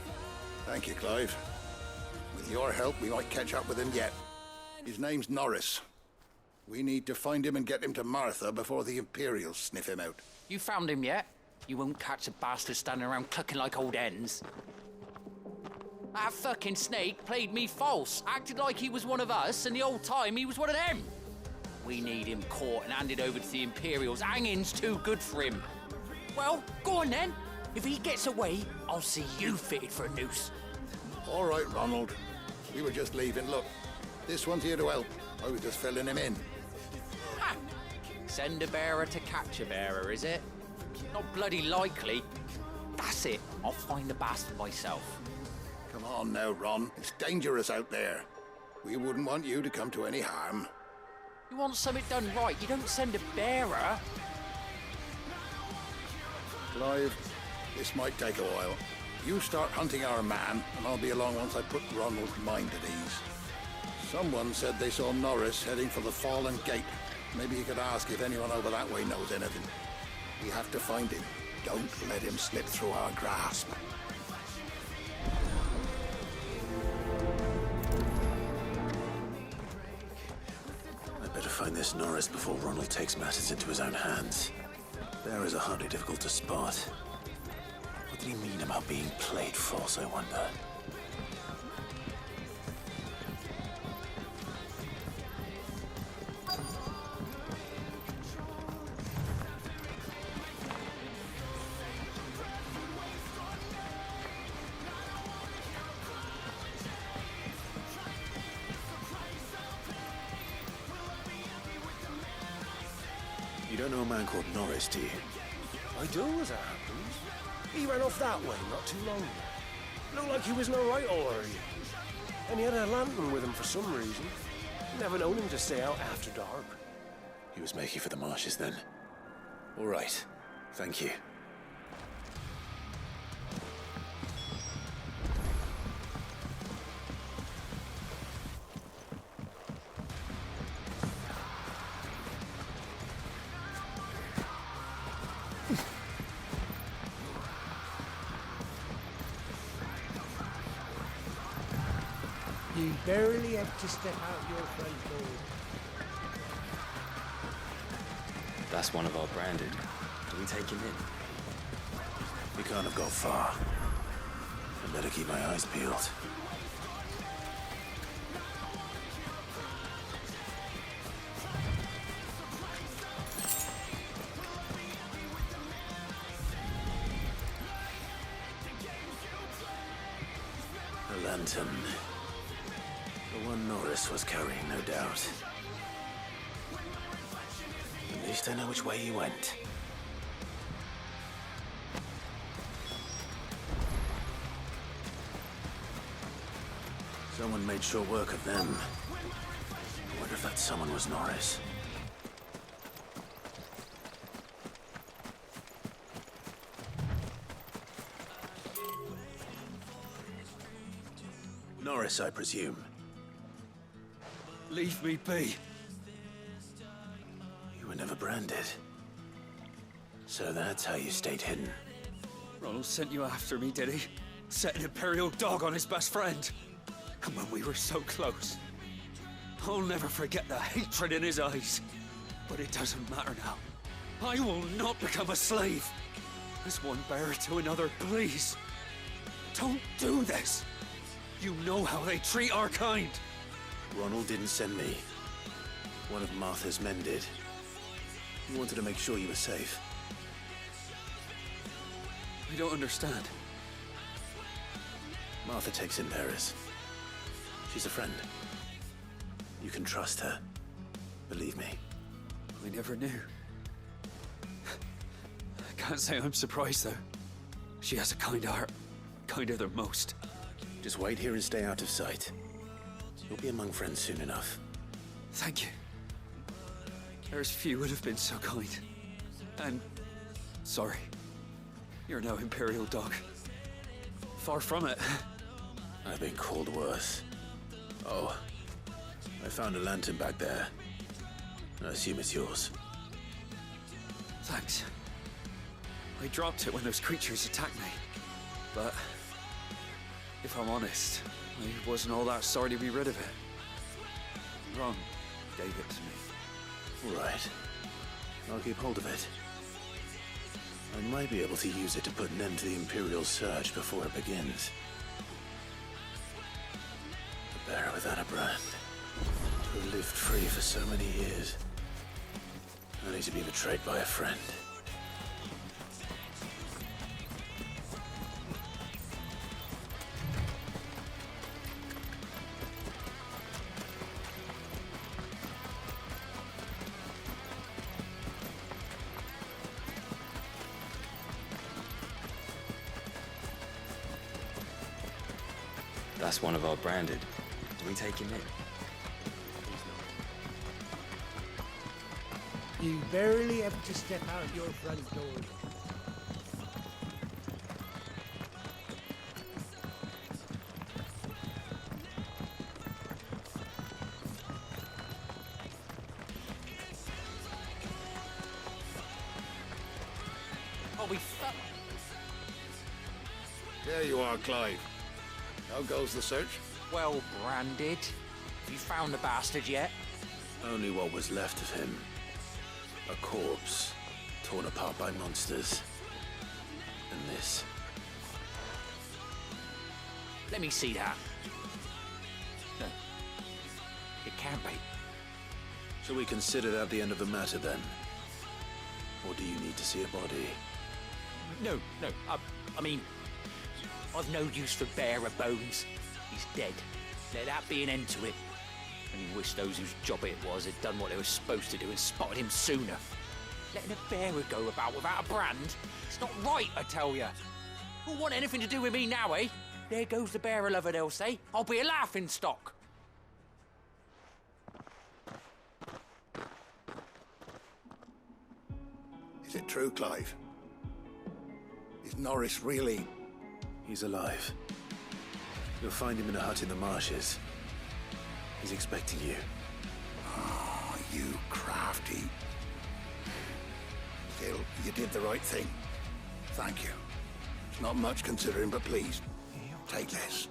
E: Thank you, Clive. With your help, we might catch up with him yet. His name's Norris. We need to find him and get him to Martha before the Imperials sniff him out.
S: You found him yet? You won't catch a bastard standing around clucking like old hens.
A: That fucking snake played me false, acted like he was one of us, and the whole time he was one of them. We need him caught and handed over to the Imperials. Hanging's too good for him. Well, go on then. If he gets away, I'll see you fitted for a noose.
E: All right, Ronald. We were just leaving. Look, this one's here to help. I was just filling him in.
A: Ha! Send a bearer to catch a bearer, is it? Not bloody likely. That's it. I'll find the bastard myself.
E: Come on now, Ron. It's dangerous out there. We wouldn't want you to come to any harm.
A: You want something done right, you don't send a bearer.
E: Clive, this might take a while. You start hunting our man, and I'll be along once I put Ronald's mind at ease. Someone said they saw Norris heading for the Fallen Gate. Maybe you could ask if anyone over that way knows anything. We have to find him. Don't let him slip through our grasp.
K: Better find this Norris before Ronald takes matters into his own hands. Bearers are hardly difficult to spot. What did he mean about being played false, I wonder? You don't know a man called Norris, do you?
O: I do, as it happens. He ran off that way not too long ago. Looked like he was in a right order. And he had a lantern with him for some reason. Never known him to stay out after dark.
K: He was making for the marshes then. All right. Thank you.
O: You barely have to step out your front door.
L: That's one of our branded. Do we take him in?
K: We can't have got far. I better keep my eyes peeled. A lantern. The one Norris was carrying, no doubt. At least I know which way he went. Someone made short work of them. I wonder if that someone was Norris. Norris, I presume.
C: Leave me be.
K: You were never branded. So that's how you stayed hidden.
C: Ronald sent you after me, did he? Set an Imperial dog on his best friend. And when we were so close. I'll never forget the hatred in his eyes. But it doesn't matter now. I will not become a slave. As one bearer to another, please. Don't do this. You know how they treat our kind.
K: Ronald didn't send me. One of Martha's men did. He wanted to make sure you were safe.
C: I don't understand.
K: Martha takes in bearers. She's a friend. You can trust her. Believe me.
C: I never knew. I can't say I'm surprised, though. She has a kind heart. Kinder than most.
K: Just wait here and stay out of sight. You'll be among friends soon enough.
C: Thank you. There's few would have been so kind. And sorry. You're no Imperial dog. Far from it.
K: I've been called worse. Oh, I found a lantern back there. I assume it's yours.
C: Thanks. I dropped it when those creatures attacked me. But if I'm honest, I wasn't all that sorry to be rid of it. Ron gave it to me.
K: All right. I'll keep hold of it. I might be able to use it to put an end to the Imperial surge before it begins. bear without a brand. Who lived free for so many years. Only to be betrayed by a friend.
J: That's one of our branded. Do we take him in?
V: You barely have to step out your front door.
A: Oh, we
E: There you are, Clive. How goes the search?
A: well branded. Have you found the bastard yet?
K: Only what was left of him. A corpse, torn apart by monsters. And this.
A: Let me see that. No. It can't be.
K: Shall we consider that the end of the matter then? Or do you need to see a body?
A: No. I mean, I've no use for bearer bones. He's dead. Let that be an end to it. Only wish those whose job it was had done what they were supposed to do and spotted him sooner. Letting a bearer go about without a brand? It's not right, I tell ya. Who'll want anything to do with me now, eh? There goes the bearer lover, they'll say. I'll be a laughing stock.
E: Is it true, Clive? Is Norris really...
K: He's alive. You'll find him in a hut in the marshes. He's expecting you.
E: Oh, you crafty. Still, you did the right thing. Thank you. It's not much considering, but please, take this.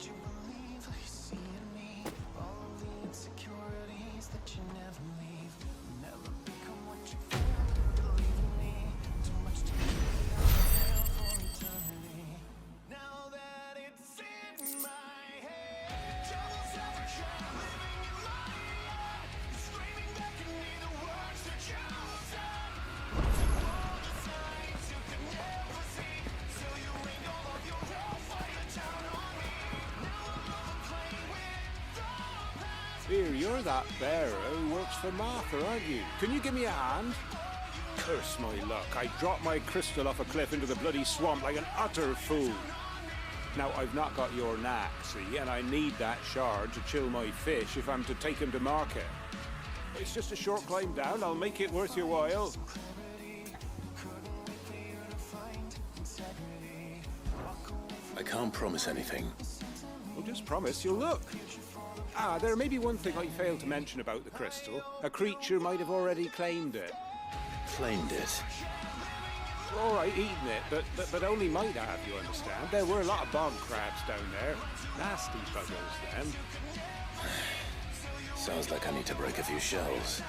V: Here, you're that bearer who works for Martha, aren't you? Can you give me a hand? Curse my luck. I dropped my crystal off a cliff into the bloody swamp like an utter fool. Now, I've not got your knack, see, and I need that shard to chill my fish if I'm to take him to market. It's just a short climb down. I'll make it worth your while.
K: I can't promise anything.
V: Well, just promise you'll look. Ah, there may be one thing I failed to mention about the crystal. A creature might have already claimed it.
K: Claimed it?
V: All right, eaten it, but only might have, you understand. There were a lot of bog crabs down there. Nasty buggers, them.
K: Sounds like I need to break a few shells.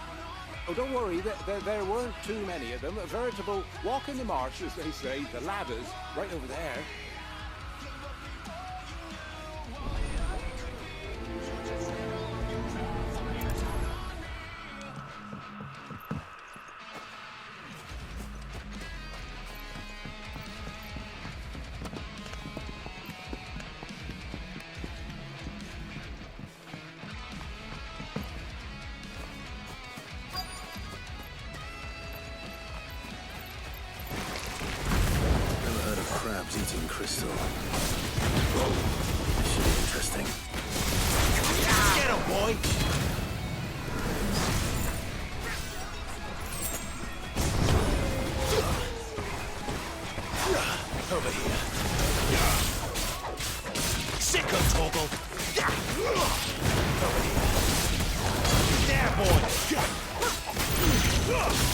V: Oh, don't worry, there weren't too many of them. A veritable walk in the marsh, as they say. The ladders, right over there.
K: Eating crystal. This should be interesting.
V: Get him, boy!
K: Over here.
V: Sick of Toggle!
K: Over here.
V: There, boy!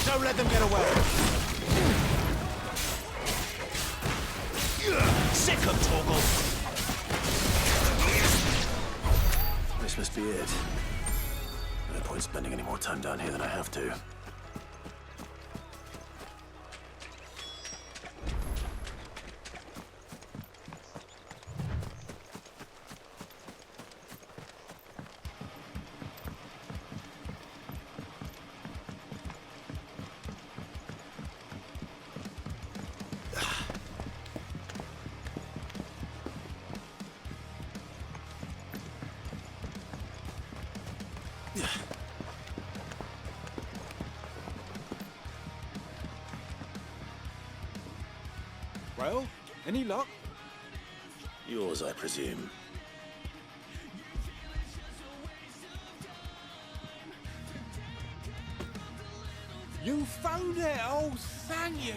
V: Don't let them get away! Sick of Toggle!
K: This must be it. No point spending any more time down here than I have to.
V: Well, any luck?
K: Yours, I presume.
V: You found it! Oh, thank you!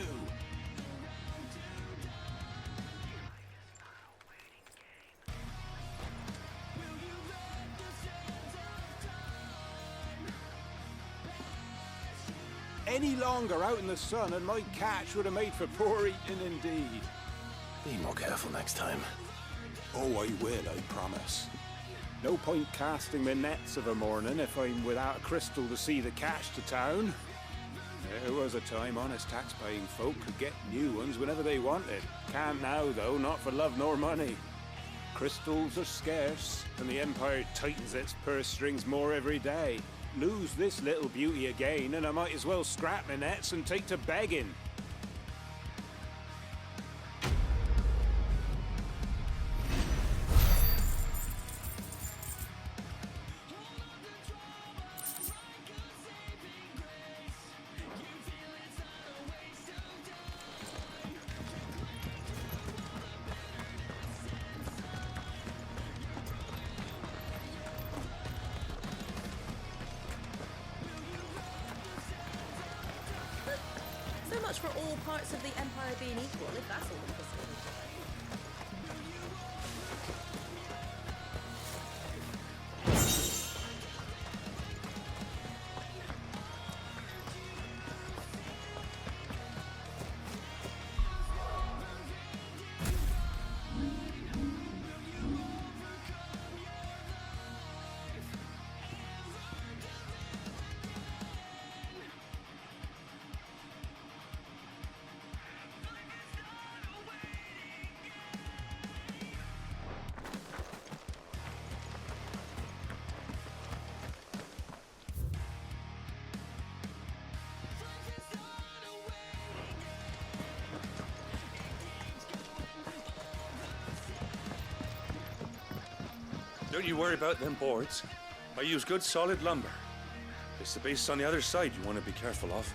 V: Any longer out in the sun and my catch would have made for poor eating indeed.
K: Be more careful next time.
V: Oh, I will, I promise. No point casting my nets of a morning if I'm without a crystal to see the catch to town. There was a time honest tax-paying folk could get new ones whenever they wanted. Can't now, though, not for love nor money. Crystals are scarce, and the Empire tightens its purse strings more every day. Lose this little beauty again, and I might as well scrap my nets and take to begging.
I: So much for all parts of the Empire being equal, if that's all the possibility.
F: Don't you worry about them boards. I use good solid lumber. It's the base on the other side you want to be careful of.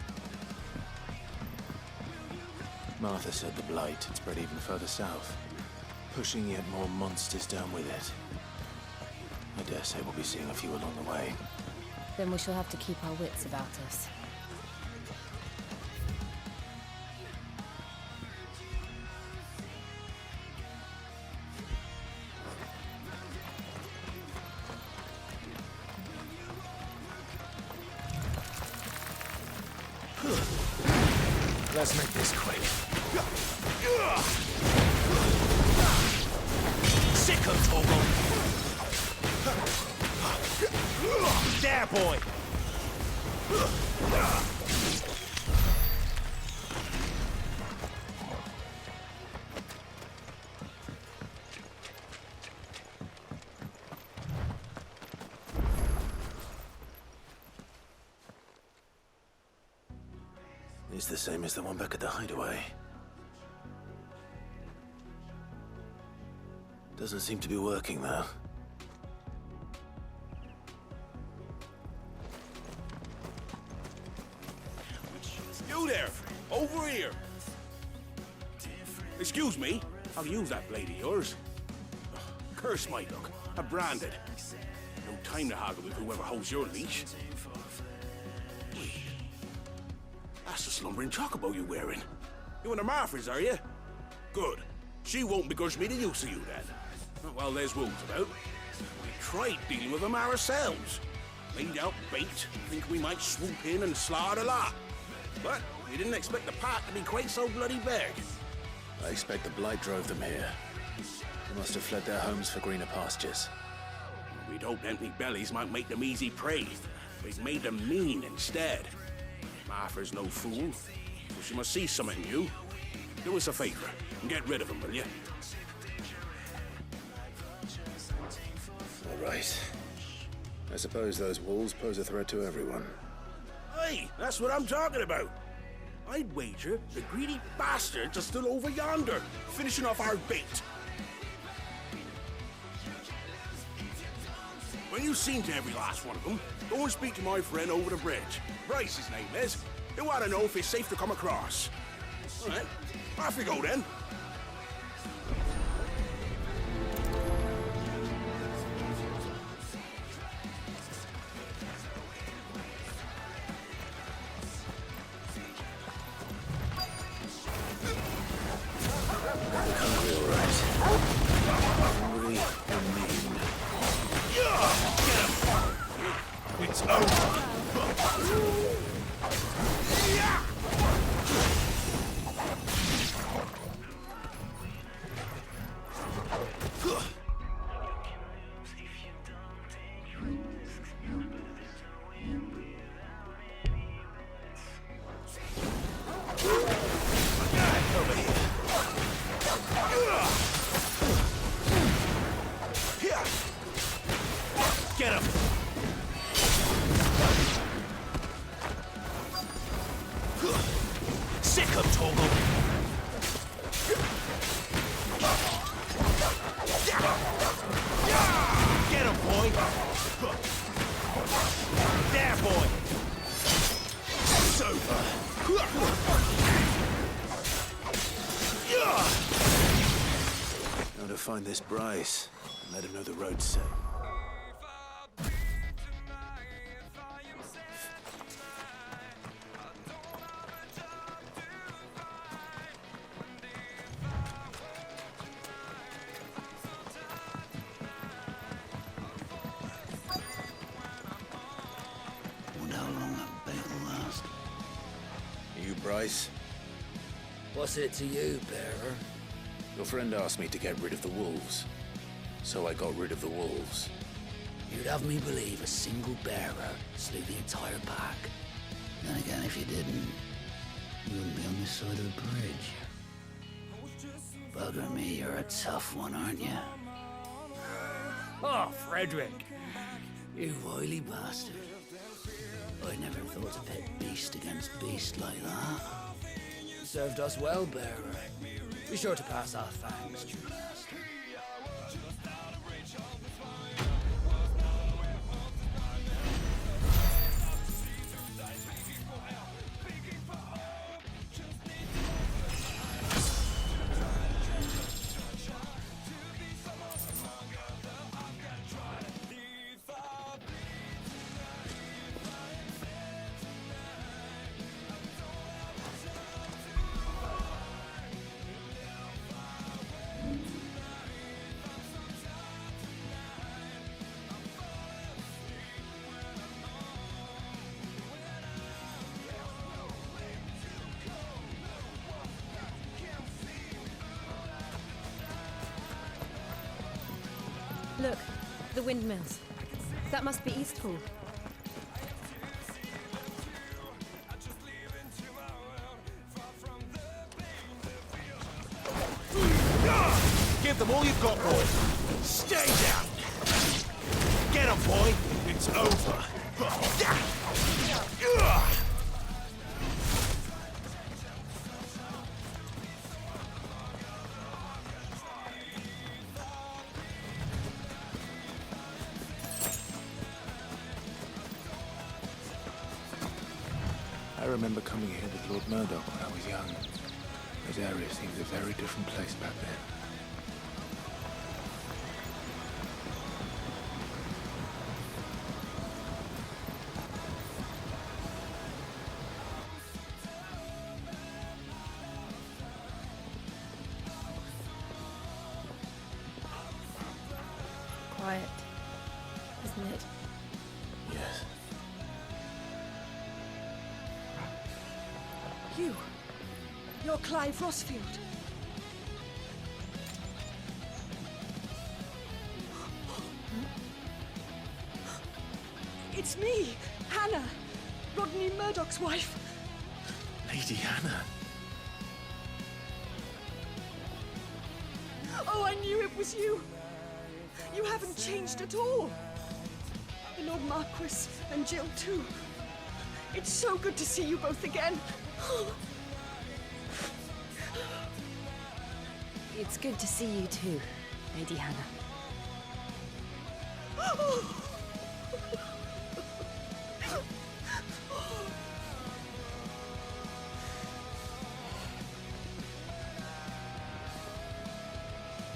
K: Martha said the blight had spread even further south, pushing yet more monsters down with it. I dare say we'll be seeing a few along the way.
Q: Then we shall have to keep our wits about us.
K: Let's make this quick.
O: Sick of Togo! There, boy!
K: It's the same as the one back at the hideaway. Doesn't seem to be working, though.
N: You there! Over here! Excuse me, I'll use that blade of yours. Curse my luck. I'm branded. No time to haggle with whoever holds your leash. Wait. That's the slumbering chocobo you're wearing. You and the Marfers, are you? Good. She won't begrudge me the use of you, then. Not while there's wolves about. We tried dealing with them ourselves. Laid out bait, think we might swoop in and slaughter the lot. But we didn't expect the pack to be quite so bloody big.
K: I expect the blight drove them here. They must have fled their homes for greener pastures.
N: We'd hoped empty bellies might make them easy prey. We've made them mean instead. Martha's no fool, so she must see something in you. Do us a favor and get rid of them, will you?
K: All right. I suppose those wolves pose a threat to everyone.
N: Hey, that's what I'm talking about. I'd wager the greedy bastards are still over yonder, finishing off our bait. When you've seen to every last one of them, go and speak to my friend over the bridge. Bryce, his name is. They want to know if it's safe to come across. All right, off we go then.
M: Sick of Toggle! Get him, boy! There, boy! It's over!
K: Now to find this Bryce and let him know the road's set.
D: Wonder how long that bait will last.
K: You, Bryce?
D: What's it to you, bearer?
K: Your friend asked me to get rid of the wolves. So I got rid of the wolves.
D: You'd have me believe a single bearer slew the entire pack. Then again, if you didn't, you wouldn't be on this side of the bridge. Bugger me, you're a tough one, aren't you?
A: Oh, Frederick.
D: You wily bastard. I never thought to pit beast against beast like that. You served us well, bearer. Be sure to pass our thanks, true master.
Q: Look, the windmills. That must be Eastpool.
M: Give them all you've got, boy! Stay down! Get him, boy! It's over!
K: I remember coming here with Lord Murdoch when I was young. This area seemed a very different place back then.
Q: Quiet, isn't it?
K: Yes.
U: You're Clive Rossfield. It's me, Hannah, Rodney Murdoch's wife.
K: Lady Hannah.
U: Oh, I knew it was you. You haven't changed at all. The Lord Marquis and Jill too. It's so good to see you both again.
Q: It's good to see you too, Lady Hannah.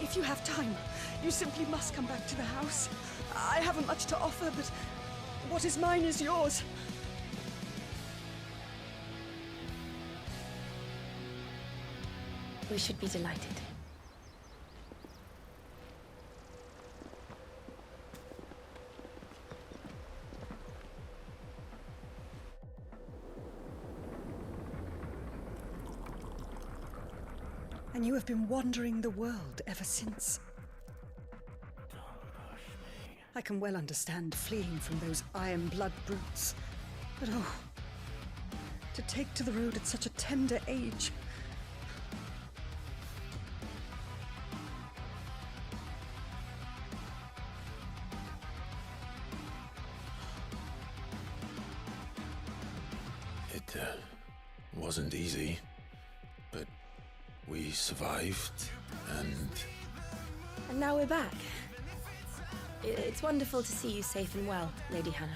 U: If you have time, you simply must come back to the house. I haven't much to offer, but what is mine is yours.
Q: We should be delighted.
U: And you have been wandering the world ever since. I can well understand fleeing from those iron blood brutes. But oh, to take to the road at such a tender age.
K: It wasn't easy. We survived, and...
H: And now we're back. It's wonderful to see you safe and well, Lady Hannah.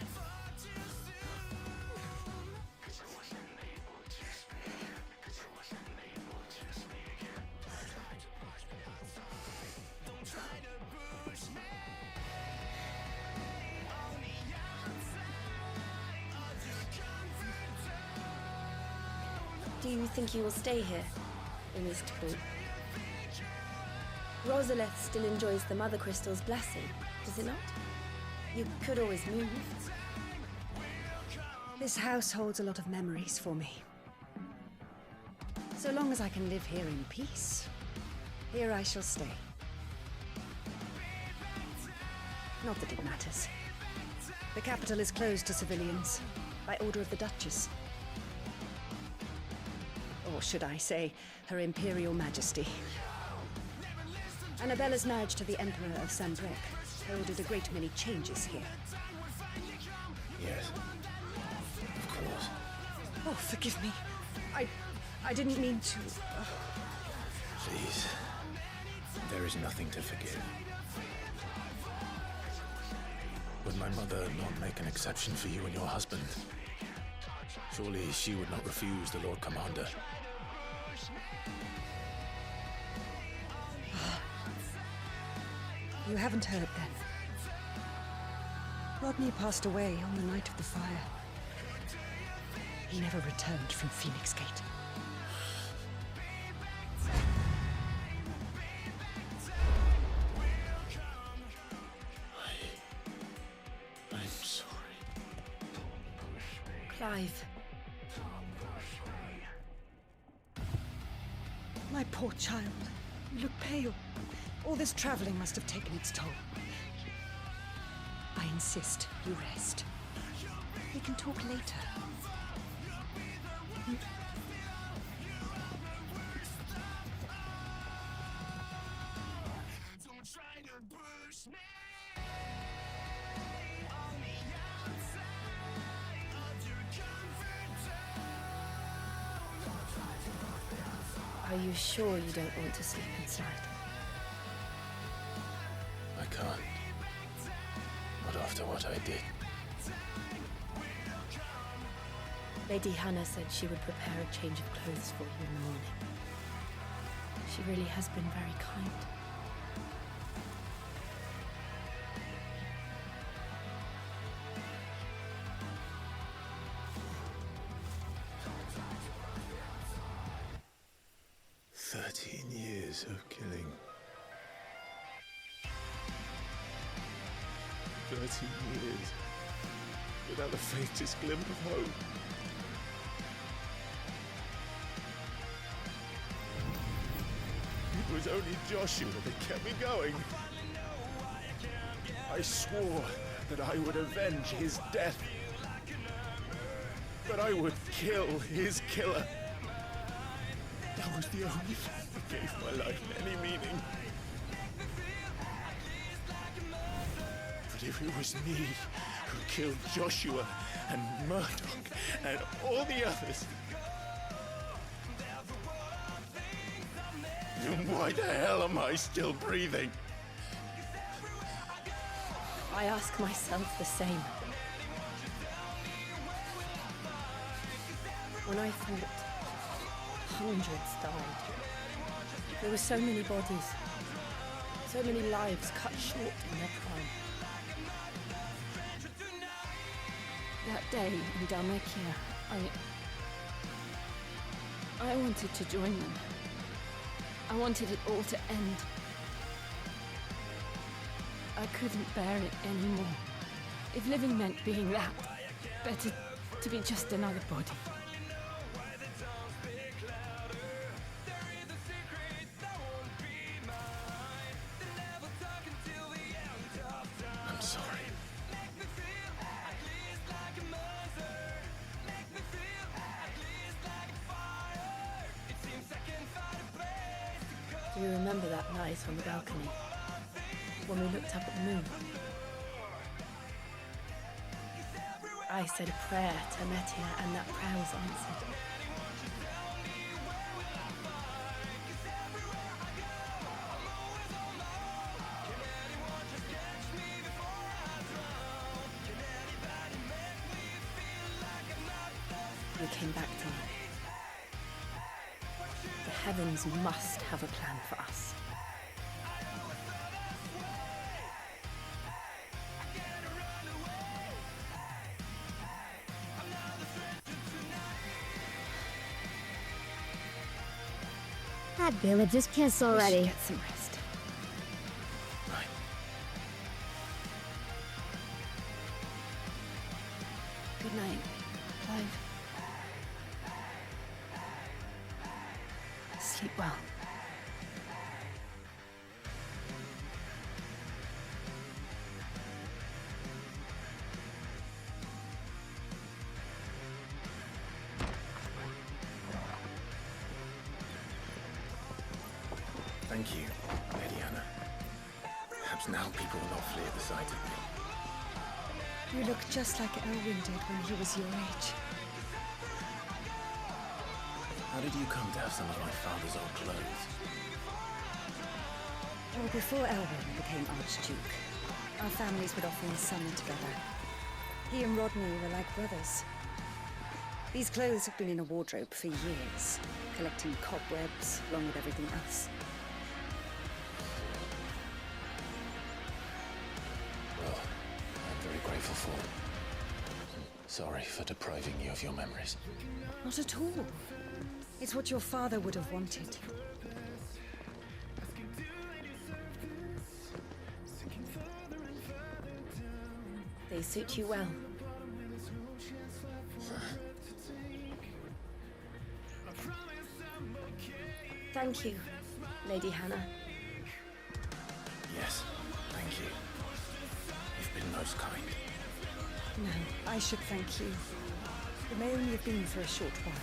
H: Do you think you will stay here, in Eastpool? Rosaleth still enjoys the Mother Crystal's blessing, does it not? You could always move.
U: This house holds a lot of memories for me. So long as I can live here in peace, here I shall stay. Not that it matters. The capital is closed to civilians, by order of the Duchess. Or should I say, Her Imperial Majesty. Annabella's marriage to the Emperor of Sambrec heralded a great many changes here.
K: Yes, of course.
U: Oh, forgive me. I didn't mean to...
K: Please. There is nothing to forgive. Would my mother not make an exception for you and your husband? Surely she would not refuse the Lord Commander.
U: You haven't heard then. Rodney passed away on the night of the fire. He never returned from Phoenix Gate.
K: I'm sorry.
H: Clive.
U: My poor child. You look pale. All this traveling must have taken its toll. I insist you rest. We can talk later.
H: Are you sure you don't want to sleep inside?
K: I can't. Not after what I did.
H: Lady Hannah said she would prepare a change of clothes for you in the morning. She really has been very kind.
K: Years of killing. 13 years without the faintest glimmer of hope. It was only Joshua that kept me going. I swore that I would avenge his death. That I would kill his killer. That was the only thing that gave my life any meaning. But if it was me who killed Joshua and Murdoch and all the others, then why the hell am I still breathing?
H: I ask myself the same. When I thought hundreds died, there were so many bodies, so many lives cut short in their prime. That day in Dalmacia, I wanted to join them. I wanted it all to end. I couldn't bear it anymore. If living meant being that, better to be just another body.
K: I'm sorry.
H: Do you remember that night on the balcony, when we looked up at the moon? I said a prayer to Metia, and that prayer was answered. we came back to life. The heavens must have a plan for us.
B: That village is pissed already.
H: We should get some rest.
K: Right.
H: Good night, Clive. Sleep well.
K: Thank you, Lady Anna. Perhaps now people will not flee at the sight of me.
U: You look just like Elwyn did when he was your age.
K: How did you come to have some of my father's old clothes?
U: Well, before Elwyn became Archduke, our families would often summer together. He and Rodney were like brothers. These clothes have been in a wardrobe for years, collecting cobwebs along with everything else.
K: Well, I'm very grateful for them. Sorry for depriving you of your memories.
U: Not at all. It's what your father would have wanted.
H: They suit you well. Thank you, Lady Hannah.
K: Yes, thank you. You've been most kind.
U: No, I should thank you. It may only have been for a short while,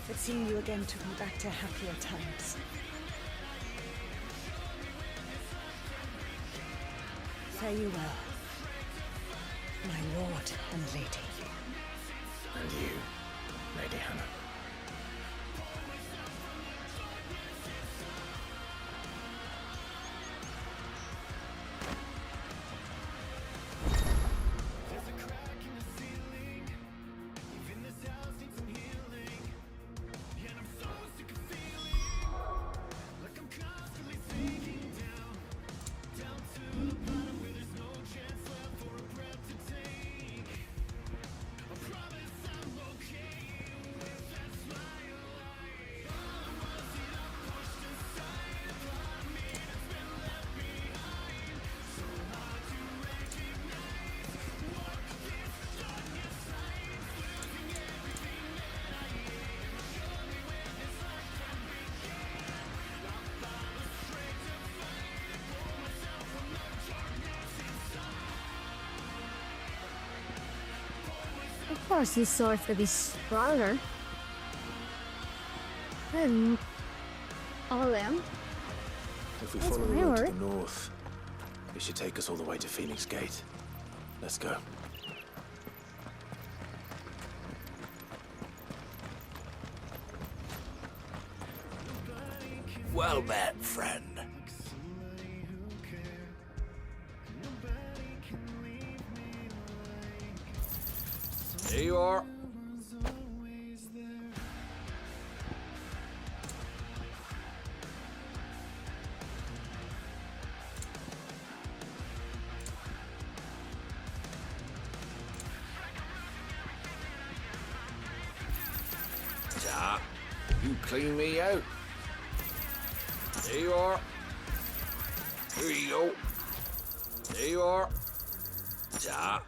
U: but seeing you again took me back to happier times. Fare you well, my lord and lady.
K: And you, Lady Hannah.
B: Of course, these swords will be stronger. All them.
K: If we
B: That's
K: follow the
B: my
K: road to
B: word.
K: the north, it should take us all the way to Phoenix Gate. Let's go.
M: Well met, friend. There you are. Ta, you clean me out. There you are. Here you go. There you are. Ta.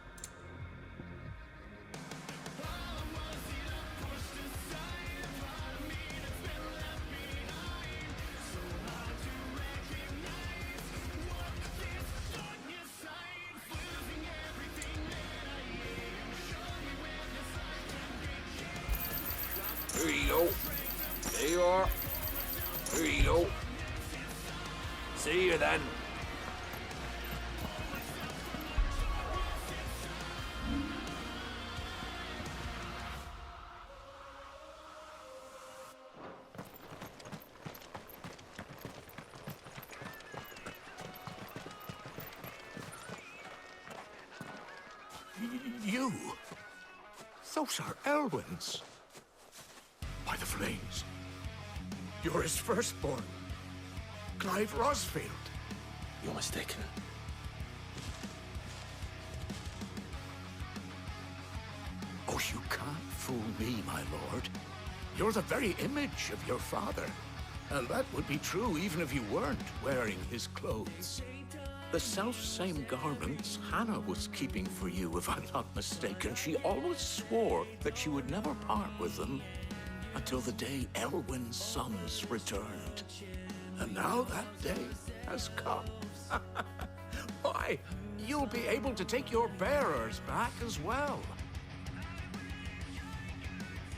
M: Here you go. There you are. Here you go. See you then.
E: You?
N: Those are Elwyn's. By the flames. You're his firstborn. Clive Rosfield.
K: You're mistaken.
N: Oh, you can't fool me, my lord. You're the very image of your father. And that would be true even if you weren't wearing his clothes. The self-same garments Hannah was keeping for you, if I'm not mistaken. She always swore that she would never part with them until the day Elwyn's sons returned. And now that day has come. Why, you'll be able to take your bearers back as well.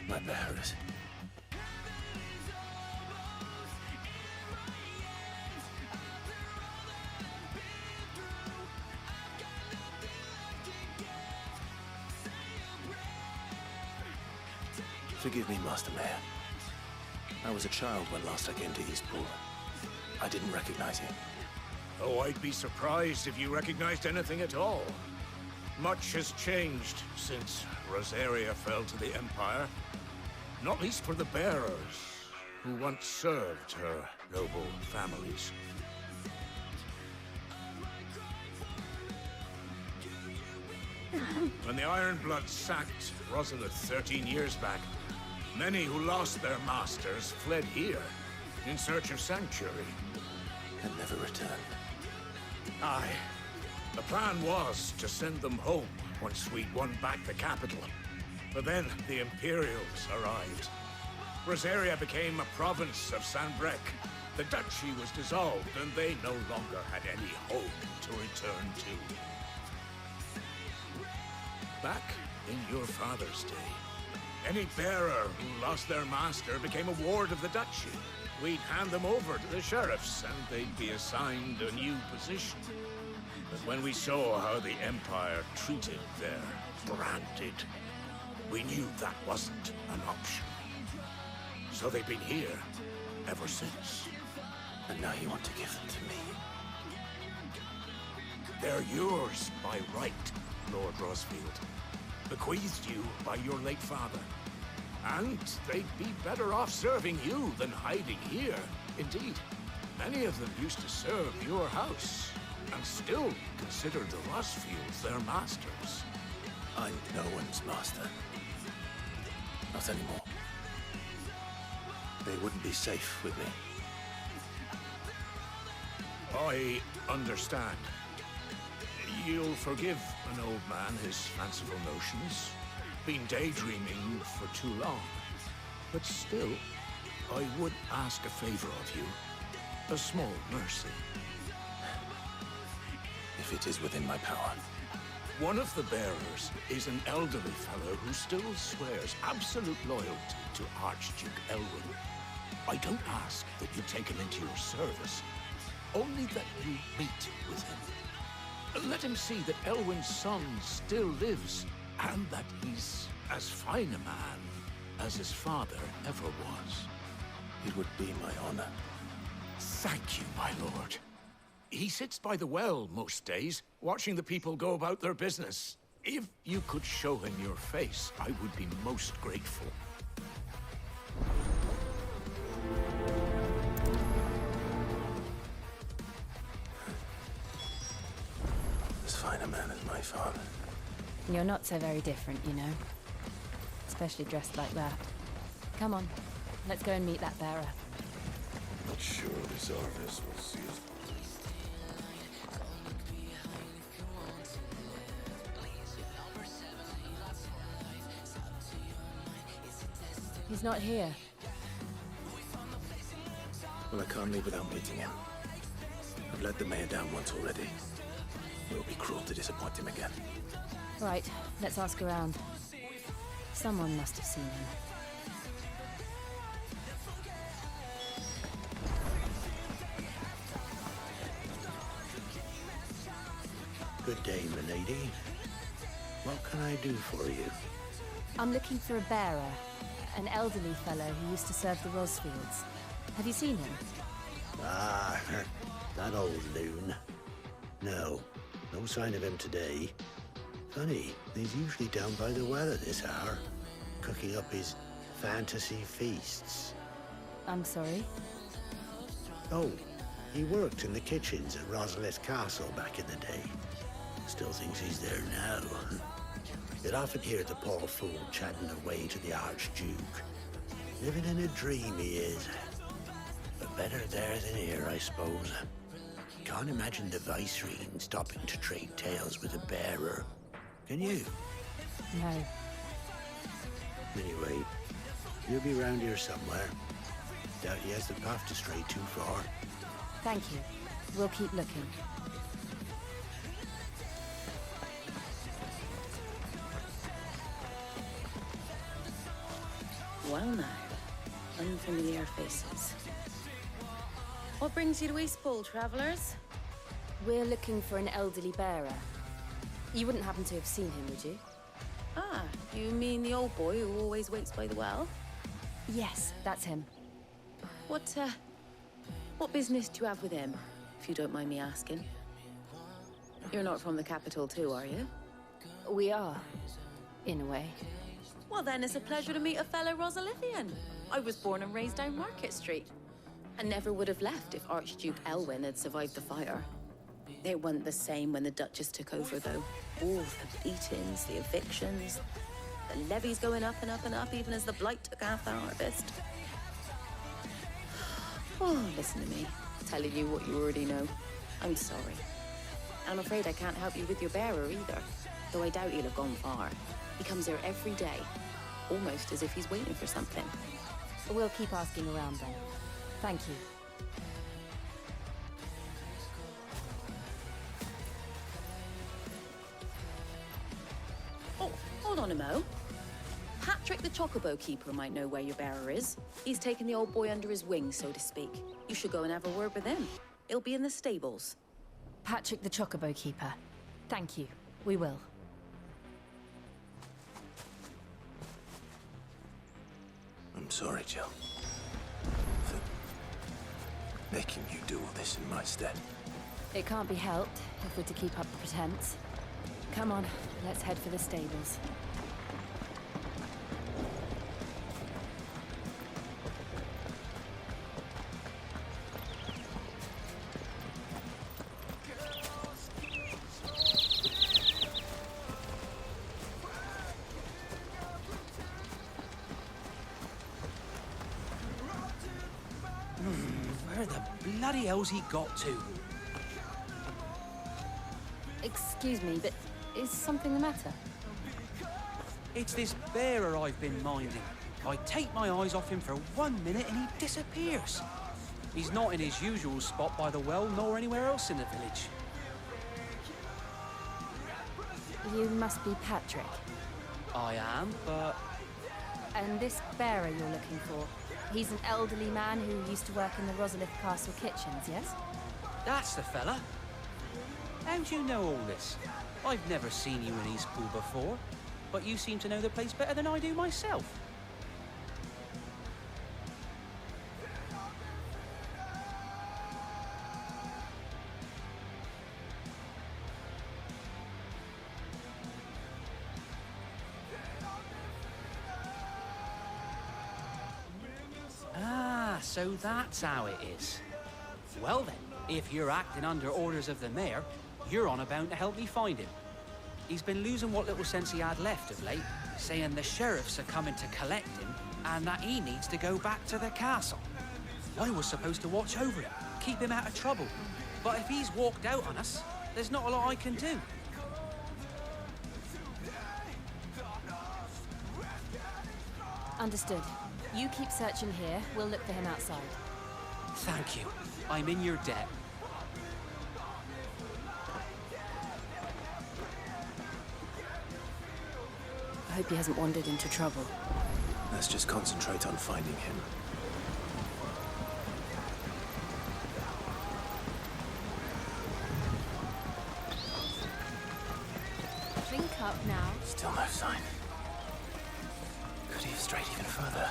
K: My bearers. Forgive me, Master Mayor. I was a child when last I came to Eastpool. I didn't recognize you.
N: Oh, I'd be surprised if you recognized anything at all. Much has changed since Rosaria fell to the Empire. Not least for the bearers, who once served her noble families. When the Ironbloods sacked Rosalith 13 years back, many who lost their masters fled here in search of sanctuary.
K: And never returned.
N: Aye. The plan was to send them home once we'd won back the capital. But then the Imperials arrived. Rosaria became a province of Sanbrec. The duchy was dissolved, and they no longer had any home to return to. Back in your father's day, any bearer who lost their master became a ward of the duchy. We'd hand them over to the sheriffs, and they'd be assigned a new position. But when we saw how the Empire treated their branded, we knew that wasn't an option. So they've been here ever since.
K: And now you want to give them to me?
N: They're yours by right, Lord Rosfield. Bequeathed you by your late father. And they'd be better off serving you than hiding here. Indeed, many of them used to serve your house, and still consider the Rosfields their masters.
K: I'm no one's master. Not anymore. They wouldn't be safe with me.
N: I understand. You'll forgive an old man his fanciful notions. Been daydreaming for too long. But still, I would ask a favor of you. A small mercy.
K: If it is within my power.
N: One of the bearers is an elderly fellow who still swears absolute loyalty to Archduke Elwyn. I don't ask that you take him into your service, only that you meet with him. Let him see that Elwyn's son still lives, and that he's as fine a man as his father ever was.
K: It would be my honor.
N: Thank you, my lord. He sits by the well most days, watching the people go about their business. If you could show him your face, I would be most grateful.
K: As fine a man as my father.
Q: You're not so very different, you know. Especially dressed like that. Come on, let's go and meet that bearer.
G: Not sure this harvest will see us.
Q: He's not here.
K: Well, I can't leave without meeting him. I've let the mayor down once already. It will be cruel to disappoint him again.
Q: Right, let's ask around. Someone must have seen him.
P: Good day, milady. What can I do for you?
Q: I'm looking for a bearer. An elderly fellow who used to serve the Rosfields. Have you seen him?
P: Ah, that old loon. No sign of him today. Funny, he's usually down by the well at this hour, cooking up his fantasy feasts.
Q: I'm sorry?
P: Oh, he worked in the kitchens at Rosalith Castle back in the day. Still thinks he's there now. You'd often hear the poor fool chatting away to the Archduke. Living in a dream he is. But better there than here, I suppose. Can't imagine the Viceroy stopping to trade tales with a bearer. Can you?
Q: No.
P: Anyway, he'll be round here somewhere. Doubt he has the path to stray too far.
Q: Thank you. We'll keep looking.
I: Well now, unfamiliar faces. What brings you to Eastpool, travellers?
Q: We're looking for an elderly bearer. You wouldn't happen to have seen him, would you?
I: Ah, you mean the old boy who always waits by the well?
Q: Yes, that's him.
I: What business do you have with him, if you don't mind me asking? You're not from the capital too, are you?
Q: We are, in a way.
I: Well then, it's a pleasure to meet a fellow Rosalithian. I was born and raised down Market Street. And never would have left if Archduke Elwyn had survived the fire. It wasn't the same when the Duchess took over, though. All the beatings, the evictions, the levies going up and up and up, even as the blight took half the harvest. Oh, listen to me, telling you what you already know. I'm sorry. I'm afraid I can't help you with your bearer either, though I doubt he'll have gone far. He comes here every day, almost as if he's waiting for something.
Q: We'll keep asking around then. Thank you.
I: Oh, hold on a mo. Patrick the Chocobo Keeper might know where your bearer is. He's taken the old boy under his wing, so to speak. You should go and have a word with him. He'll be in the stables.
Q: Patrick the Chocobo Keeper. Thank you. We will.
K: I'm sorry, Jill. For making you do all this in my stead.
Q: It can't be helped if we're to keep up the pretense. Come on, let's head for the stables.
R: Where the bloody hell's he got to?
Q: Excuse me, but is something the matter?
R: It's this bearer I've been minding. I take my eyes off him for 1 minute and he disappears. He's not in his usual spot by the well, nor anywhere else in the village.
Q: You must be Patrick.
R: I am, but...
Q: And this bearer you're looking for, he's an elderly man who used to work in the Rosalith Castle kitchens, yes?
R: That's the fella. How do you know all this? I've never seen you in Eastpool before, but you seem to know the place better than I do myself. So that's how it is. Well then, if you're acting under orders of the mayor, you're on about to help me find him. He's been losing what little sense he had left of late, saying the sheriffs are coming to collect him and that he needs to go back to the castle. I was supposed to watch over him, keep him out of trouble. But if he's walked out on us, there's not a lot I can do.
Q: Understood. You keep searching here, we'll look for him outside.
R: Thank you. I'm in your debt.
Q: I hope he hasn't wandered into trouble.
K: Let's just concentrate on finding him.
Q: Drink up now.
K: Still no sign. Could he have strayed even further?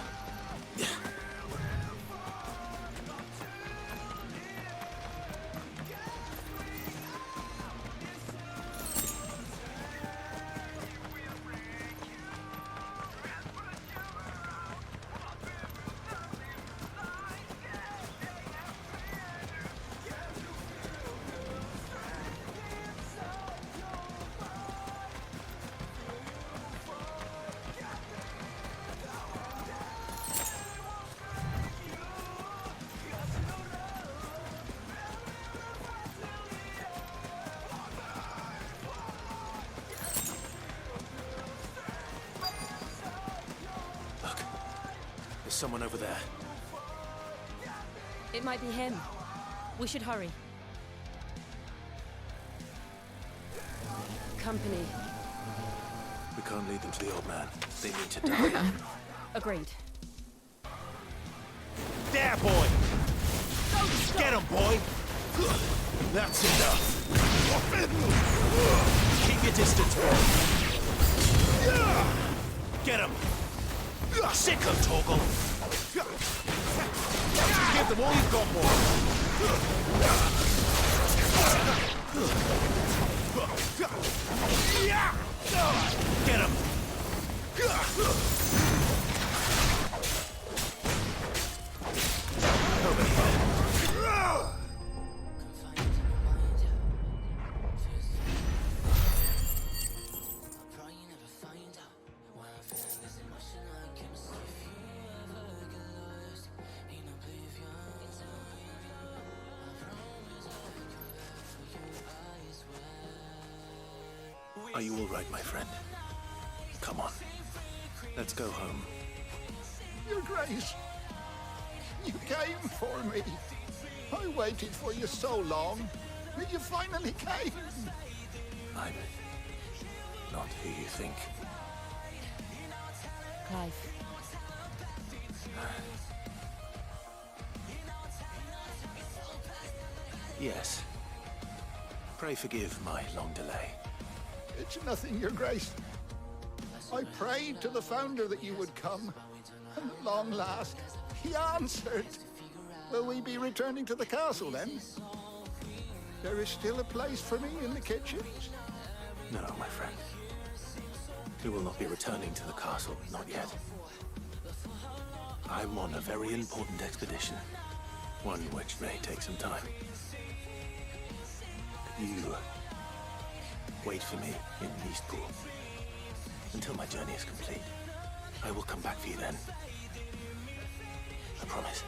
K: someone over there.
H: It might be him. We should hurry. Company.
K: We can't lead them to the old man. They need to die.
H: Agreed.
S: There, boy! Get him, boy! That's enough. Keep your distance, boy. Get him! Sick him, Torgal! Give them all you've got, boy! Get him! Over here.
K: Are you all right, my friend? Come on. Let's go home.
E: Your Grace, you came for me. I waited for you so long. You finally came.
K: I'm not who you think.
Q: Clive.
K: Yes. Pray forgive my long delay.
E: It's nothing, Your Grace. I prayed to the Founder that you would come, and at long last, he answered. Will we be returning to the castle, then? There is still a place for me in the kitchens?
K: No, my friend. We will not be returning to the castle, not yet. I'm on a very important expedition, one which may take some time. You wait for me in Eastpool until my journey is complete. I will come back for you then. I promise.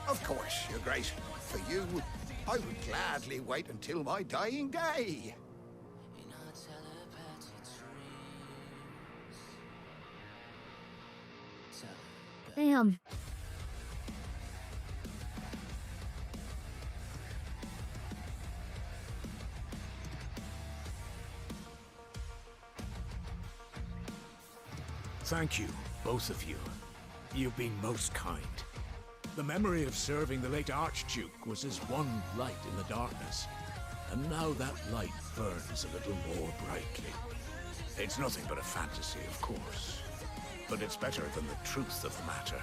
E: Of course, Your Grace. For you, I would gladly wait until my dying day.
B: Damn.
N: Thank you, both of you. You've been most kind. The memory of serving the late Archduke was as one light in the darkness, and now that light burns a little more brightly. It's nothing but a fantasy, of course, but it's better than the truth of the matter.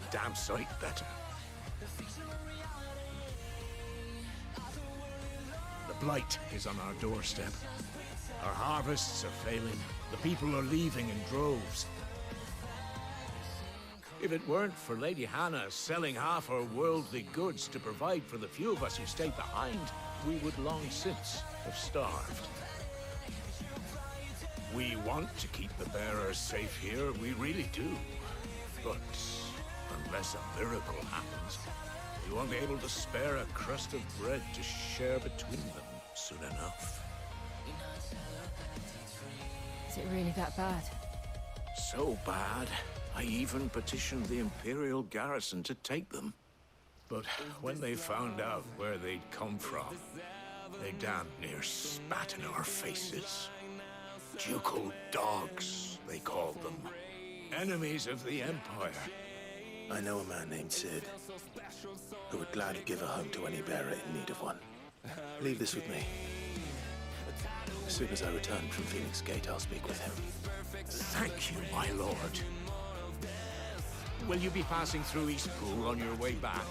N: A damn sight better. The blight is on our doorstep. Our harvests are failing. The people are leaving in droves. If it weren't for Lady Hannah selling half her worldly goods to provide for the few of us who stayed behind, we would long since have starved. We want to keep the bearers safe here, we really do. But unless a miracle happens, we won't be able to spare a crust of bread to share between them soon enough.
Q: Is it really that bad?
N: So bad, I even petitioned the Imperial garrison to take them. But when they found out where they'd come from, they damn near spat in our faces. Ducal dogs, they called them. Enemies of the Empire.
K: I know a man named Sid, who would gladly give a home to any bearer in need of one. Leave this with me. As soon as I return from Phoenix Gate, I'll speak with him.
N: Thank you, my lord. Will you be passing through Eastpool on your way back?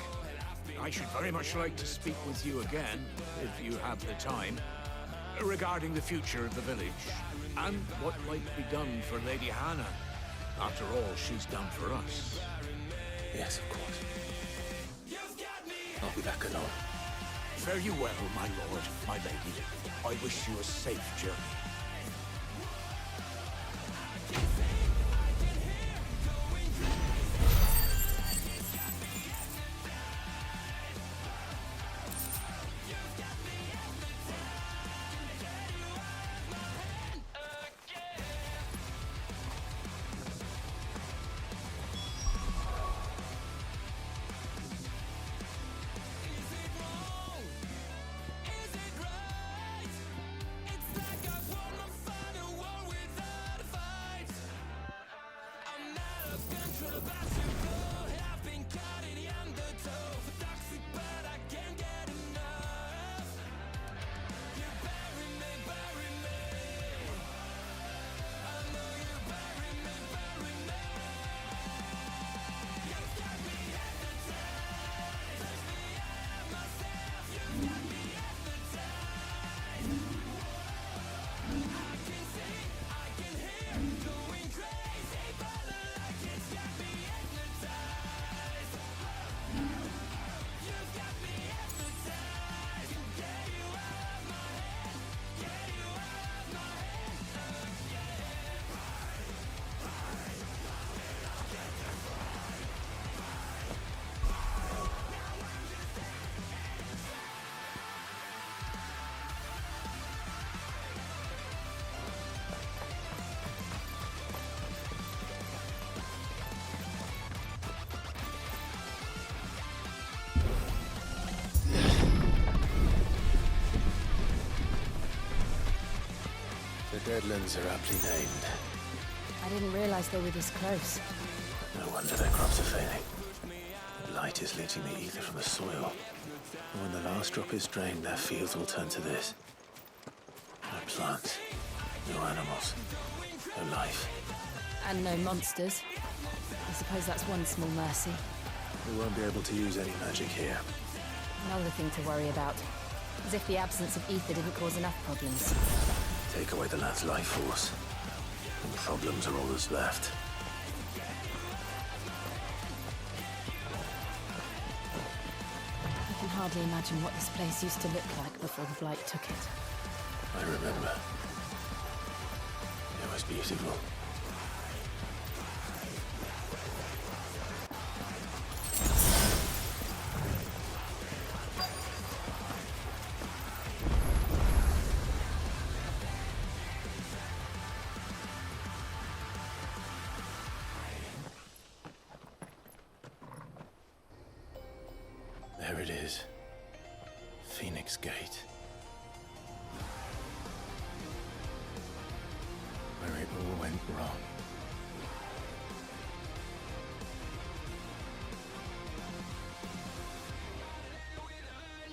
N: I should very much like to speak with you again, if you have the time, regarding the future of the village, and what might be done for Lady Hannah, after all she's done for us.
K: Yes, of course. I'll be back anon.
N: Fare you well, my lord, my lady. I wish you a safe journey.
K: Deadlands are aptly named.
Q: I didn't realize they were this close.
K: No wonder their crops are failing. The blight is leaching the ether from the soil. And when the last drop is drained, their fields will turn to this. No plants, no animals, no life.
Q: And no monsters. I suppose that's one small mercy.
K: We won't be able to use any magic here.
Q: Another thing to worry about. As if the absence of ether didn't cause enough problems.
K: Take away the lad's life force, and problems are all that's left.
Q: I can hardly imagine what this place used to look like before the blight took it.
K: I remember. It was beautiful. There it is. Phoenix Gate. Where it all went wrong.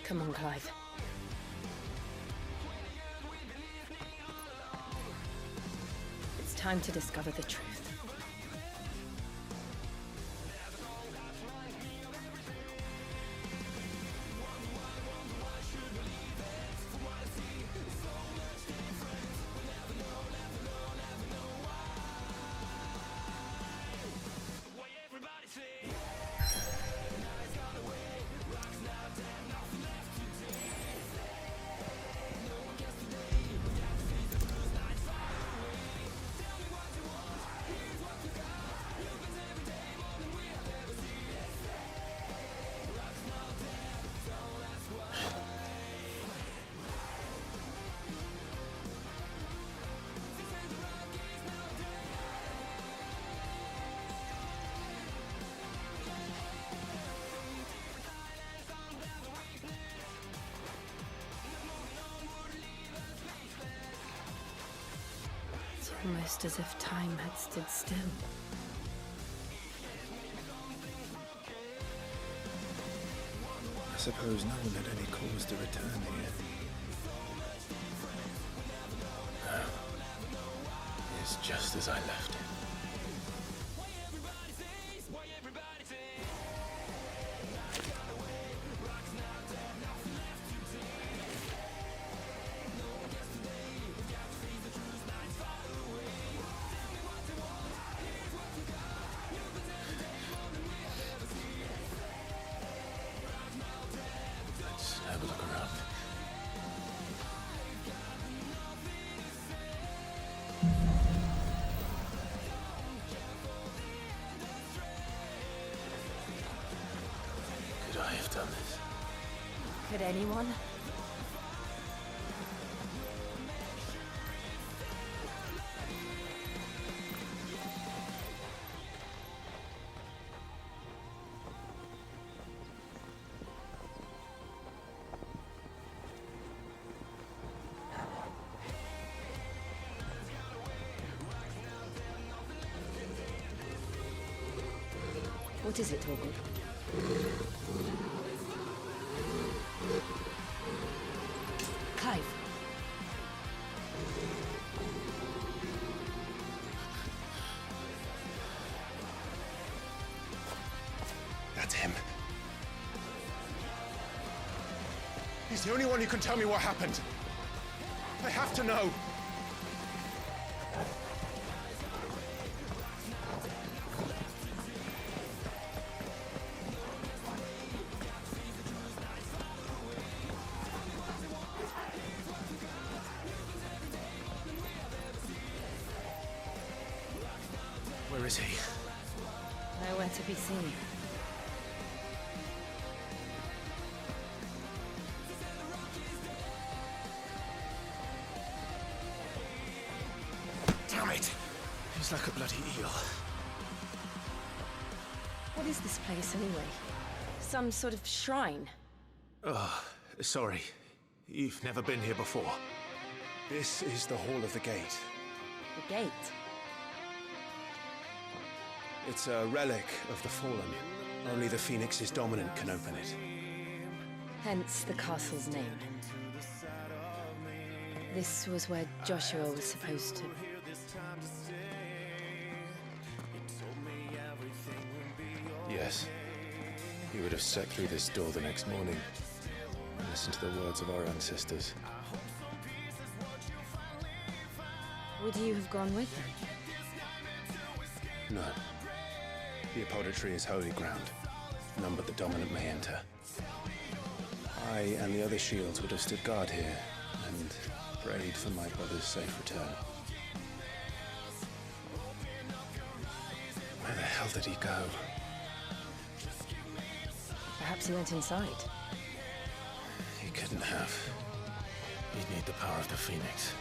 Q: Come on, Clive. It's time to discover the truth. Almost as if time had stood still.
K: I suppose no one had any cause to return here. No. It's just as I left it. Have a look around. Could I have done this?
Q: Could anyone? What is it, Torgal? Clive.
K: That's him.
L: He's the only one who can tell me what happened. I have to know.
K: Where is he?
Q: Nowhere to be seen.
K: Damn it! He's like a bloody eel.
Q: What is this place, anyway? Some sort of shrine?
K: Oh, sorry. You've never been here before.
L: This is the Hall of the Gate.
U: The gate?
L: It's a relic of the Fallen. Only the Phoenix's dominant can open it.
U: Hence the castle's name. This was where Joshua was supposed to...
K: Yes. He would have stepped through this door the next morning and listened to the words of our ancestors.
U: Would you have gone with him?
L: No. The apodatory is holy ground. None but the dominant may enter. I and the other shields would have stood guard here and prayed for my brother's safe return. Where the hell did he go?
U: Perhaps he went inside.
K: He couldn't have. He'd need the power of the Phoenix.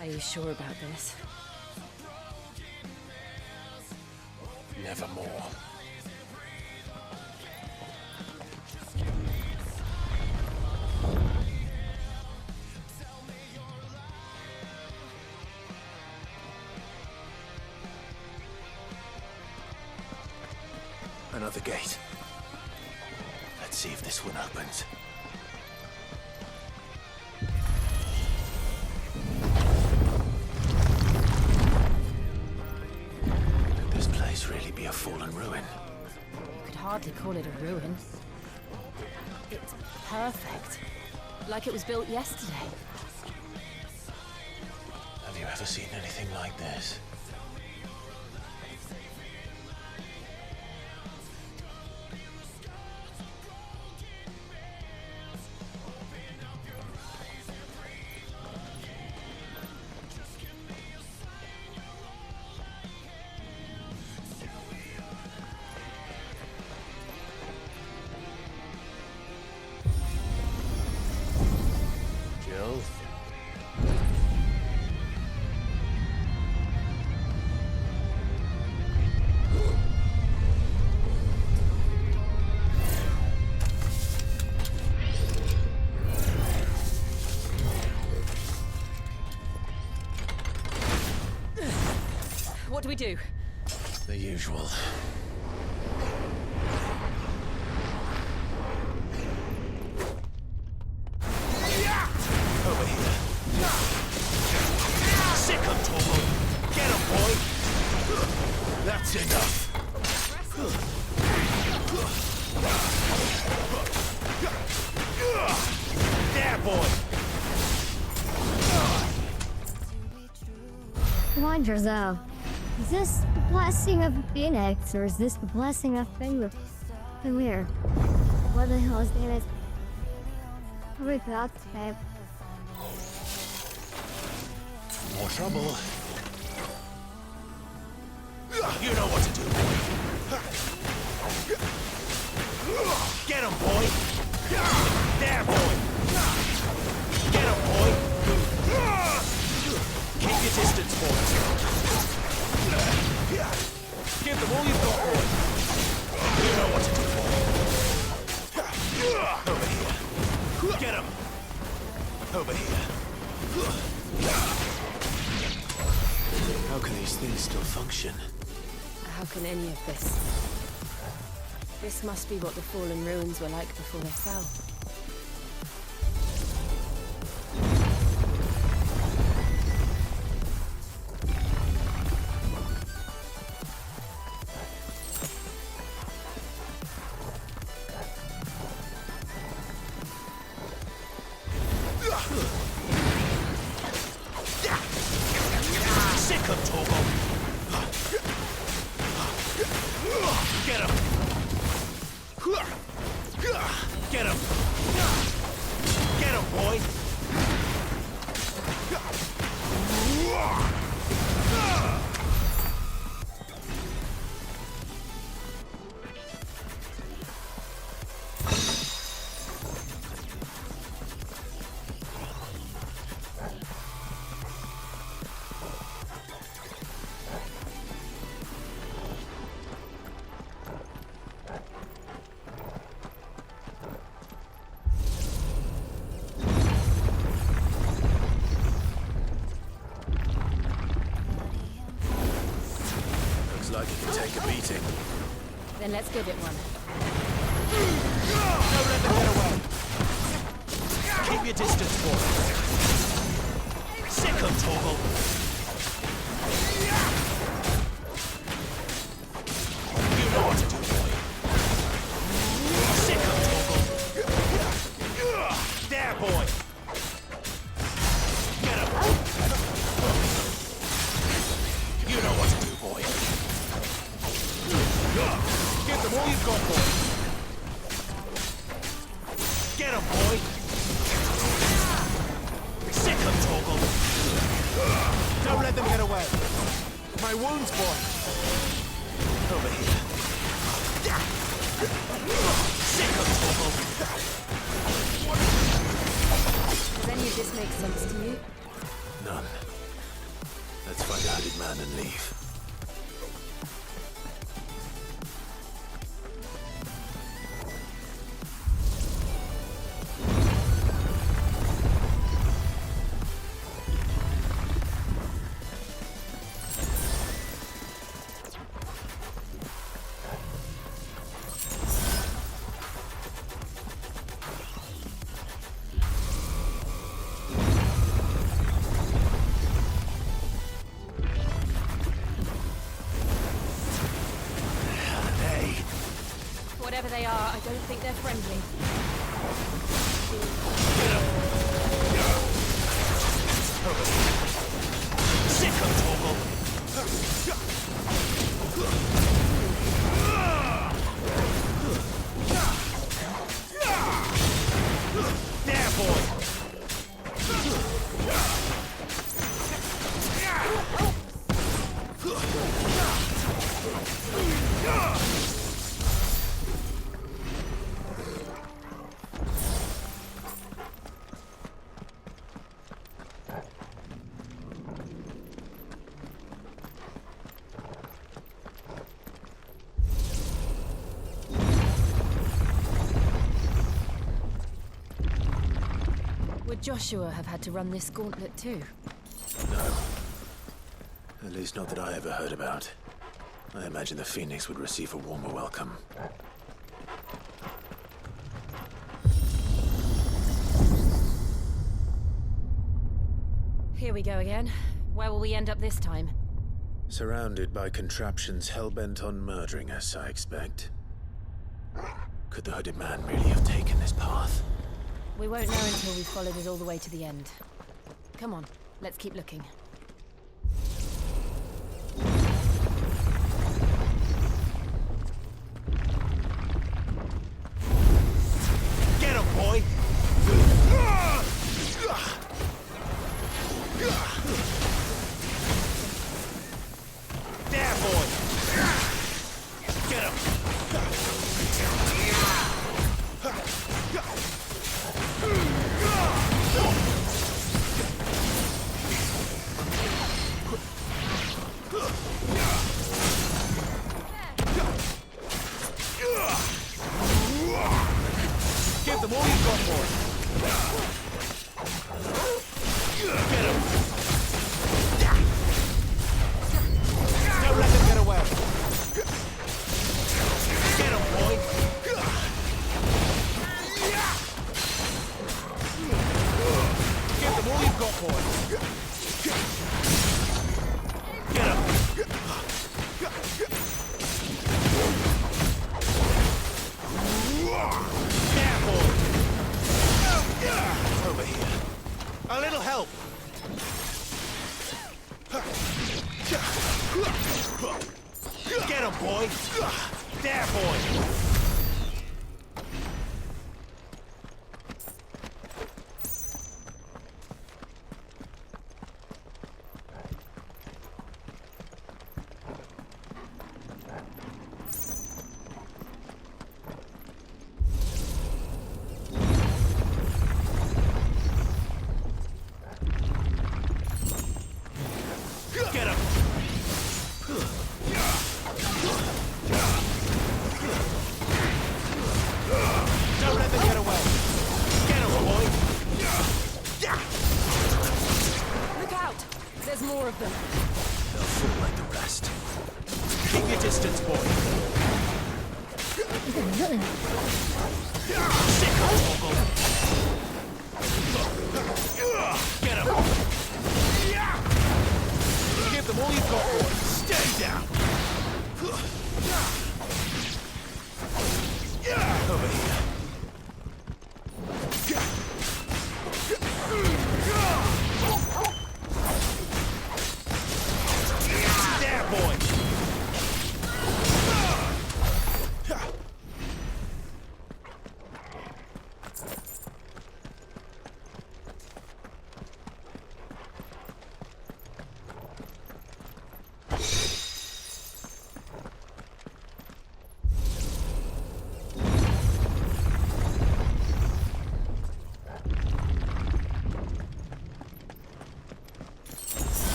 U: Are you sure about this?
K: Nevermore.
L: Another gate. Let's see if this one opens. Really be a fallen ruin?
Q: You could hardly call it a ruin. It's perfect. Like it was built yesterday.
K: Have you ever seen anything like this?
U: What do we do?
K: The usual.
S: Over here. Sickies! Get him, boy! That's enough. There, boy!
B: Wonders though. Is this the blessing of the Phoenix, or is this the blessing of Fenrir? Fenrir. What the hell is it? What we got today?
S: More trouble. You know what to do, boy. Get him, boy! There, boy! Get him, boy! Keep your distance, boys. Give them all you've got, boy. You know what to do, boy. Over here. Get him. Over here.
K: How can these things still function?
Q: How can any of this? This must be what the fallen ruins were like before they fell.
K: meeting.
Q: Then let's give it one.
S: Don't let them get away. Keep your distance, boy. Sick of Torgal. You know what to do, boy. Sick of Torgal. There, boy. Get him. You know what to do, boy. Give them all you've got, boy. Get him, boy. Sick of Torgal. Don't let them get away. My wounds, boy. Over here. Sick of Torgal.
Q: Does any of this make sense to you?
K: None. Let's find a hooded man and leave.
Q: Whatever they are, I don't think they're friendly.
S: Sick of Torgal. There, boy.
Q: Would Joshua have had to run this gauntlet too?
K: No. At least not that I ever heard about. I imagine the Phoenix would receive a warmer welcome.
Q: Here we go again. Where will we end up this time?
K: Surrounded by contraptions hell-bent on murdering us, I expect. Could the hooded man really have taken this path?
Q: We won't know until we've followed it all the way to the end. Come on, let's keep looking.
S: Get him, boy! There, boy! Get him! Give them all you've got, boy! Get him! Don't let them get away! Get him, boy! Give them all you've got, boy! Get him! There, boy! Over here. A little help! Get him, boy! There, boy! Get him! Don't let them get away! Get him, boy!
Q: Look out! There's more of them.
K: They'll fall like the rest.
S: Keep your distance, boy.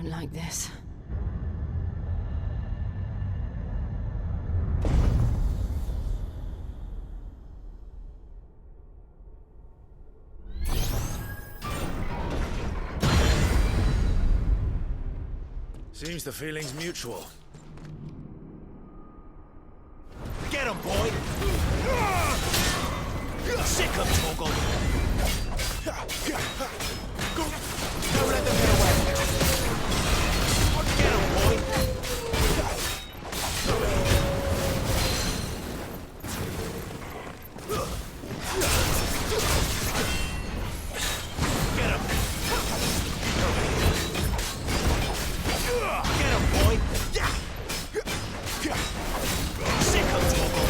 Q: don't like this.
K: Seems the feeling's mutual.
S: Get him, boy! Sick of Torgal! Don't let them get away! Get him, boy! Get him! Get him, boy! Sick of Torgal!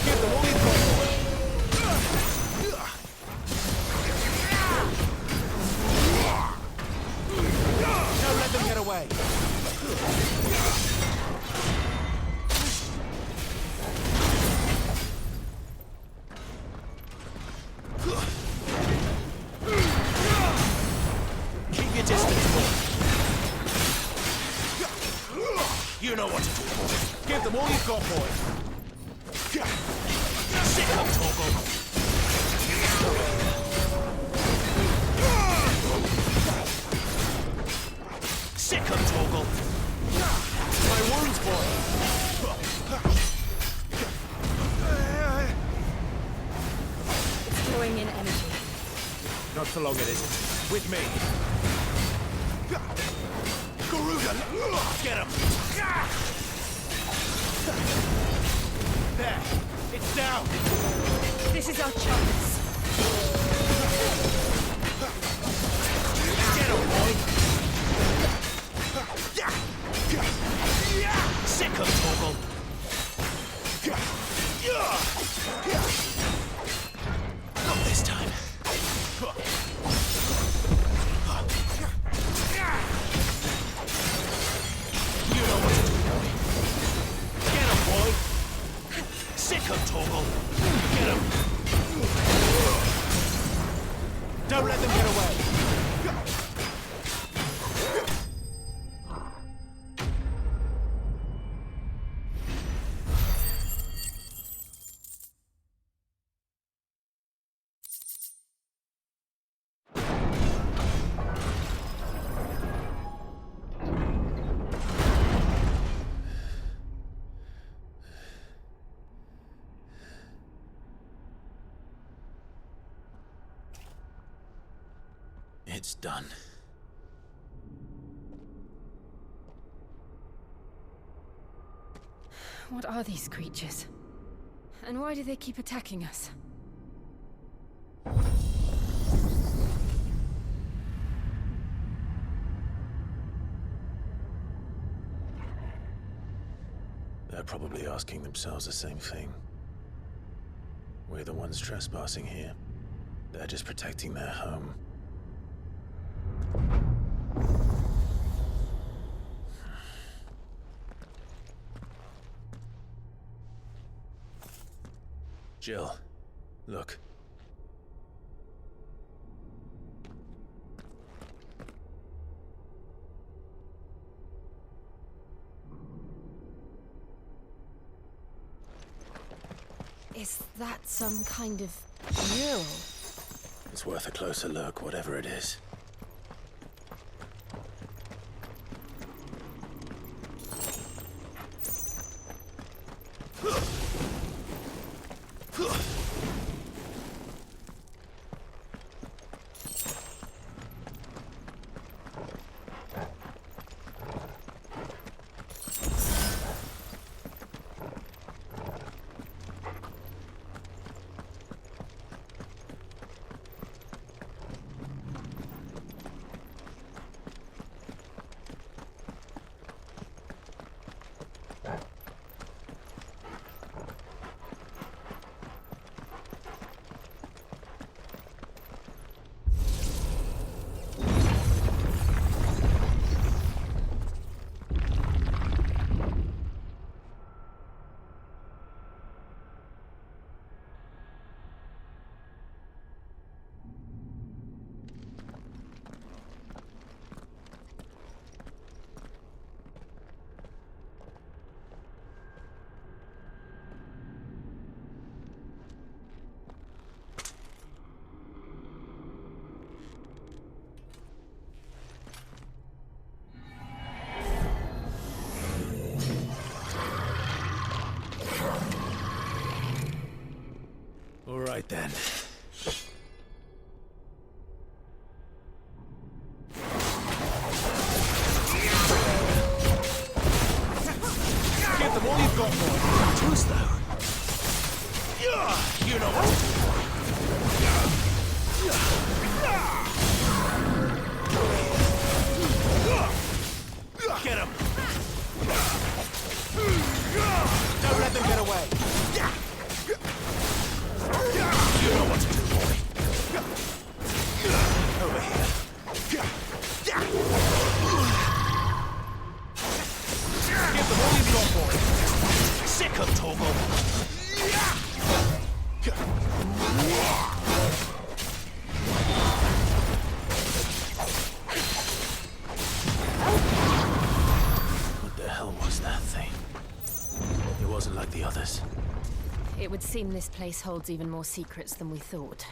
S: Give them all you've got, boy! Don't let them get away! Keep your distance, boy! You know what to do, boy! Give them all you've got, boy! Sick of Torgal! Sick of Torgal! My wounds, boy!
H: It's flowing in energy.
S: Not for long, it isn't. With me. Garuda! Get him! There! It's down!
H: This is our chance.
S: Get him, boy! Sick of Torgal! Not this time. You know what to do, boy. Get him, boy! Sick of Torgal! Get him! Don't let them get away! It's done.
Q: What are these creatures? And why do they keep attacking us?
K: They're probably asking themselves the same thing. We're the ones trespassing here. They're just protecting their home. Jill, look.
Q: Is that some kind of mural?
K: It's worth a closer look, whatever it is. right then.
S: Give them all you've got, boy.
K: Too slow.
S: You know what? Get him! Don't let them get away! You know what to do, boy. Over here. Give them all you've got, boy. Sick of Toggle.
K: What the hell was that thing? It wasn't like the others.
Q: It would seem this place holds even more secrets than we thought.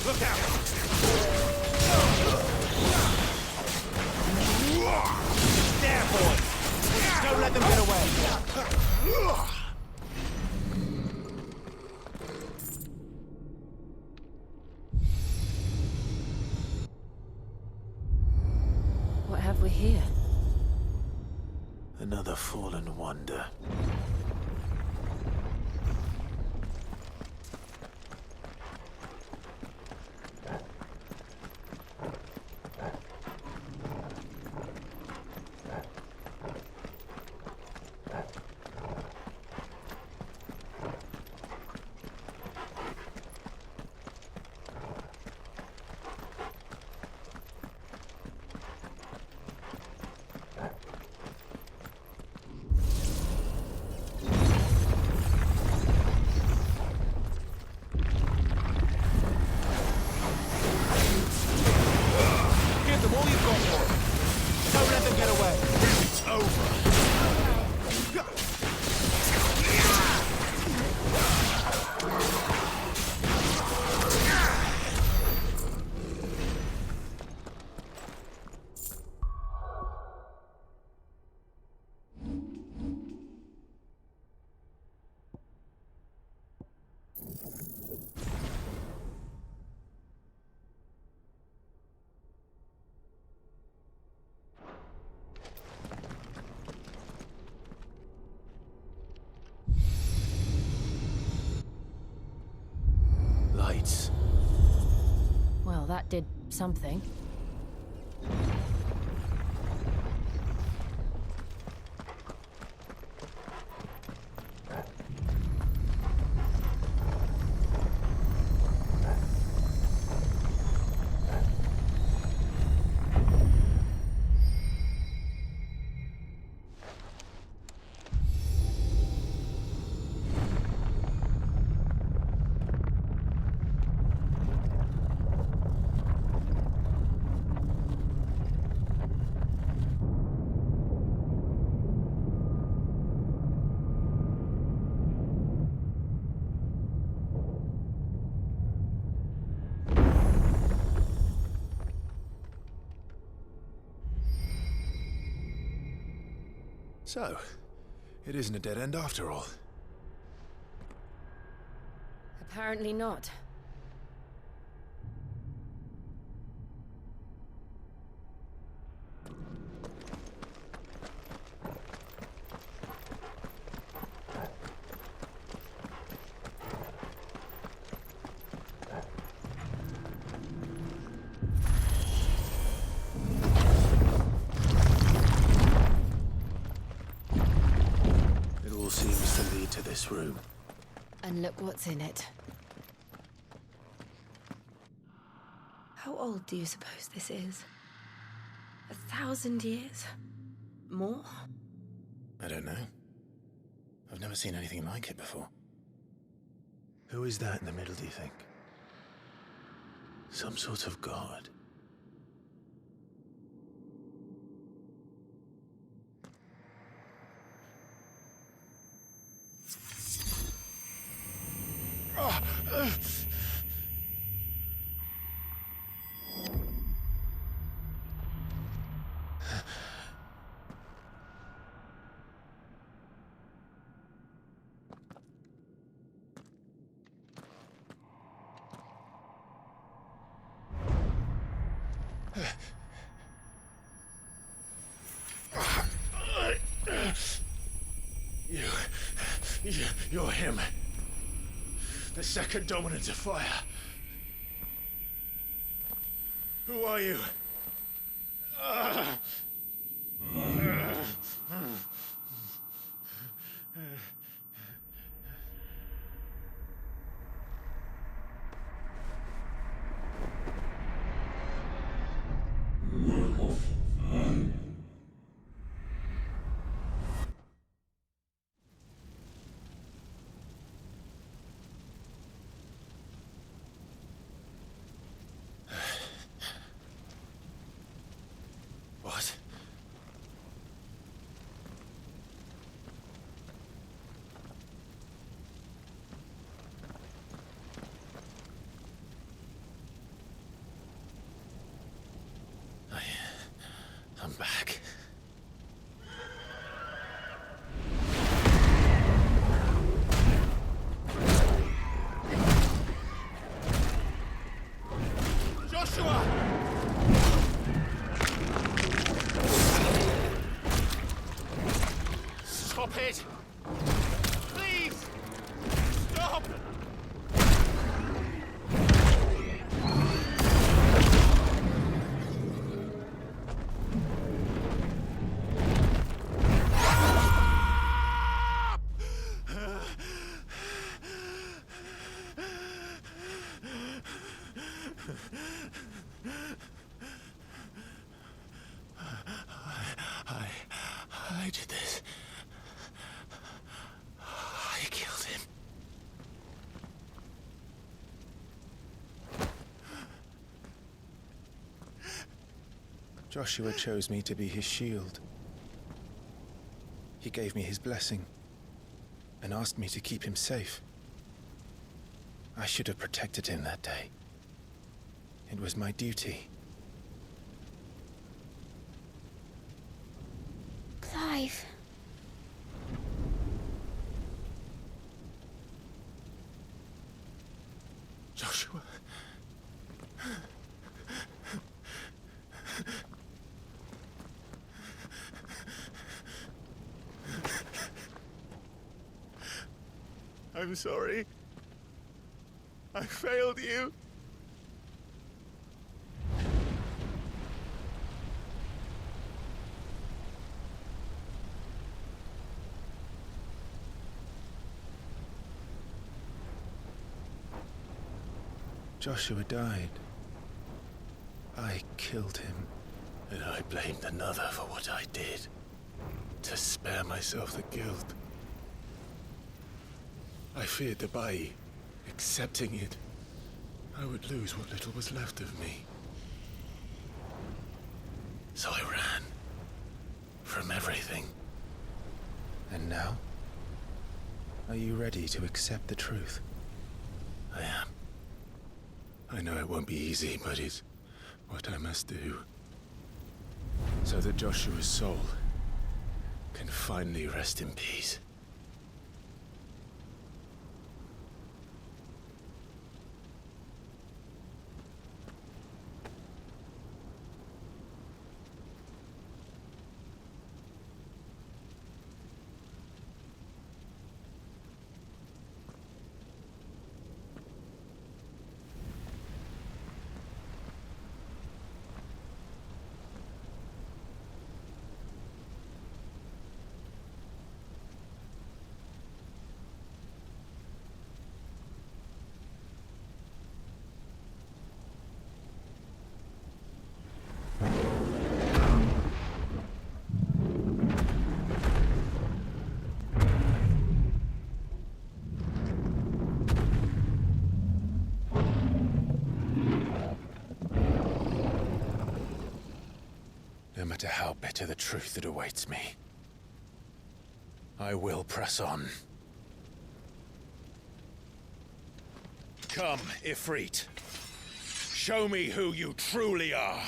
S: Look out! There, boy! Don't let them get away!
Q: What have we here?
K: Another fallen wonder. Lights.
Q: Well, that did something.
L: So, it isn't a dead end after all.
Q: Apparently not.
K: This room.
Q: And look what's in it.
H: How old do you suppose this is? 1,000 years? More?
K: I don't know. I've never seen anything like it before. Who is that in the middle, do you think? Some sort of god? You're him. The second dominant of fire. Who are you? What? I'm back.
S: Joshua! Stop it! Please! Stop!
K: I did this. I killed him. Joshua chose me to be his shield. He gave me his blessing and asked me to keep him safe. I should have protected him that day. It was my duty.
B: Clive.
K: Joshua. I'm sorry. I failed you. Joshua died. I killed him. And I blamed another for what I did. To spare myself the guilt. I feared that by accepting it, I would lose what little was left of me. So I ran. From everything. And now? Are you ready to accept the truth? I am. I know it won't be easy, but it's what I must do. So that Joshua's soul can finally rest in peace. No matter how bitter the truth that awaits me, I will press on. Come, Ifrit. Show me who you truly are.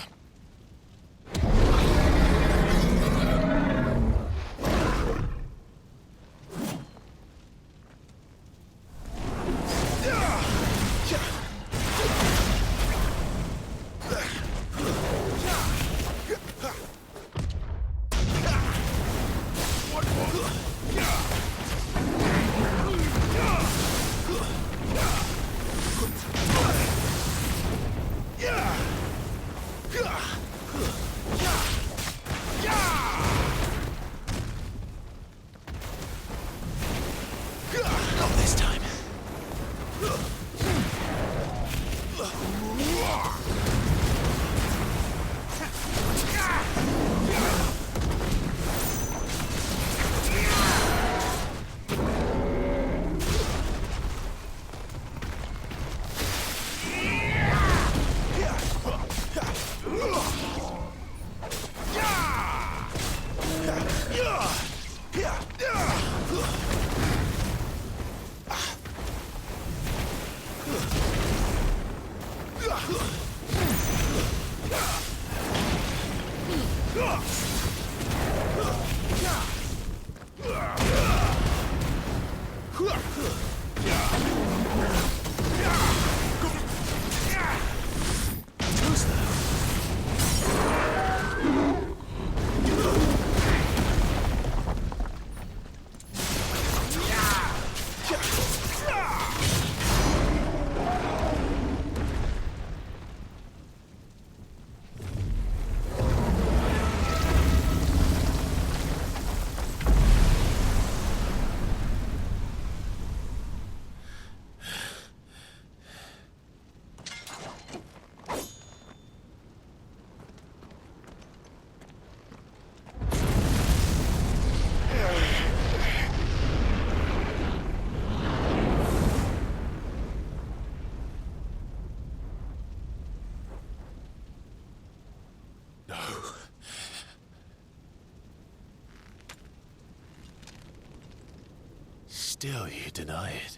K: Still you deny it.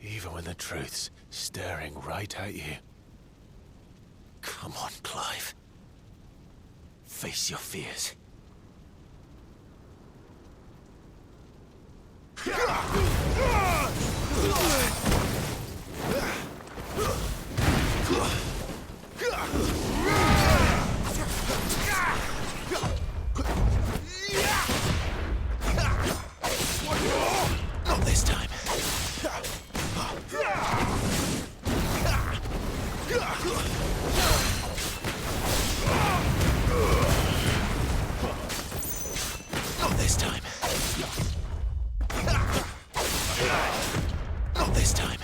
K: Even when the truth's staring right at you. Come on, Clive. Face your fears. Not this time. Not this time. Not this time.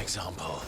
K: Example.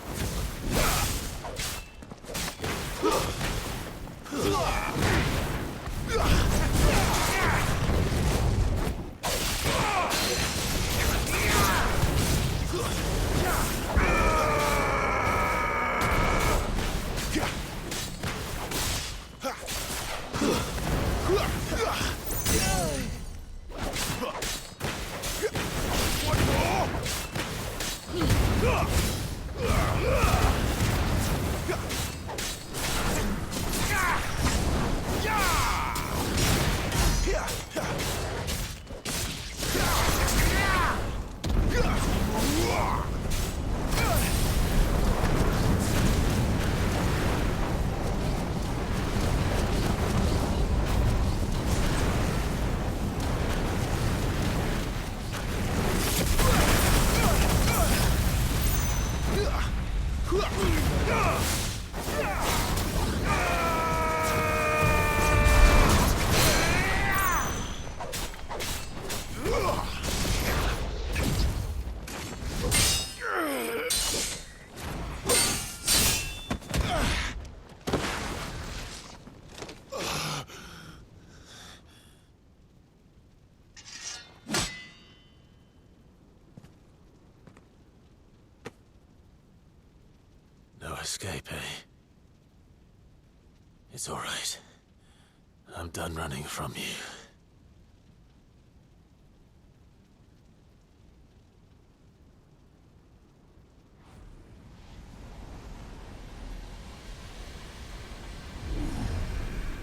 K: It's all right. I'm done running from you.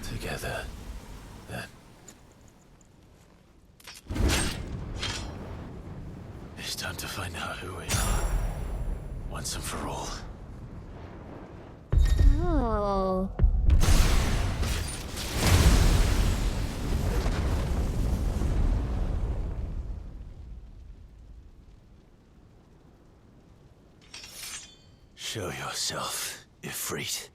K: Together, then. It's time to find out who we are, once and for all.
B: Oh.
K: Show yourself, Ifrit.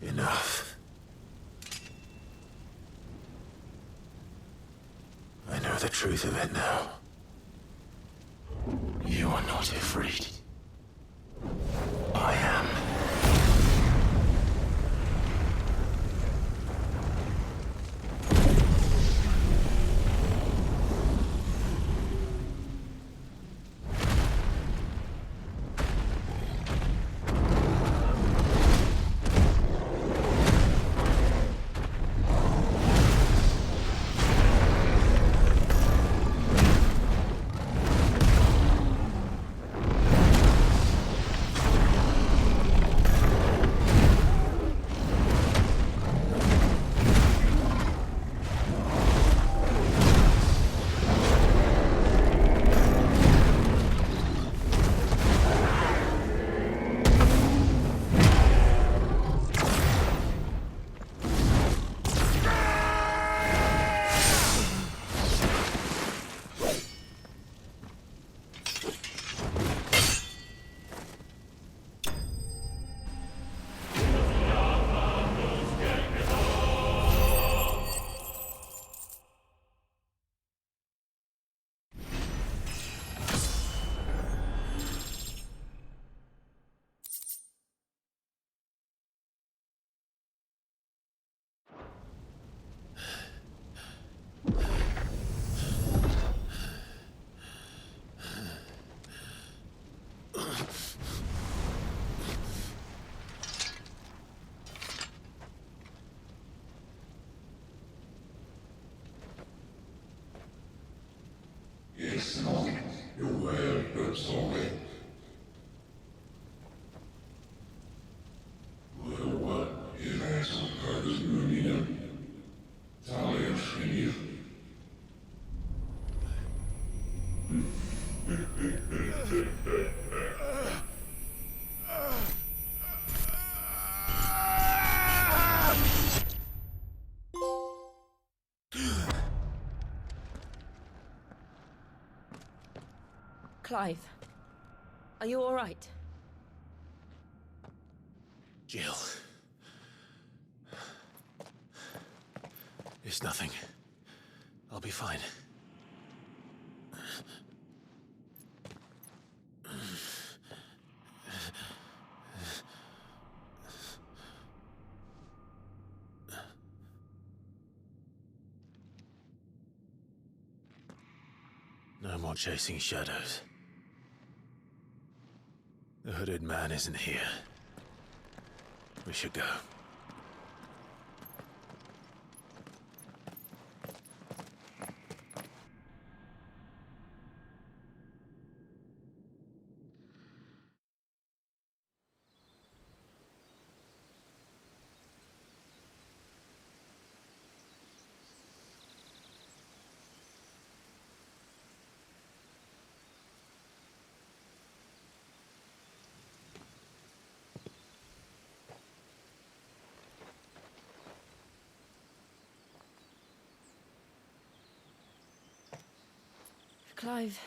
K: Enough. I know the truth of it now. You are not Ifrit. I am.
H: Clive, are you all right?
K: Jill. It's nothing. I'll be fine. No more chasing shadows. The hooded man isn't here. We should go.
Q: Clive,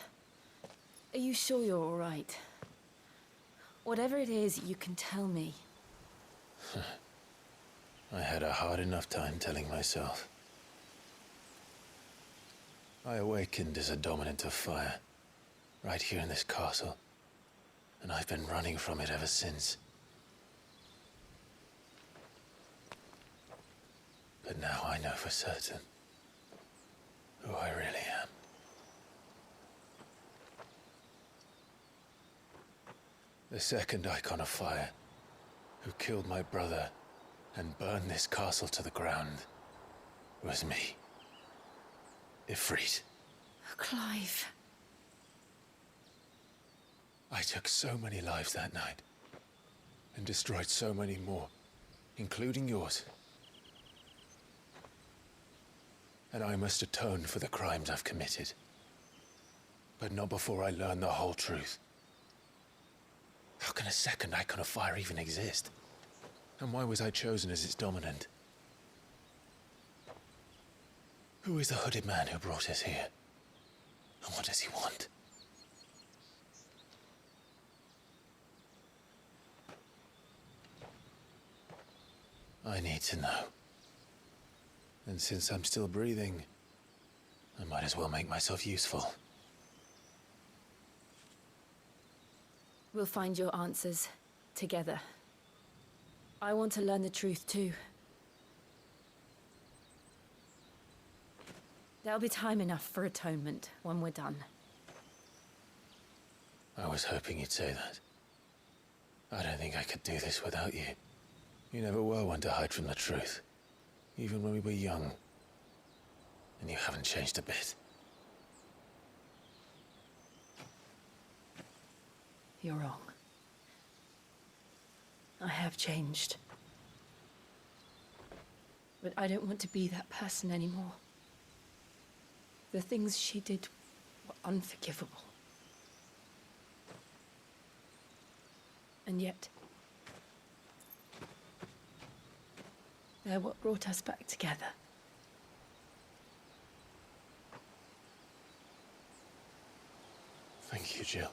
Q: are you sure you're all right? Whatever it is, you can tell me.
K: I had a hard enough time telling myself. I awakened as a dominant of fire, right here in this castle, and I've been running from it ever since. But now I know for certain who I really am. The second icon of fire, who killed my brother and burned this castle to the ground, was me. Ifrit.
Q: Clive.
K: I took so many lives that night, and destroyed so many more, including yours. And I must atone for the crimes I've committed. But not before I learn the whole truth. How can a second icon of fire even exist? And why was I chosen as its dominant? Who is the hooded man who brought us here? And what does he want? I need to know. And since I'm still breathing, I might as well make myself useful.
Q: We'll find your answers together. I want to learn the truth too. There'll be time enough for atonement when we're done.
K: I was hoping you'd say that. I don't think I could do this without you. You never were one to hide from the truth, even when we were young. And you haven't changed a bit.
Q: You're wrong. I have changed. But I don't want to be that person anymore. The things she did were unforgivable. And yet, they're what brought us back together.
K: Thank you, Jill.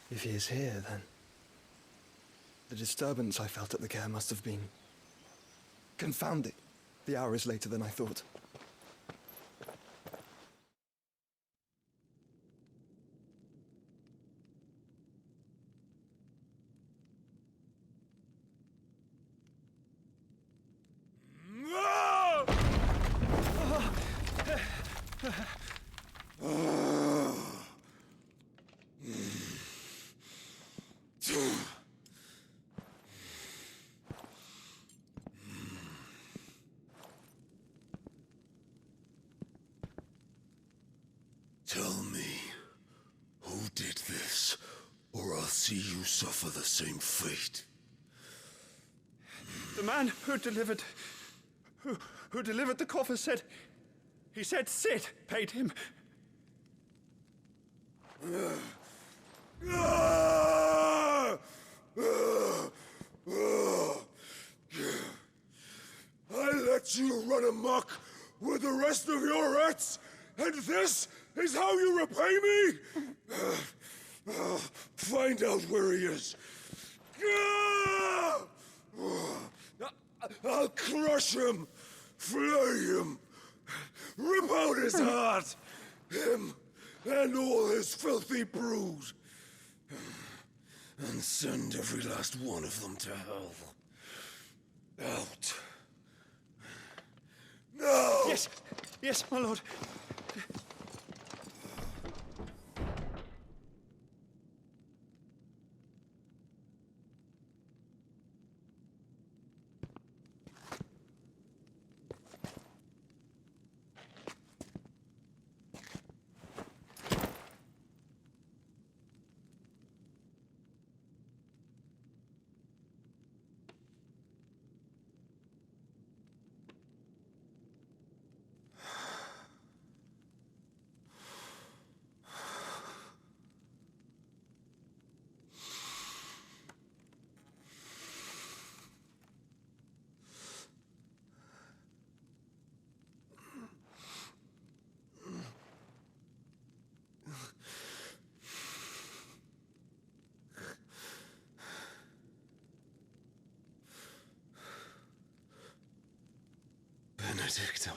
C: If he is here, then the disturbance I felt at the care must have been confounding. The hour is later than I thought.
T: Tell me, who did this, or I'll see you suffer the same fate.
C: The man who delivered the coffer said, he said Sid paid him.
T: I let you run amok with the rest of your rats, and this is how you repay me? Find out where he is. I'll crush him, flay him, rip out his heart, him and all his filthy brood, and send every last one of them to hell. Out.
S: Yes! Yes, my lord. Benedicto.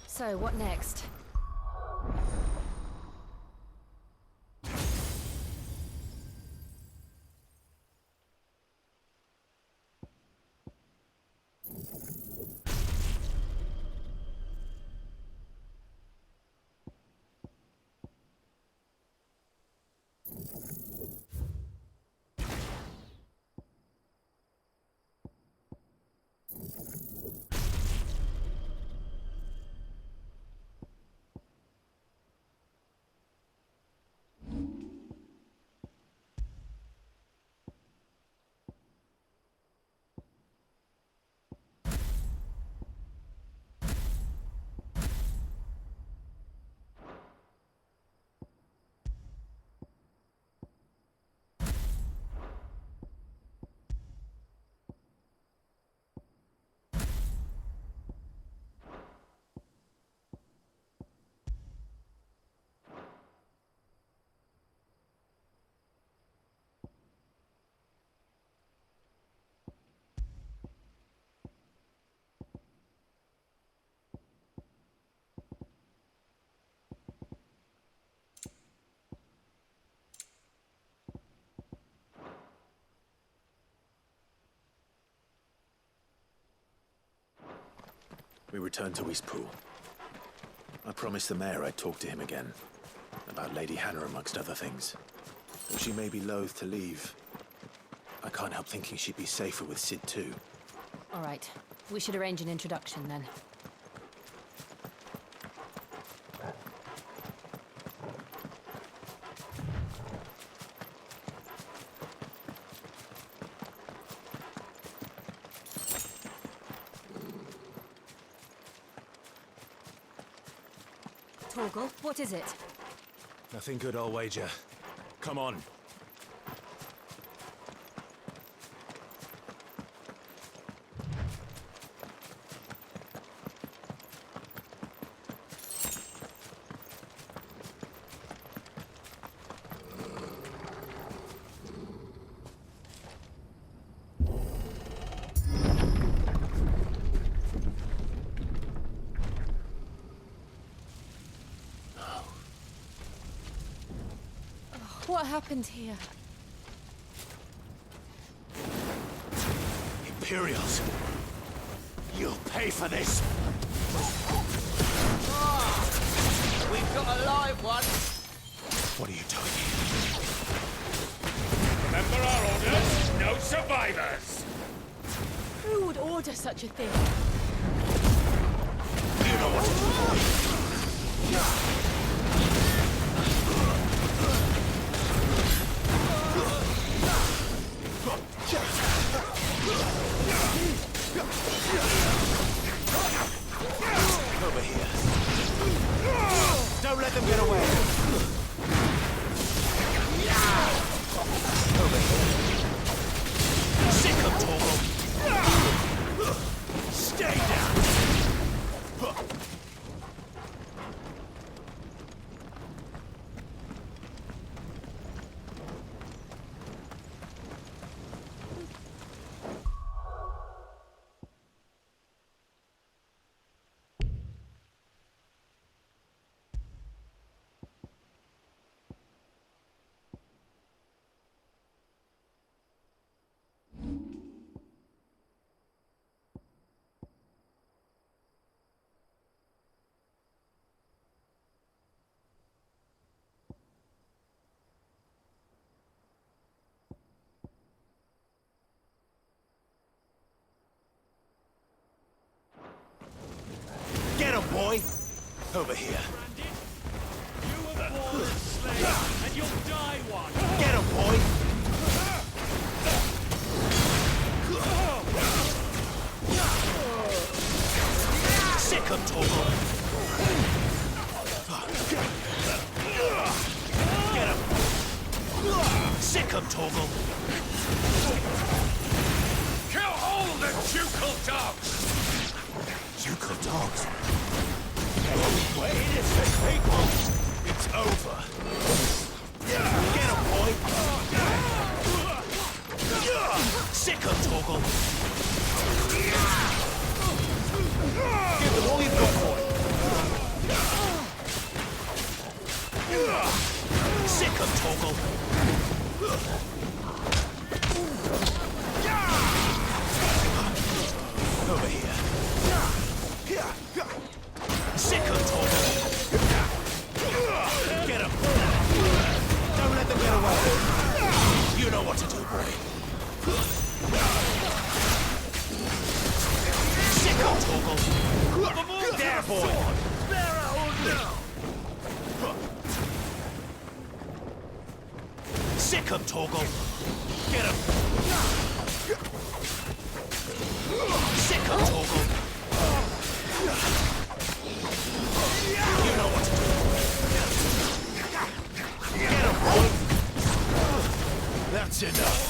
Q: So, what next?
K: We returned to Eastpool. I promised the mayor I'd talk to him again. About Lady Hannah, amongst other things. Though she may be loath to leave, I can't help thinking she'd be safer with Sid too.
Q: All right. We should arrange an introduction then. Torgal, what is it?
L: Nothing good, I'll wager. Come on.
Q: What happened here?
S: Imperials! You'll pay for this!
A: We've got a live one!
S: What are you doing?
F: Remember our orders? No survivors!
H: Who would order such a thing?
S: You know what to do! Over here. Don't let them get away. Over here. Sick of Torgal. Stay down.
K: Over here.
J: You were born a slave, and you'll die one.
K: Get him, boy! Sick him, Torgal! Get him! Sick him, Torgal!
M: Kill all the ducal dogs!
K: Ducal dogs? Wait, innocent people! It's over. Get him, boy! Sick him, Torgal! Give them all you've got, boy! Sick him, Torgal! Over here. Sick him, Torgal! Get him! Don't let them get away! You know what to do, boy. Sick him, Torgal! There, boy! Sick him, Torgal! Get him! Sick him, Torgal! You know what to do. Get him, boy! That's enough.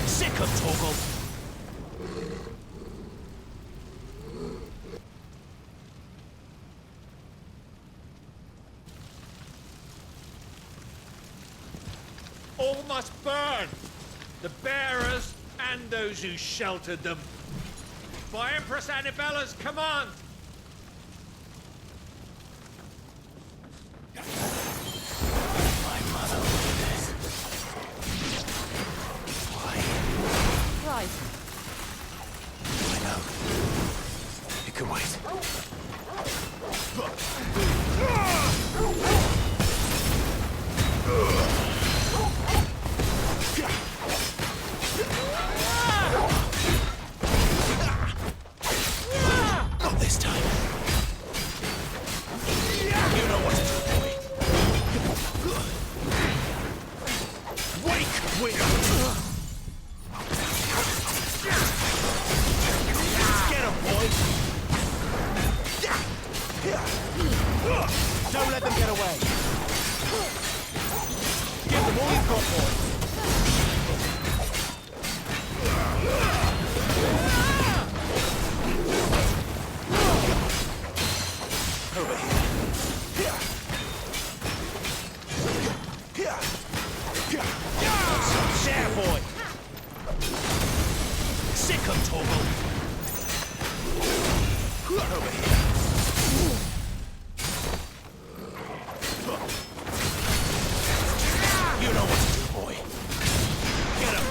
K: Sick him, Torgal!
J: All must burn! The bearers and those who sheltered them. By Empress Annabella's command!
K: My mother will do this. Why?
Q: Right.
K: I know. It can wait. Not this time. You know what to do, boy. Wake, winner! Get him, boy! Don't let them get away! Give them all you've got, boy! Over here. There, boy! Sick him, Torgal! Over here. You know what to do, boy. Get him!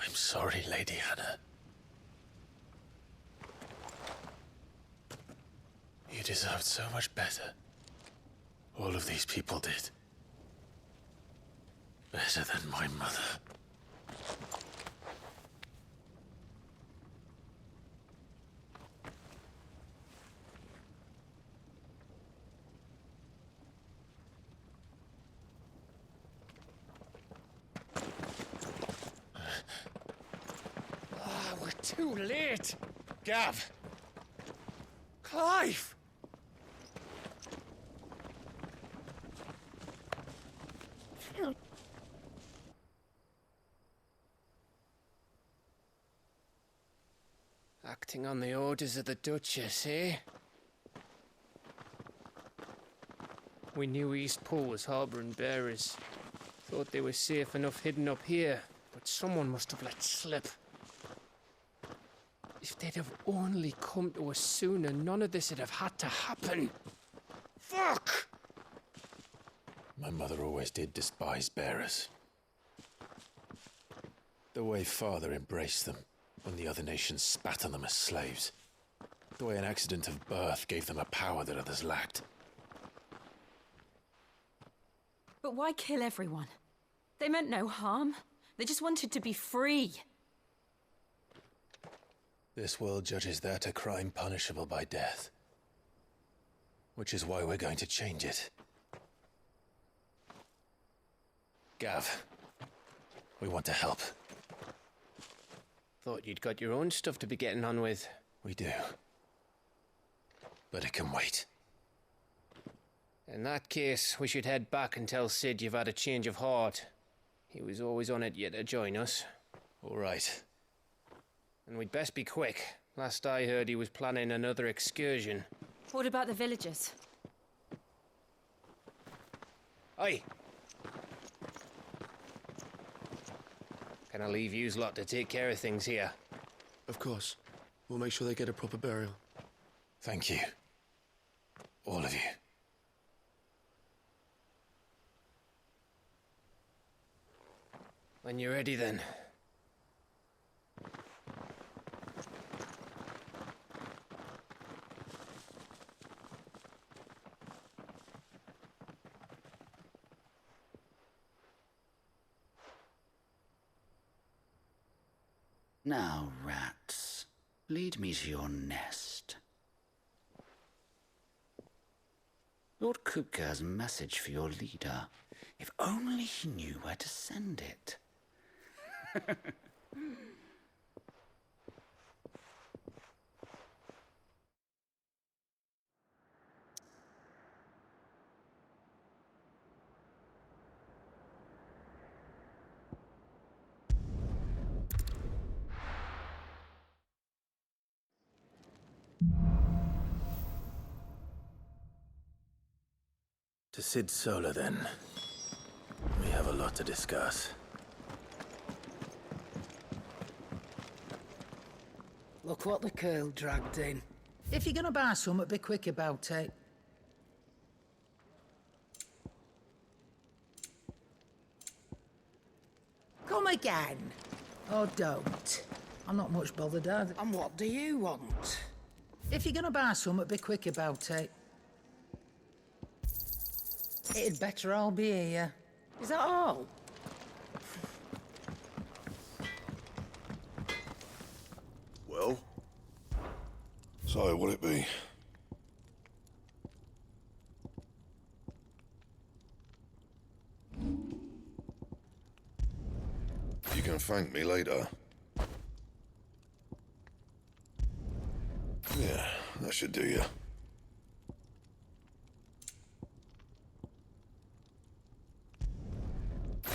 K: I'm sorry, Lady Hannah. You deserved so much better. All of these people did. Better than my mother.
J: We're too late. Gav. Clive.
V: Acting on the orders of the Duchess, eh? We knew Eastpool was harbouring bearers. Thought they were safe enough hidden up here, but someone must have let slip. If they'd have only come to us sooner, none of this would have had to happen. Fuck!
K: My mother always did despise bearers. The way Father embraced them when the other nations spat on them as slaves. The way an accident of birth gave them a power that others lacked.
U: But why kill everyone? They meant no harm. They just wanted to be free.
K: This world judges that a crime punishable by death. Which is why we're going to change it. Gav, we want to help.
V: Thought you'd got your own stuff to be getting on with.
K: We do. But it can wait.
V: In that case, we should head back and tell Sid you've had a change of heart. He was always on it yet to join us.
K: All right.
V: And we'd best be quick. Last I heard, he was planning another excursion.
U: What about the villagers?
V: Aye. Can I leave yous lot to take care of things here?
C: Of course. We'll make sure they get a proper burial.
K: Thank you. All of you.
V: When you're ready, then.
D: Now, rats, lead me to your nest. Lord Kupka has a message for your leader. If only he knew where to send it.
K: To Sid Solar, then. We have a lot to discuss.
O: Look what the curl dragged in. If you're gonna buy something, be quick about it. Come again. Or don't. I'm not much bothered, Dad. And what do you want? If you're gonna buy something, be quick about it. It'd better all be here. Is that all?
T: Well? So, what'd it be? You can thank me later. Yeah, that should do you.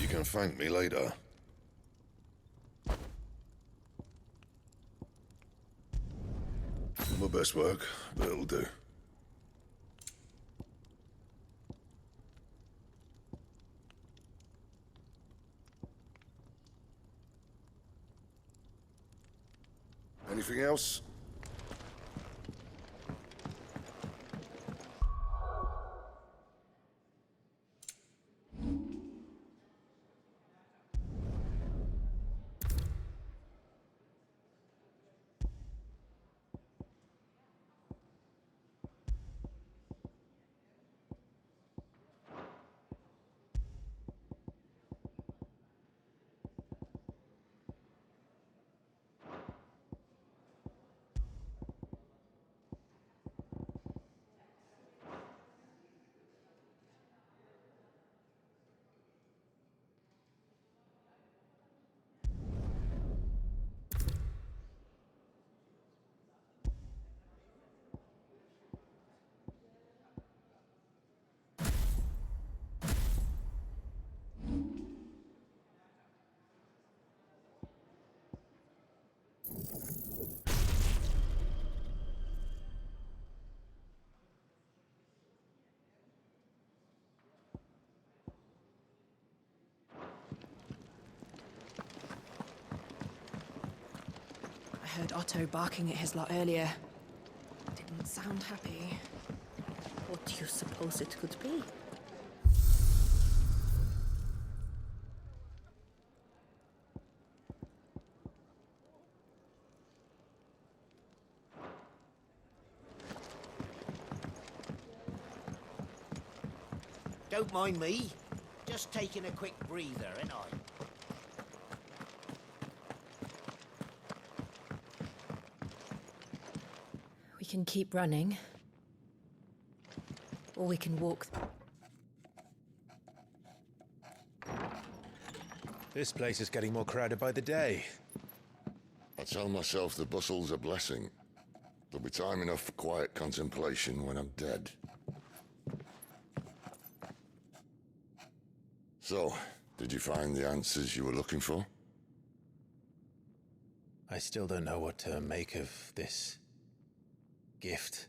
T: You can thank me later. My best work, but it'll do. Anything else?
H: heard Otto barking at his lot earlier. Didn't sound happy.
I: What do you suppose it could be?
G: Don't mind me. Just taking a quick breather, ain't I?
H: We can keep running. Or we can walk.
L: This place is getting more crowded by the day.
P: I tell myself the bustle's a blessing. There'll be time enough for quiet contemplation when I'm dead. So, did you find the answers you were looking for?
K: I still don't know what to make of this gift,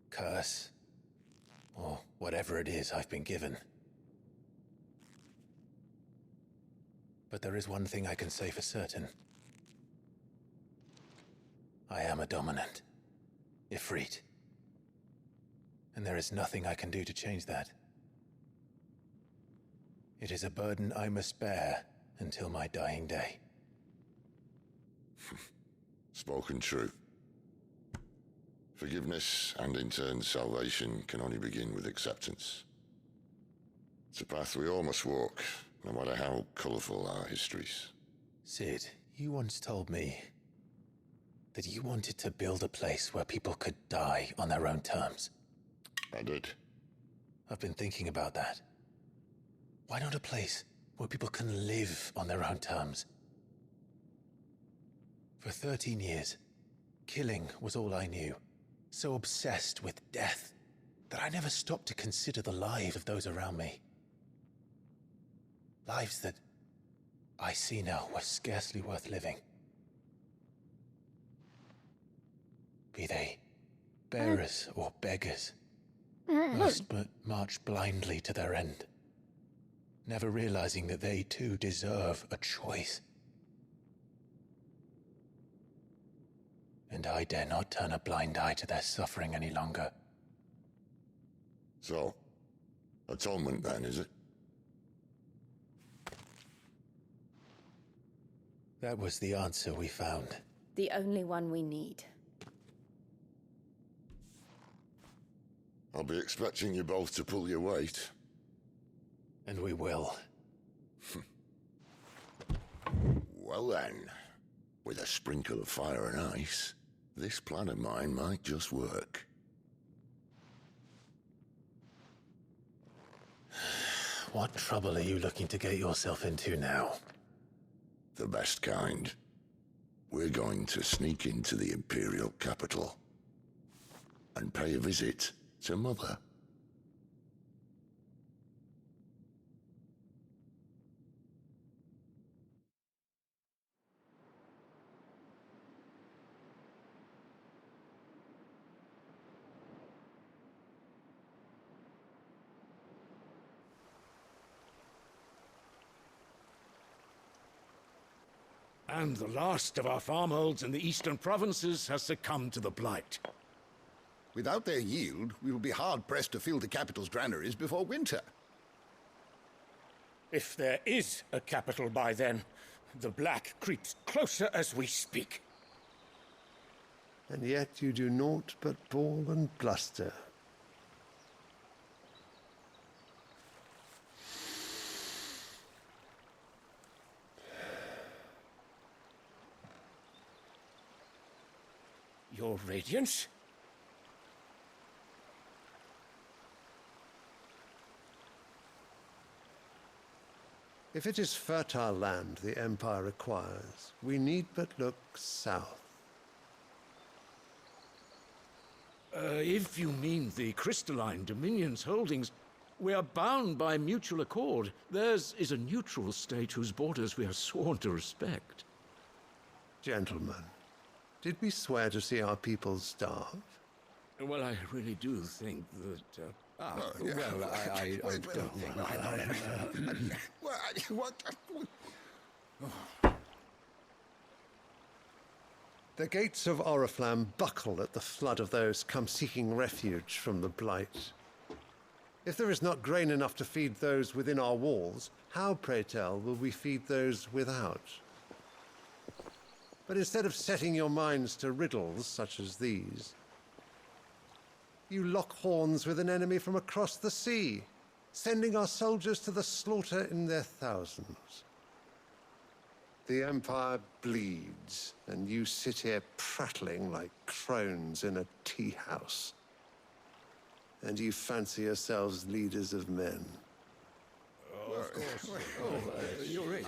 K: curse, or whatever it is I've been given. But there is one thing I can say for certain. I am a dominant, Ifrit. And there is nothing I can do to change that. It is a burden I must bear until my dying day.
P: Spoken true. Forgiveness and in turn salvation can only begin with acceptance. It's a path we all must walk, no matter how colourful our histories.
K: Sid, you once told me that you wanted to build a place where people could die on their own terms.
P: I did.
K: I've been thinking about that. Why not a place where people can live on their own terms? For 13 years, killing was all I knew. So obsessed with death that I never stopped to consider the lives of those around me. Lives that I see now were scarcely worth living. Be they bearers or beggars, most but march blindly to their end, never realizing that they too deserve a choice. And I dare not turn a blind eye to their suffering any longer.
P: So, atonement then, is it?
K: That was the answer we found.
U: The only one we need.
P: I'll be expecting you both to pull your weight.
K: And we will.
P: Well then, with a sprinkle of fire and ice, this plan of mine might just work.
K: What trouble are you looking to get yourself into now?
P: The best kind. We're going to sneak into the Imperial capital and pay a visit to Mother.
N: And the last of our farmholds in the eastern provinces has succumbed to the blight.
E: Without their yield, we will be hard-pressed to fill the capital's granaries before winter.
J: If there is a capital by then, the black creeps closer as we speak.
W: And yet you do naught but bawl and bluster.
J: Your Radiance?
W: If it is fertile land the Empire requires, we need but look south.
J: If you mean the crystalline Dominion's holdings, we are bound by mutual accord. Theirs is a neutral state whose borders we are sworn to respect.
W: Gentlemen, did we swear to see our people starve?
J: Well, I really do think that...
W: well, I don't think...
E: What?
W: The gates of Oriflamme buckle at the flood of those come seeking refuge from the Blight. If there is not grain enough to feed those within our walls, how, pray tell, will we feed those without? But instead of setting your minds to riddles such as these, you lock horns with an enemy from across the sea, sending our soldiers to the slaughter in their thousands. The Empire bleeds, and you sit here prattling like crones in a tea house. And you fancy yourselves leaders of men.
L: Of course. You're ready.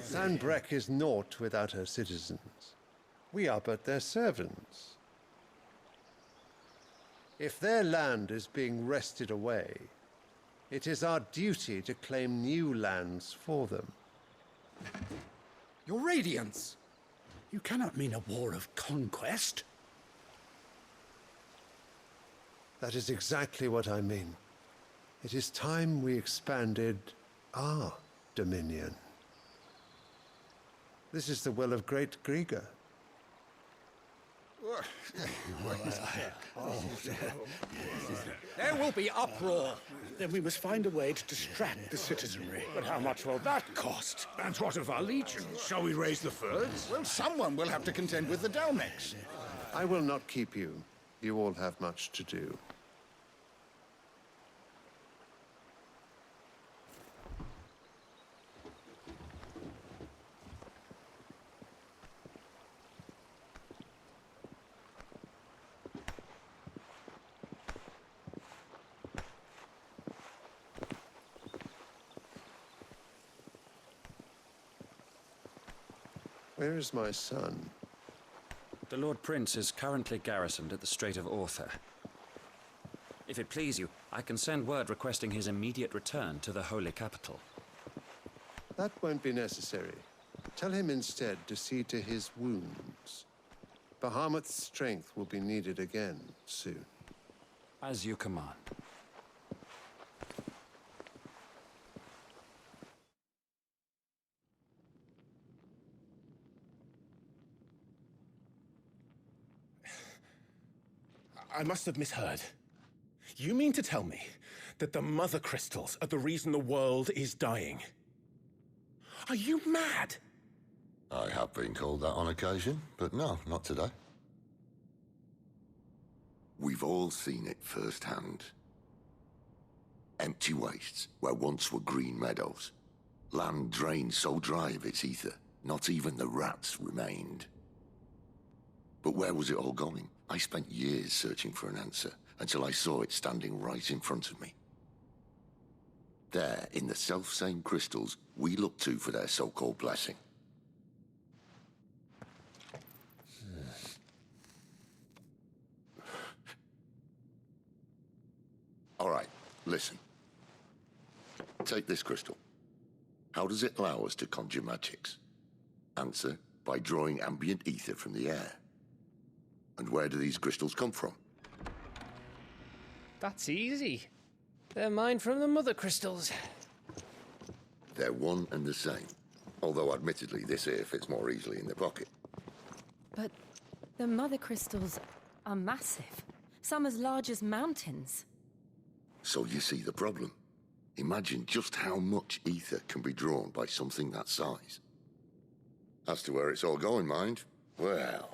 W: Sanbreque is naught without her citizens. We are but their servants. If their land is being wrested away, it is our duty to claim new lands for them.
A: Your Radiance! You cannot mean a war of conquest.
W: That is exactly what I mean. It is time we expanded our dominion. This is the will of great Grieger.
A: There will be uproar. Then we must find a way to distract the citizenry. But how much will that cost?
J: And what of our legions? Shall we raise the furs?
E: Well, someone will have to contend with the Dalmex.
W: I will not keep you. You all have much to do. Where is my son?
B: The Lord Prince is currently garrisoned at the Strait of Author. If it please you, I can send word requesting his immediate return to the Holy Capital.
W: That won't be necessary. Tell him instead to see to his wounds. Bahamut's strength will be needed again soon.
B: As you command.
S: I must have misheard. You mean to tell me that the Mother Crystals are the reason the world is dying? Are you mad?
P: I have been called that on occasion, but no, not today. We've all seen it firsthand. Empty wastes where once were green meadows. Land drained so dry of its ether, not even the rats remained. But where was it all going? I spent years searching for an answer, until I saw it standing right in front of me. There, in the self-same crystals we look to for their so-called blessing. All right, listen. Take this crystal. How does it allow us to conjure magics? Answer, by drawing ambient ether from the air. And where do these crystals come from?
V: That's easy. They're mined from the Mother Crystals.
P: They're one and the same. Although, admittedly, this here fits more easily in the pocket.
Q: But the Mother Crystals are massive. Some as large as mountains.
P: So you see the problem. Imagine just how much ether can be drawn by something that size. As to where it's all going, mind, well,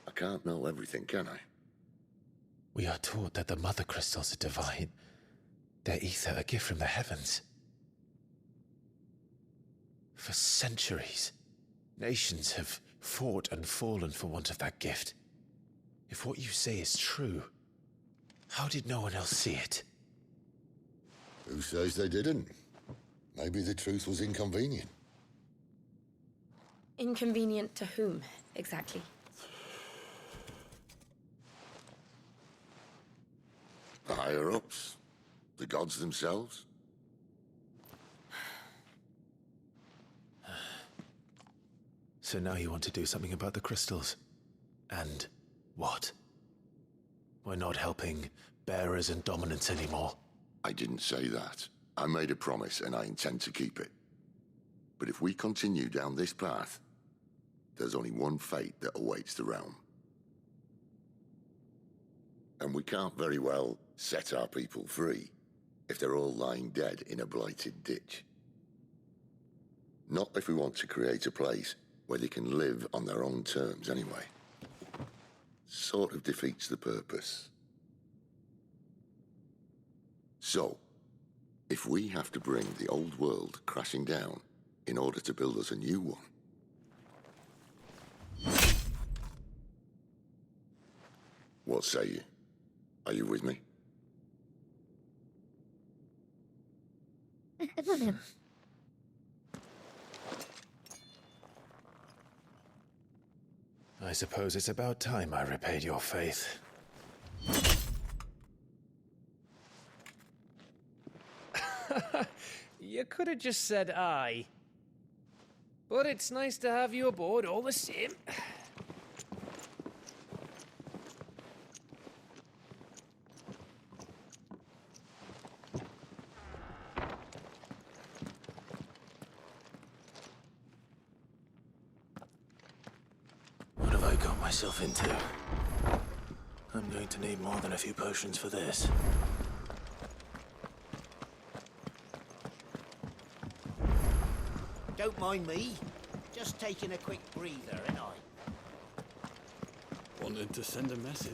P: I can't know everything, can I?
K: We are taught that the Mother Crystals are divine. Their ether a gift from the heavens. For centuries, nations have fought and fallen for want of that gift. If what you say is true, how did no one else see it?
P: Who says they didn't? Maybe the truth was inconvenient.
H: Inconvenient to whom, exactly?
P: The higher-ups? The gods themselves?
K: So now you want to do something about the crystals? And what? We're not helping bearers and dominants anymore.
P: I didn't say that. I made a promise and I intend to keep it. But if we continue down this path, there's only one fate that awaits the realm. And we can't very well set our people free if they're all lying dead in a blighted ditch. Not if we want to create a place where they can live on their own terms anyway. Sort of defeats the purpose. So, if we have to bring the old world crashing down in order to build us a new one, what say you? Are you with me?
K: I suppose it's about time I repaid your faith.
V: You could have just said aye. But it's nice to have you aboard all the same.
K: What have I got myself into? I'm going to need more than a few potions for this.
G: Don't mind me. Just taking a quick breather, ain't I?
A: Wanted to send a message.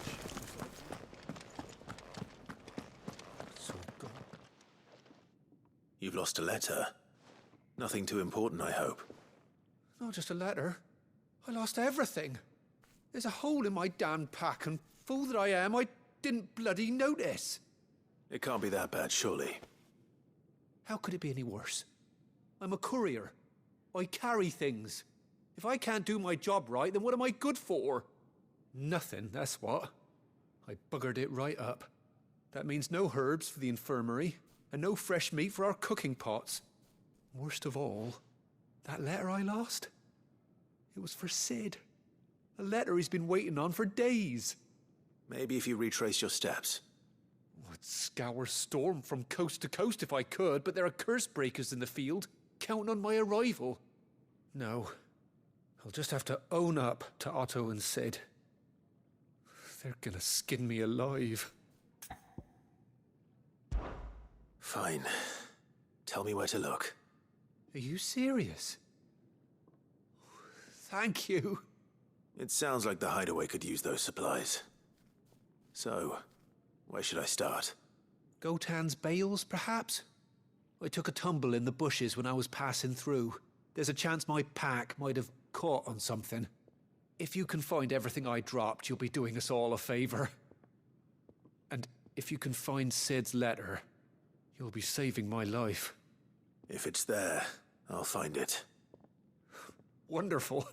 K: You've lost a letter. Nothing too important, I hope.
F: Not just a letter. I lost everything. There's a hole in my damn pack, and fool that I am, I didn't bloody notice.
K: It can't be that bad, surely.
F: How could it be any worse? I'm a courier. I carry things. If I can't do my job right, then what am I good for? Nothing, that's what. I buggered it right up. That means no herbs for the infirmary, and no fresh meat for our cooking pots. Worst of all, that letter I lost? It was for Sid. A letter he's been waiting on for days.
K: Maybe if you retrace your steps.
F: I'd scour Storm from coast to coast if I could, but there are curse breakers in the field, counting on my arrival. No, I'll just have to own up to Otto and Sid. They're gonna skin me alive.
K: Fine. Tell me where to look.
F: Are you serious? Thank you.
K: It sounds like the hideaway could use those supplies. So, where should I start?
F: Gotan's bales, perhaps? I took a tumble in the bushes when I was passing through. There's a chance my pack might have caught on something. If you can find everything I dropped, you'll be doing us all a favor. And if you can find Sid's letter, you'll be saving my life.
K: If it's there, I'll find it.
F: Wonderful.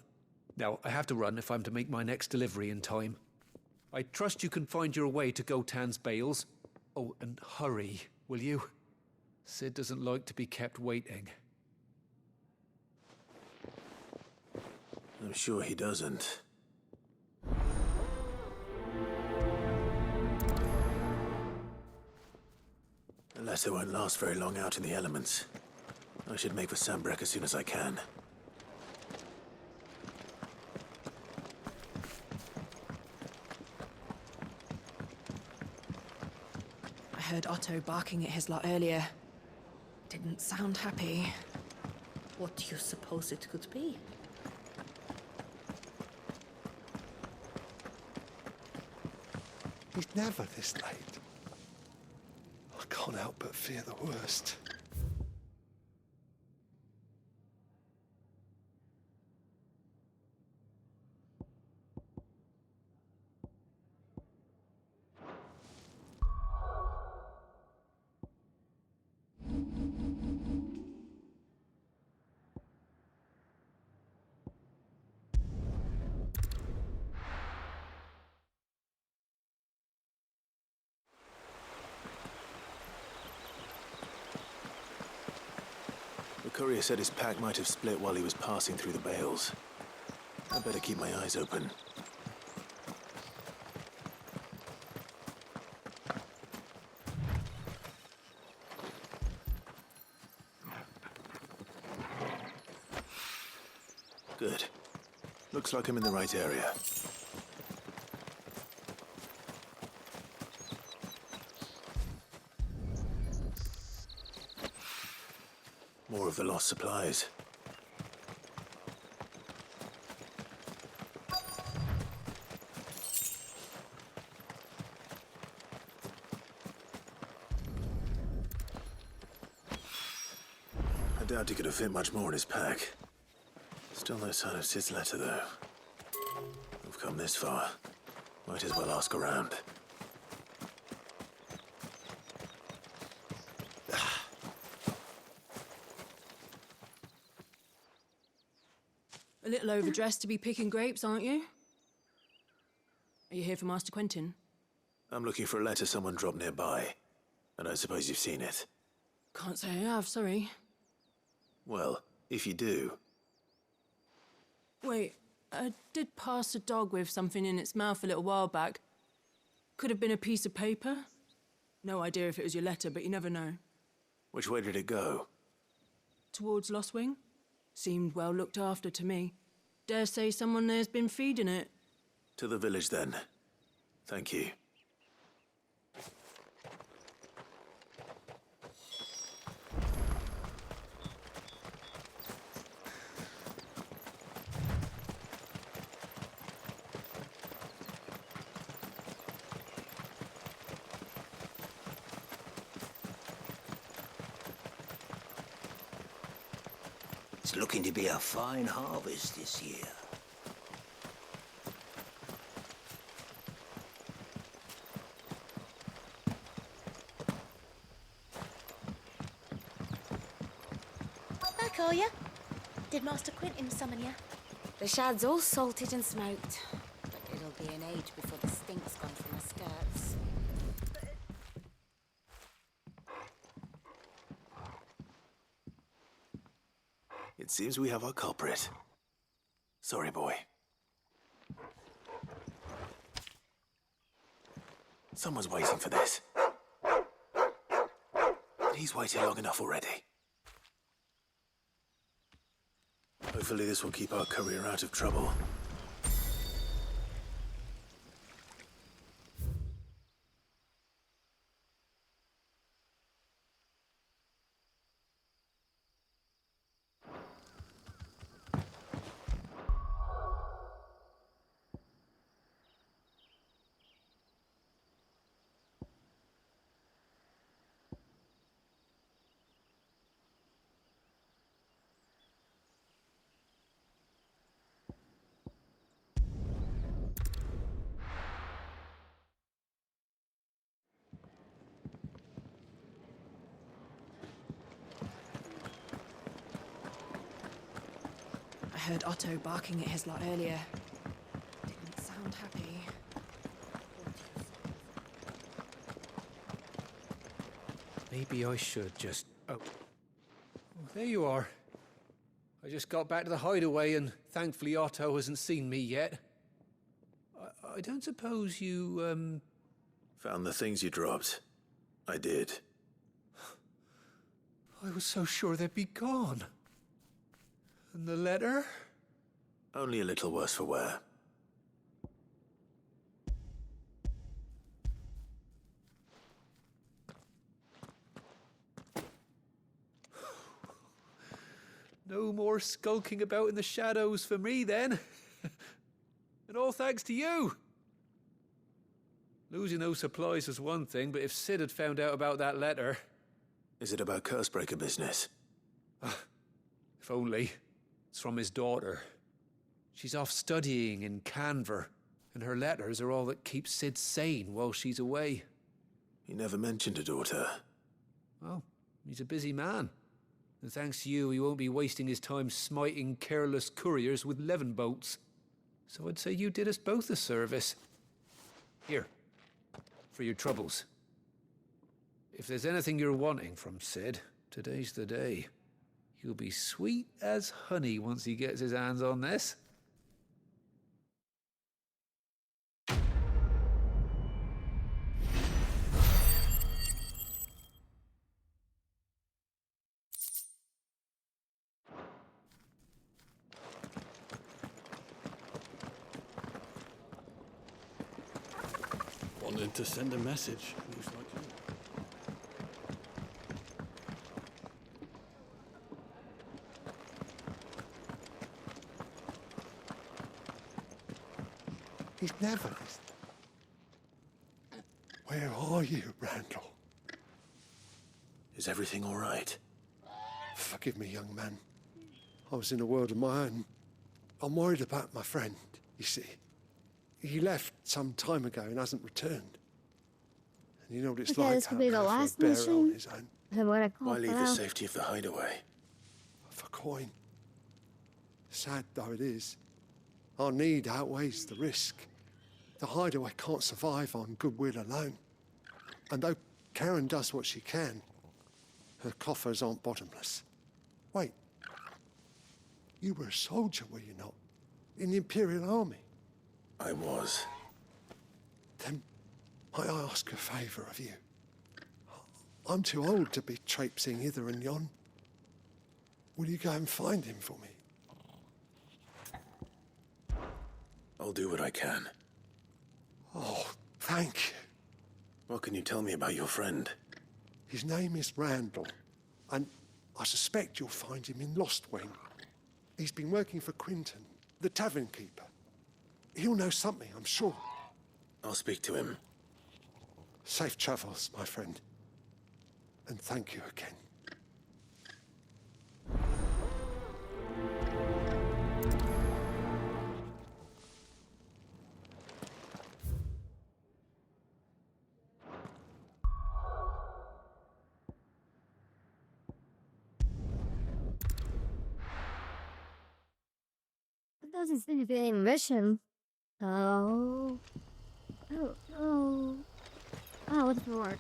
F: Now, I have to run if I'm to make my next delivery in time. I trust you can find your way to Gotan's bales. Oh, and hurry, will you? Sid doesn't like to be kept waiting.
K: I'm sure he doesn't. The letter won't last very long out in the elements. I should make for Sambrek as soon as I can.
H: I heard Otto barking at his lot earlier. Didn't sound happy.
I: What do you suppose it could be?
C: He's never this late. I can't help but fear the worst.
K: The courier said his pack might have split while he was passing through the bales. I better keep my eyes open. Good. Looks like I'm in the right area. More of the lost supplies. I doubt he could have fit much more in his pack. Still no sign of Sid's letter, though. We've come this far. Might as well ask around.
D: A little overdressed to be picking grapes, aren't you? Are you here for Master Quentin?
K: I'm looking for a letter someone dropped nearby. I don't suppose you've seen it.
D: Can't say I have, sorry.
K: Well, if you do...
D: Wait, I did pass a dog with something in its mouth a little while back. Could have been a piece of paper. No idea if it was your letter, but you never know.
K: Which way did it go?
D: Towards Lost Wing? Seemed well looked after to me. Dare say someone there's been feeding it.
K: To the village, then. Thank you.
G: It's looking to be a fine harvest this year.
M: Back, are you? Did Master Quentin summon you? The shad's all salted and smoked, but it'll be an age before the stink's gone from her skirts.
K: It seems we have our culprit. Sorry, boy. Someone's waiting for this. But he's waited long enough already. Hopefully this will keep our courier out of trouble.
D: I heard Otto barking at his lot earlier. Didn't sound happy.
F: Maybe I should just... Oh, there you are. I just got back to the hideaway and thankfully Otto hasn't seen me yet. I don't suppose you,
K: Found the things you dropped. I did.
F: I was so sure they'd be gone. And the letter?
K: Only a little worse for wear.
F: No more skulking about in the shadows for me, then. And all thanks to you. Losing those supplies was one thing, but if Sid had found out about that letter...
K: Is it about Cursebreaker business?
F: If only. It's from his daughter. She's off studying in Canver, and her letters are all that keeps Sid sane while she's away.
K: He never mentioned a daughter.
F: Well, he's a busy man. And thanks to you, he won't be wasting his time smiting careless couriers with levin bolts. So I'd say you did us both a service. Here, for your troubles. If there's anything you're wanting from Sid, today's the day. He'll be sweet as honey once he gets his hands on this.
O: meant to send a message. Looks like you.
W: He's never listened. Where are you, Randall?
K: Is everything all right?
W: Forgive me, young man. I was in a world of my own. I'm worried about my friend, you see. He left some time ago and hasn't returned. And you know what it's
R: Okay,
W: like
R: this
W: out
R: could be
W: there
R: the
W: for a
R: last
W: bear
R: mission.
W: on his own.
K: Why leave the safety of the hideaway?
W: For coin. Sad though it is, our need outweighs the risk. The hideaway can't survive on goodwill alone. And though Karen does what she can, her coffers aren't bottomless. Wait. You were a soldier, were you not? In the Imperial Army?
K: I was.
W: Then might I ask a favour of you? I'm too old to be traipsing hither and yon. Will you go and find him for me?
K: I'll do what I can.
W: Oh, thank you.
K: What can you tell me about your friend?
W: His name is Randall, and I suspect you'll find him in Lost Wing. He's been working for Quinton, the tavern keeper. He'll know something, I'm sure.
K: I'll speak to him.
W: Safe travels, my friend. And thank you again.
R: It doesn't seem to be any mission. Oh. Oh, oh. Oh, what's the word?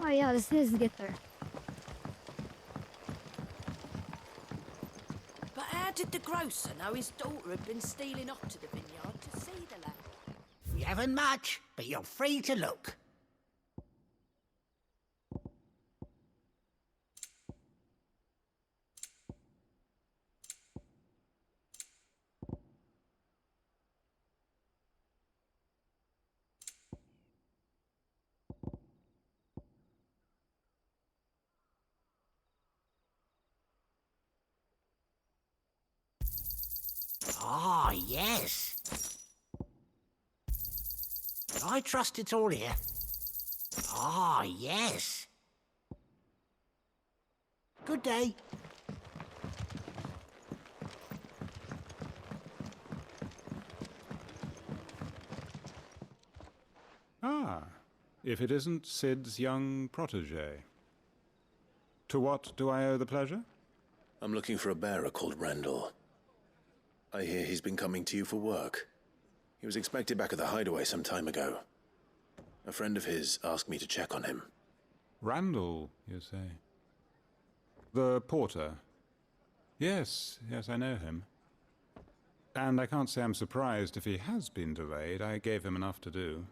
R: Oh yeah, this is to get there.
G: But how did the grocer know his daughter had been stealing up to the vineyard to see the lad? We haven't much, but you're free to look. Ah, yes. I trust it's all here. Ah, yes. Good day.
L: Ah, if it isn't Sid's young protege. To what do I owe the pleasure?
K: I'm looking for a bearer called Randall. I hear he's been coming to you for work. He was expected back at the hideaway some time ago. A friend of his asked me to check on him.
L: Randall, you say? The porter? Yes, I know him. And I can't say I'm surprised if he has been delayed. I gave him enough to do.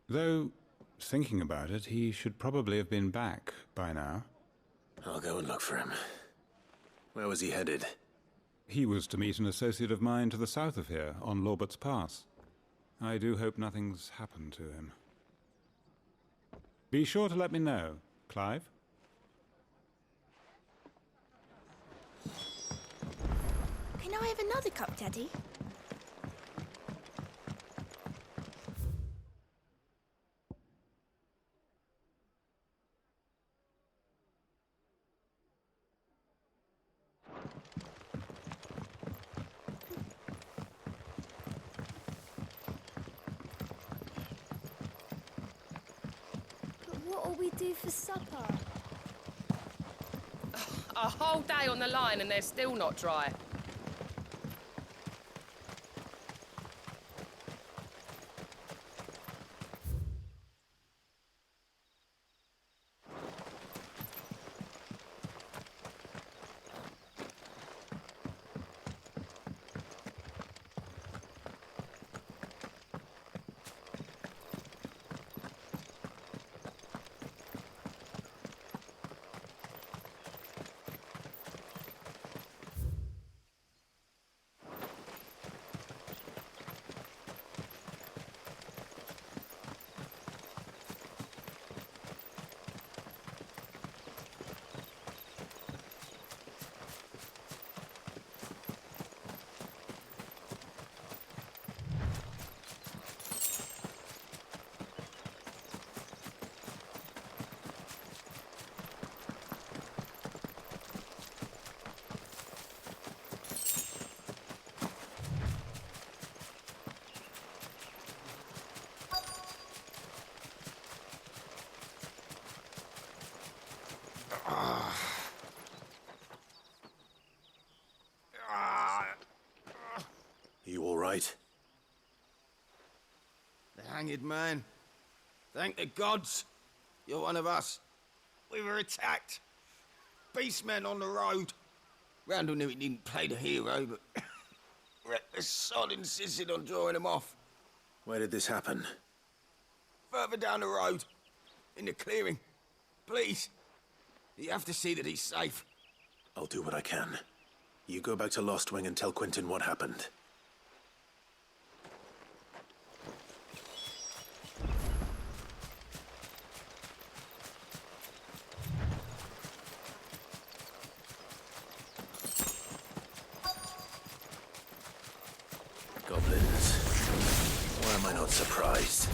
L: Though, thinking about it, he should probably have been back by now.
K: I'll go and look for him. Where was he headed?
L: He was to meet an associate of mine to the south of here, on Lorbert's Pass. I do hope nothing's happened to him. Be sure to let me know, Clive.
R: Can I have another cup, Daddy? What'll we do for supper?
T: A whole day on the line and they're still not dry.
K: right?
J: The hanged man. Thank the gods. You're one of us. We were attacked. Beastmen on the road. Randall knew he didn't play the hero, but reckless sod insisted on drawing him off.
K: Where did this happen?
J: Further down the road. In the clearing. Please. You have to see that he's safe.
K: I'll do what I can. You go back to Lost Wing and tell Quentin what happened. Goblins. Why am I not surprised?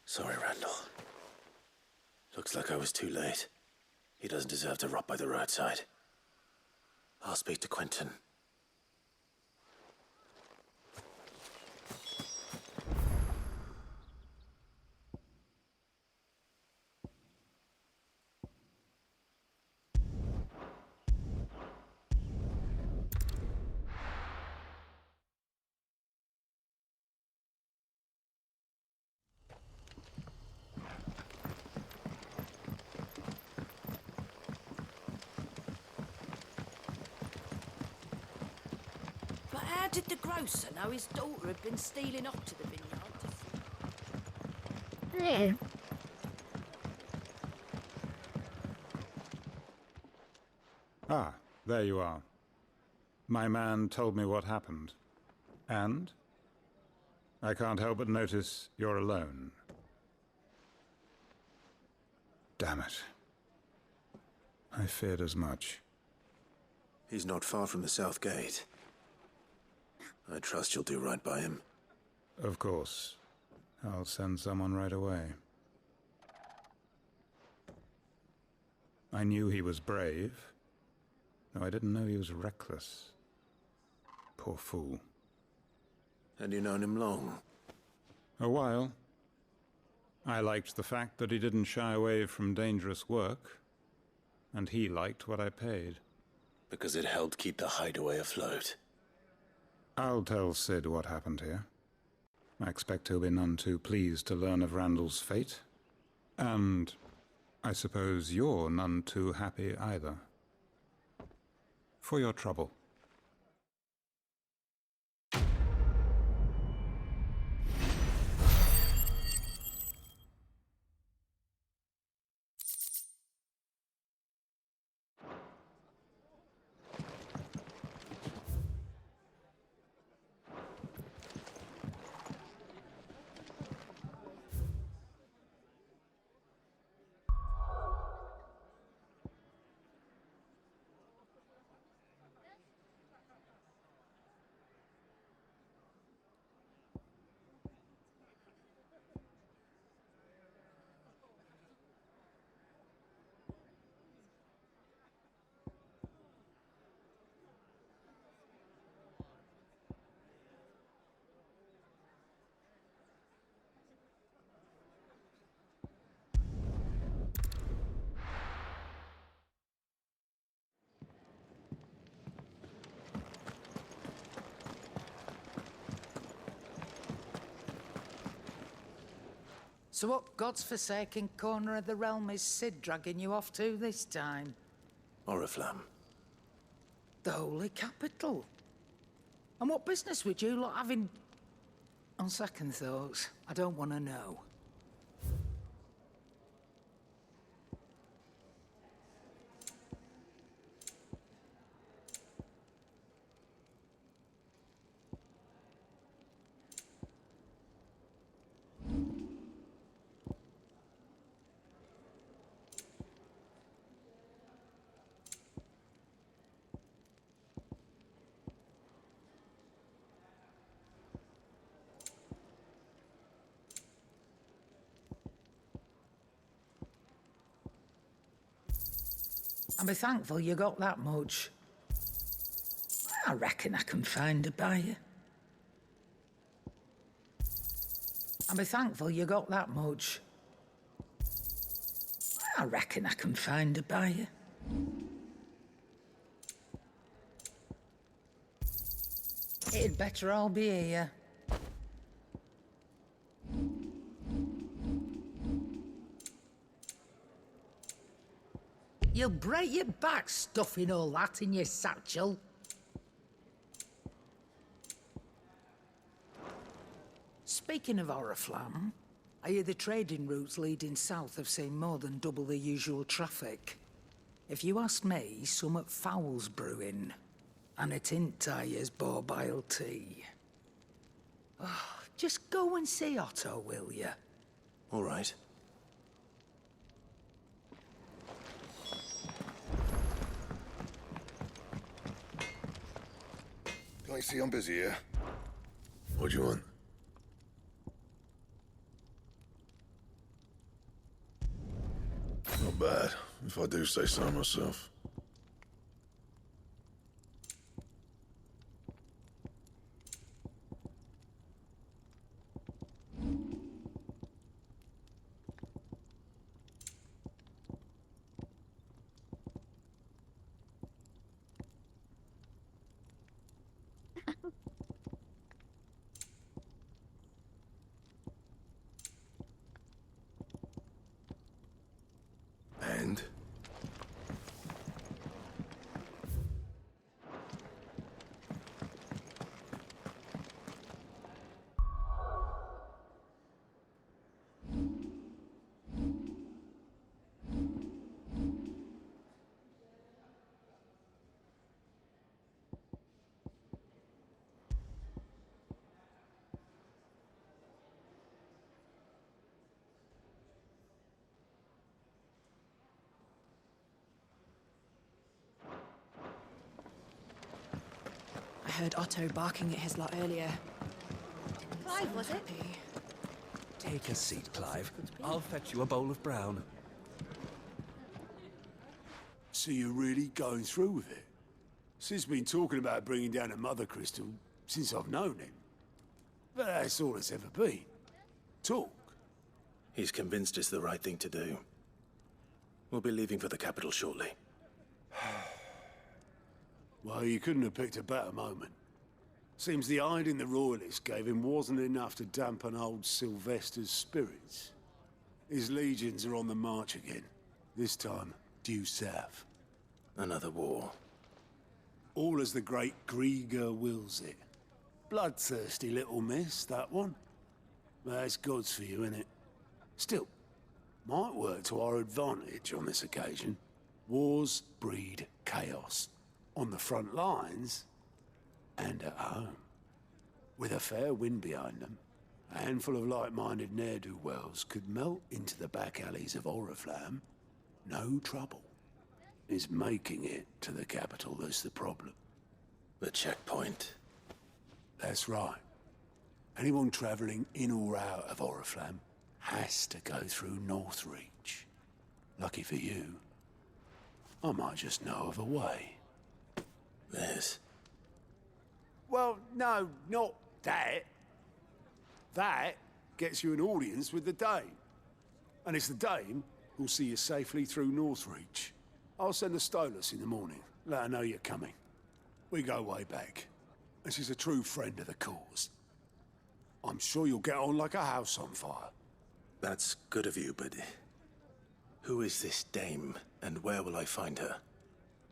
K: Sorry, Randall. Looks like I was too late. He doesn't deserve to rot by the roadside. I'll speak to Quentin.
G: How did the grocer know his daughter had been stealing off to the vineyard?
N: Ah, there you are. My man told me what happened. And? I can't help but notice you're alone. Damn it. I feared as much.
K: He's not far from the south gate. I trust you'll do right by him.
N: Of course. I'll send someone right away. I knew he was brave, though I didn't know he was reckless. Poor fool.
K: Had you known him long?
N: A while. I liked the fact that he didn't shy away from dangerous work, and he liked what I paid.
K: Because it helped keep the hideaway afloat.
N: I'll tell Sid what happened here. I expect he'll be none too pleased to learn of Randall's fate. And I suppose you're none too happy either. For your trouble.
B: So what god's-forsaken corner of the realm is Sid dragging you off to this time?
K: Oriflamme.
B: The holy capital. And what business would you lot have in... On second thoughts, I don't want to know. I'll be thankful you got that much. I reckon I can find a buyer. I'll be thankful you got that much. I reckon I can find a buyer. It'd better all be here. You'll break your back stuffing all that in your satchel. Speaking of Oriflamme, I hear the trading routes leading south have seen more than double the usual traffic. If you ask me, summat foul's brewing. And it ain't Tyre's borbile tea. Oh, just go and see Otto, will you?
K: All right.
P: Can I see I'm busy here? What do you want? Not bad, if I do say so myself. And?
E: I heard Otto barking at his lot earlier.
M: Clive, was it?
U: Take a seat, Clive. I'll fetch you a bowl of brown.
X: So you're really going through with it? Sid's been talking about bringing down a mother crystal since I've known him. But that's all it's ever been. Talk.
K: He's convinced it's the right thing to do. We'll be leaving for the capital shortly.
X: Well, you couldn't have picked a better moment. Seems the hiding the royalists gave him wasn't enough to dampen old Sylvester's spirits. His legions are on the march again. This time, due south.
K: Another war.
X: All as the great Grieger wills it. Bloodthirsty little miss, that one. That's God's for you, innit? Still, might work to our advantage on this occasion. Wars breed chaos. On the front lines, and at home. With a fair wind behind them, a handful of like-minded ne'er-do-wells could melt into the back alleys of Oriflamme. No trouble. It's making it to the capital that's the problem.
K: The checkpoint.
X: That's right. Anyone travelling in or out of Oriflamme has to go through Northreach. Lucky for you, I might just know of a way.
K: This?
X: Well, no, not that. That gets you an audience with the Dame. And it's the Dame who'll see you safely through Northreach. I'll send a Stolas in the morning. Let her know you're coming. We go way back. And she's a true friend of the cause. I'm sure you'll get on like a house on fire.
K: That's good of you, but who is this dame, and where will I find her?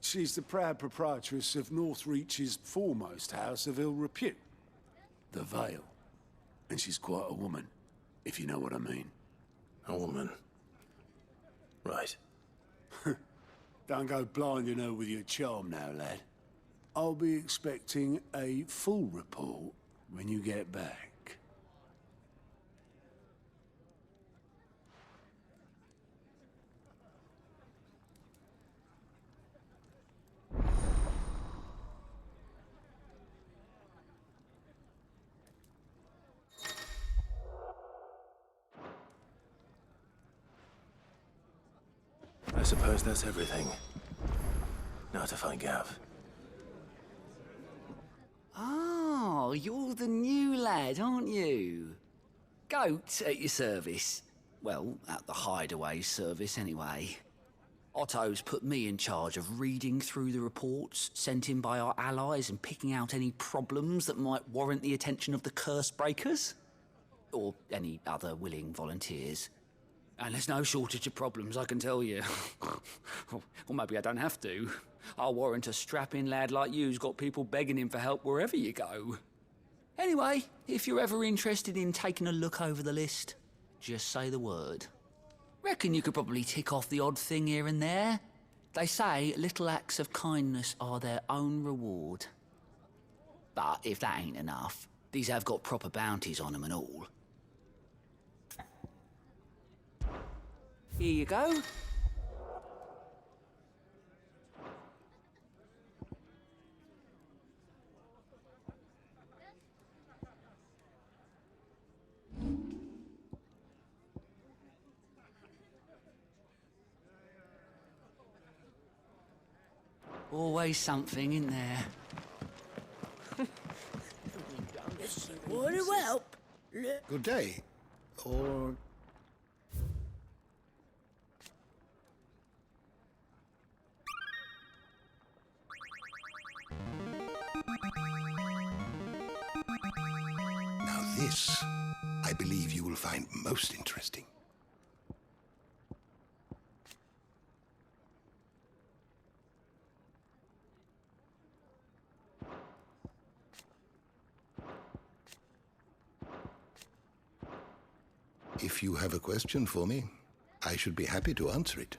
X: She's the proud proprietress of Northreach's foremost house of ill repute, the Vale. And she's quite a woman, if you know what I mean.
K: A woman? Right.
X: Don't go blinding her with your charm now, lad. I'll be expecting a full report when you get back.
K: I suppose that's everything. Now to find Gav.
A: Oh, you're the new lad, aren't you? Goat at your service. Well, at the hideaway service, anyway. Otto's put me in charge of reading through the reports sent in by our allies and picking out any problems that might warrant the attention of the curse breakers. Or any other willing volunteers. And there's no shortage of problems, I can tell you. Or maybe I don't have to. I'll warrant a strapping lad like you's got people begging him for help wherever you go. Anyway, if you're ever interested in taking a look over the list, just say the word. Reckon you could probably tick off the odd thing here and there. They say little acts of kindness are their own reward. But if that ain't enough, these have got proper bounties on them and all. Here you go. Always something in there.
G: Want to help?
Q: Good day. Or... Now this, I believe you will find most interesting. If you have a question for me, I should be happy to answer it.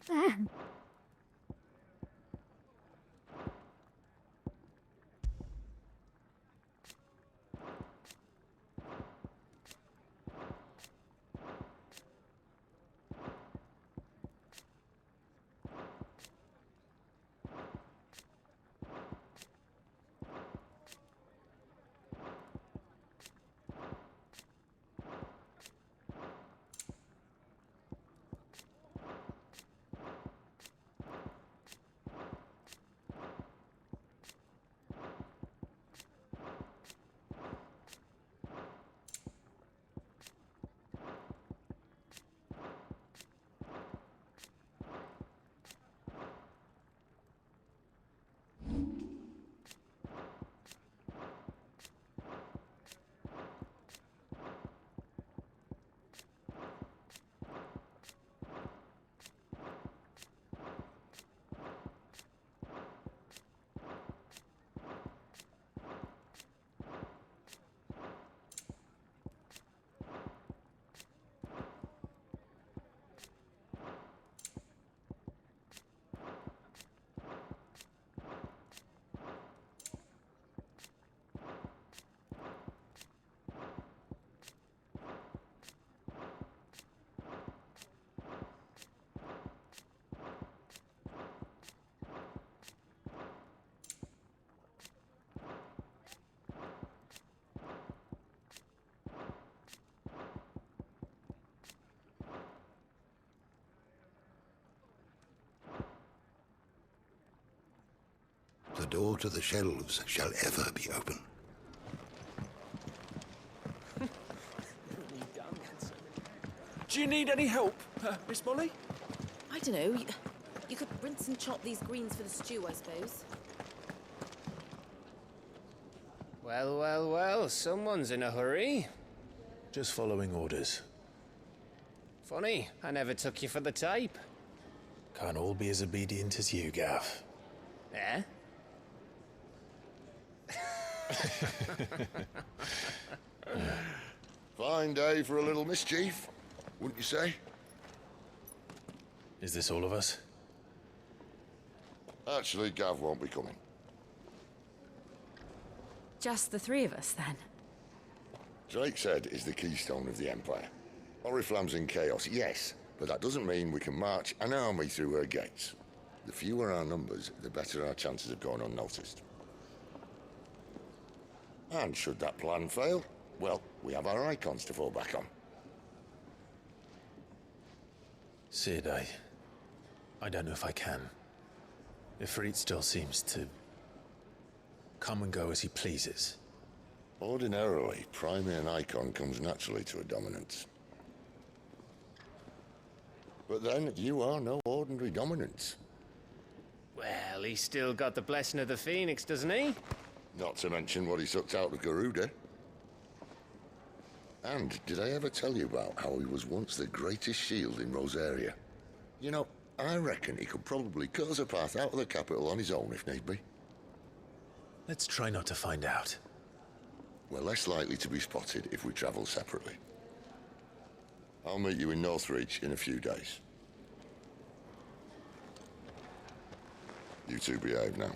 R: there.
Q: The door to the shelves shall ever be open.
U: Do you need any help, Miss Molly?
E: I don't know. You could rinse and chop these greens for the stew, I suppose.
H: Well, well, well, someone's in a hurry.
K: Just following orders.
H: Funny, I never took you for the type.
K: Can't all be as obedient as you, Gav.
H: Eh?
P: Fine day for a little mischief, wouldn't you say?
K: Is this all of us?
P: Actually, Gav won't be coming.
E: Just the three of us, then?
P: Drake's Head is the keystone of the Empire. Oriflamme's in chaos, yes, but that doesn't mean we can march an army through her gates. The fewer our numbers, the better our chances of going unnoticed. And should that plan fail, well, we have our icons to fall back on.
K: Sid, I don't know if I can. Ifrit still seems to come and go as he pleases.
P: Ordinarily, priming an icon comes naturally to a dominance. But then, you are no ordinary dominance.
H: Well, he's still got the blessing of the Phoenix, doesn't he?
P: Not to mention what he sucked out of Garuda. And did I ever tell you about how he was once the greatest shield in Rosaria? You know, I reckon he could probably cut us a path out of the capital on his own if need be.
K: Let's try not to find out.
P: We're less likely to be spotted if we travel separately. I'll meet you in Northreach in a few days. You two behave now.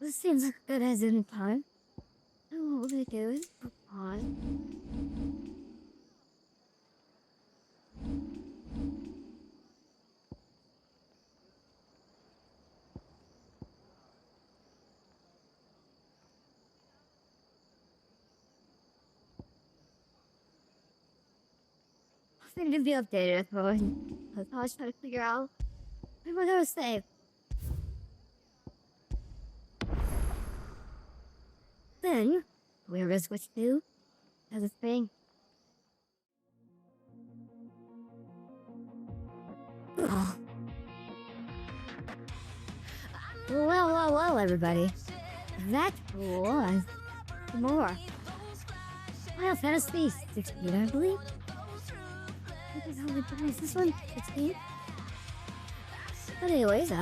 R: This seems good as in time. Oh, what we do is pause. I think to be updated, but I was trying to figure out what I was saying. Then, where is what's new? As a thing. Oh. Well, everybody. That was more Final Fantasy 16, I believe. Is this one 16? But anyways, we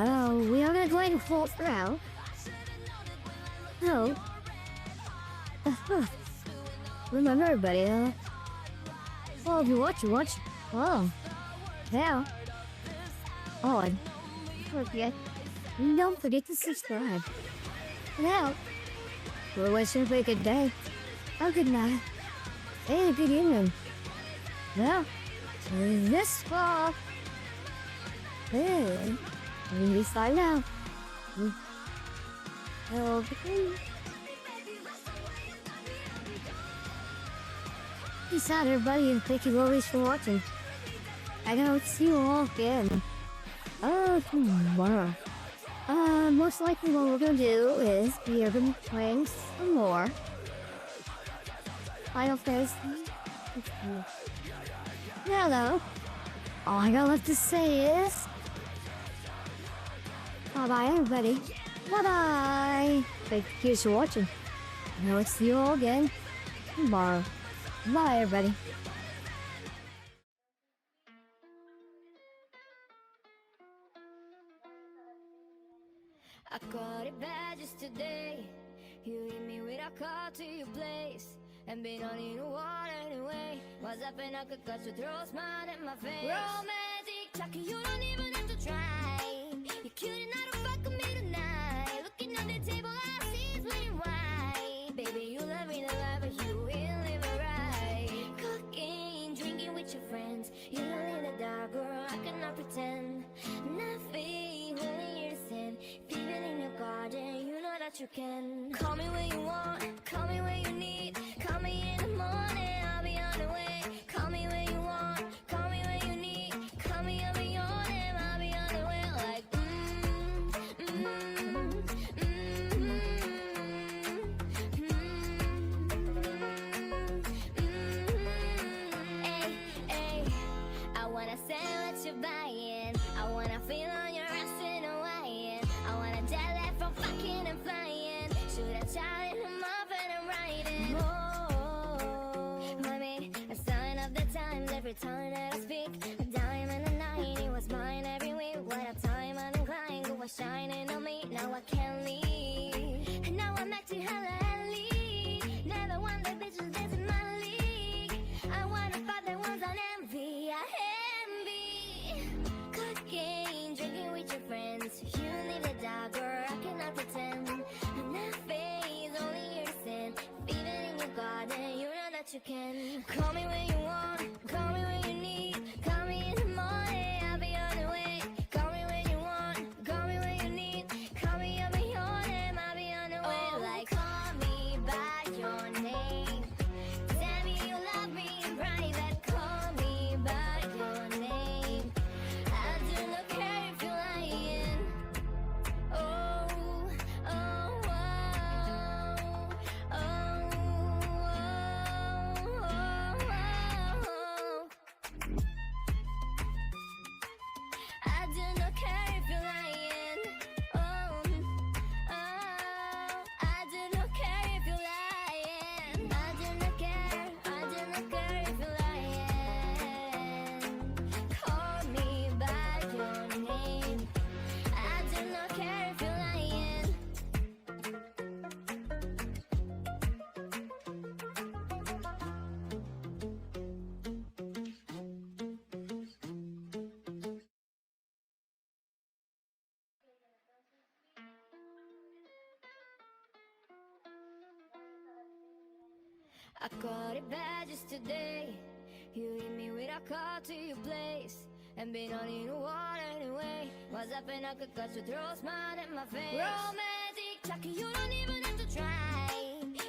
R: are gonna go ahead and float through. So, remember everybody, well, if you watch, oh, yeah. Oh, and don't forget to subscribe. Now, we'll wish everybody a good day, a good night, and a good evening. Now, this fall, hey, we sign out. Peace out, everybody, and thank you always for watching. I hope to see you all again. Tomorrow. Most likely what we're gonna do is we are gonna be playing some more Final Fantasy 16. Now though, all I got left to say is bye-bye, everybody. Bye-bye. Thank you for watching. I will see you all again tomorrow. Bye, everybody.
C: I caught it bad just today. You hit me with a call to your place. And been on in the water anyway. Was up and I could cut your throat, smile at my face. Romantic talking, you don't even have to try. You're cute and I don't fuck with me tonight. Looking on the table, I see it's plain white. Baby, you love me the life, but you will live it right. Cooking, drinking with your friends. You don't in the dark, girl, I cannot pretend. Nothing, holding your sin. Feeling in your garden, you know that you can. Call me when you want, call me when you need. Call me in the morning, I'll be on the way. Call me when you want, call me when you need. Call me, I'll be on him, I'll be on the way. Like, Hey, hey, I wanna say what you're buying. I wanna feel on your ass in Hawaiian. I wanna jet lag from fucking and flying. Shoot a child in the muffin and riding. Every time that I speak, a dime and a 90 was mine every week. What a time I'm inclined, was shining on me. Now I can't leave, and now I'm acting hella elite. Never want the bitches that's in my league. I wanna fight the ones on envy. I envy. Cooking, drinking with your friends. You need a dog, girl, I cannot pretend. And that face, only your sin. Even in your garden, you know that you can. Call me when you want, call me when you need. Call me in the morning, I'll be on the way. Call me when you want, call me when you need. Call me, I'll be on I caught it bad just today. You hit me with a call to your place. And been on in the water anyway. Was up and I could cut your throat, smile at my face. Romantic talking, you don't even have to try.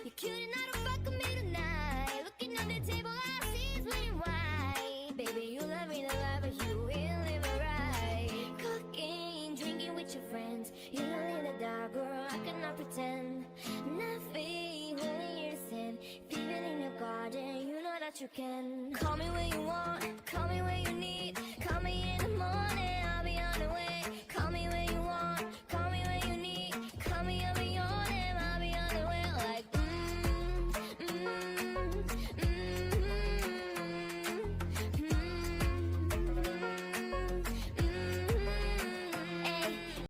C: You're cute and I don't fuck with me tonight. Looking on the table, I see it's plain white. Baby, you love me the life, but you will live it right. Cooking, drinking with your friends. You live in the dark, girl, I cannot pretend. Nothing holding you to sin. If you've been in your garden, you know that you can. Call me when you want, call me when you need.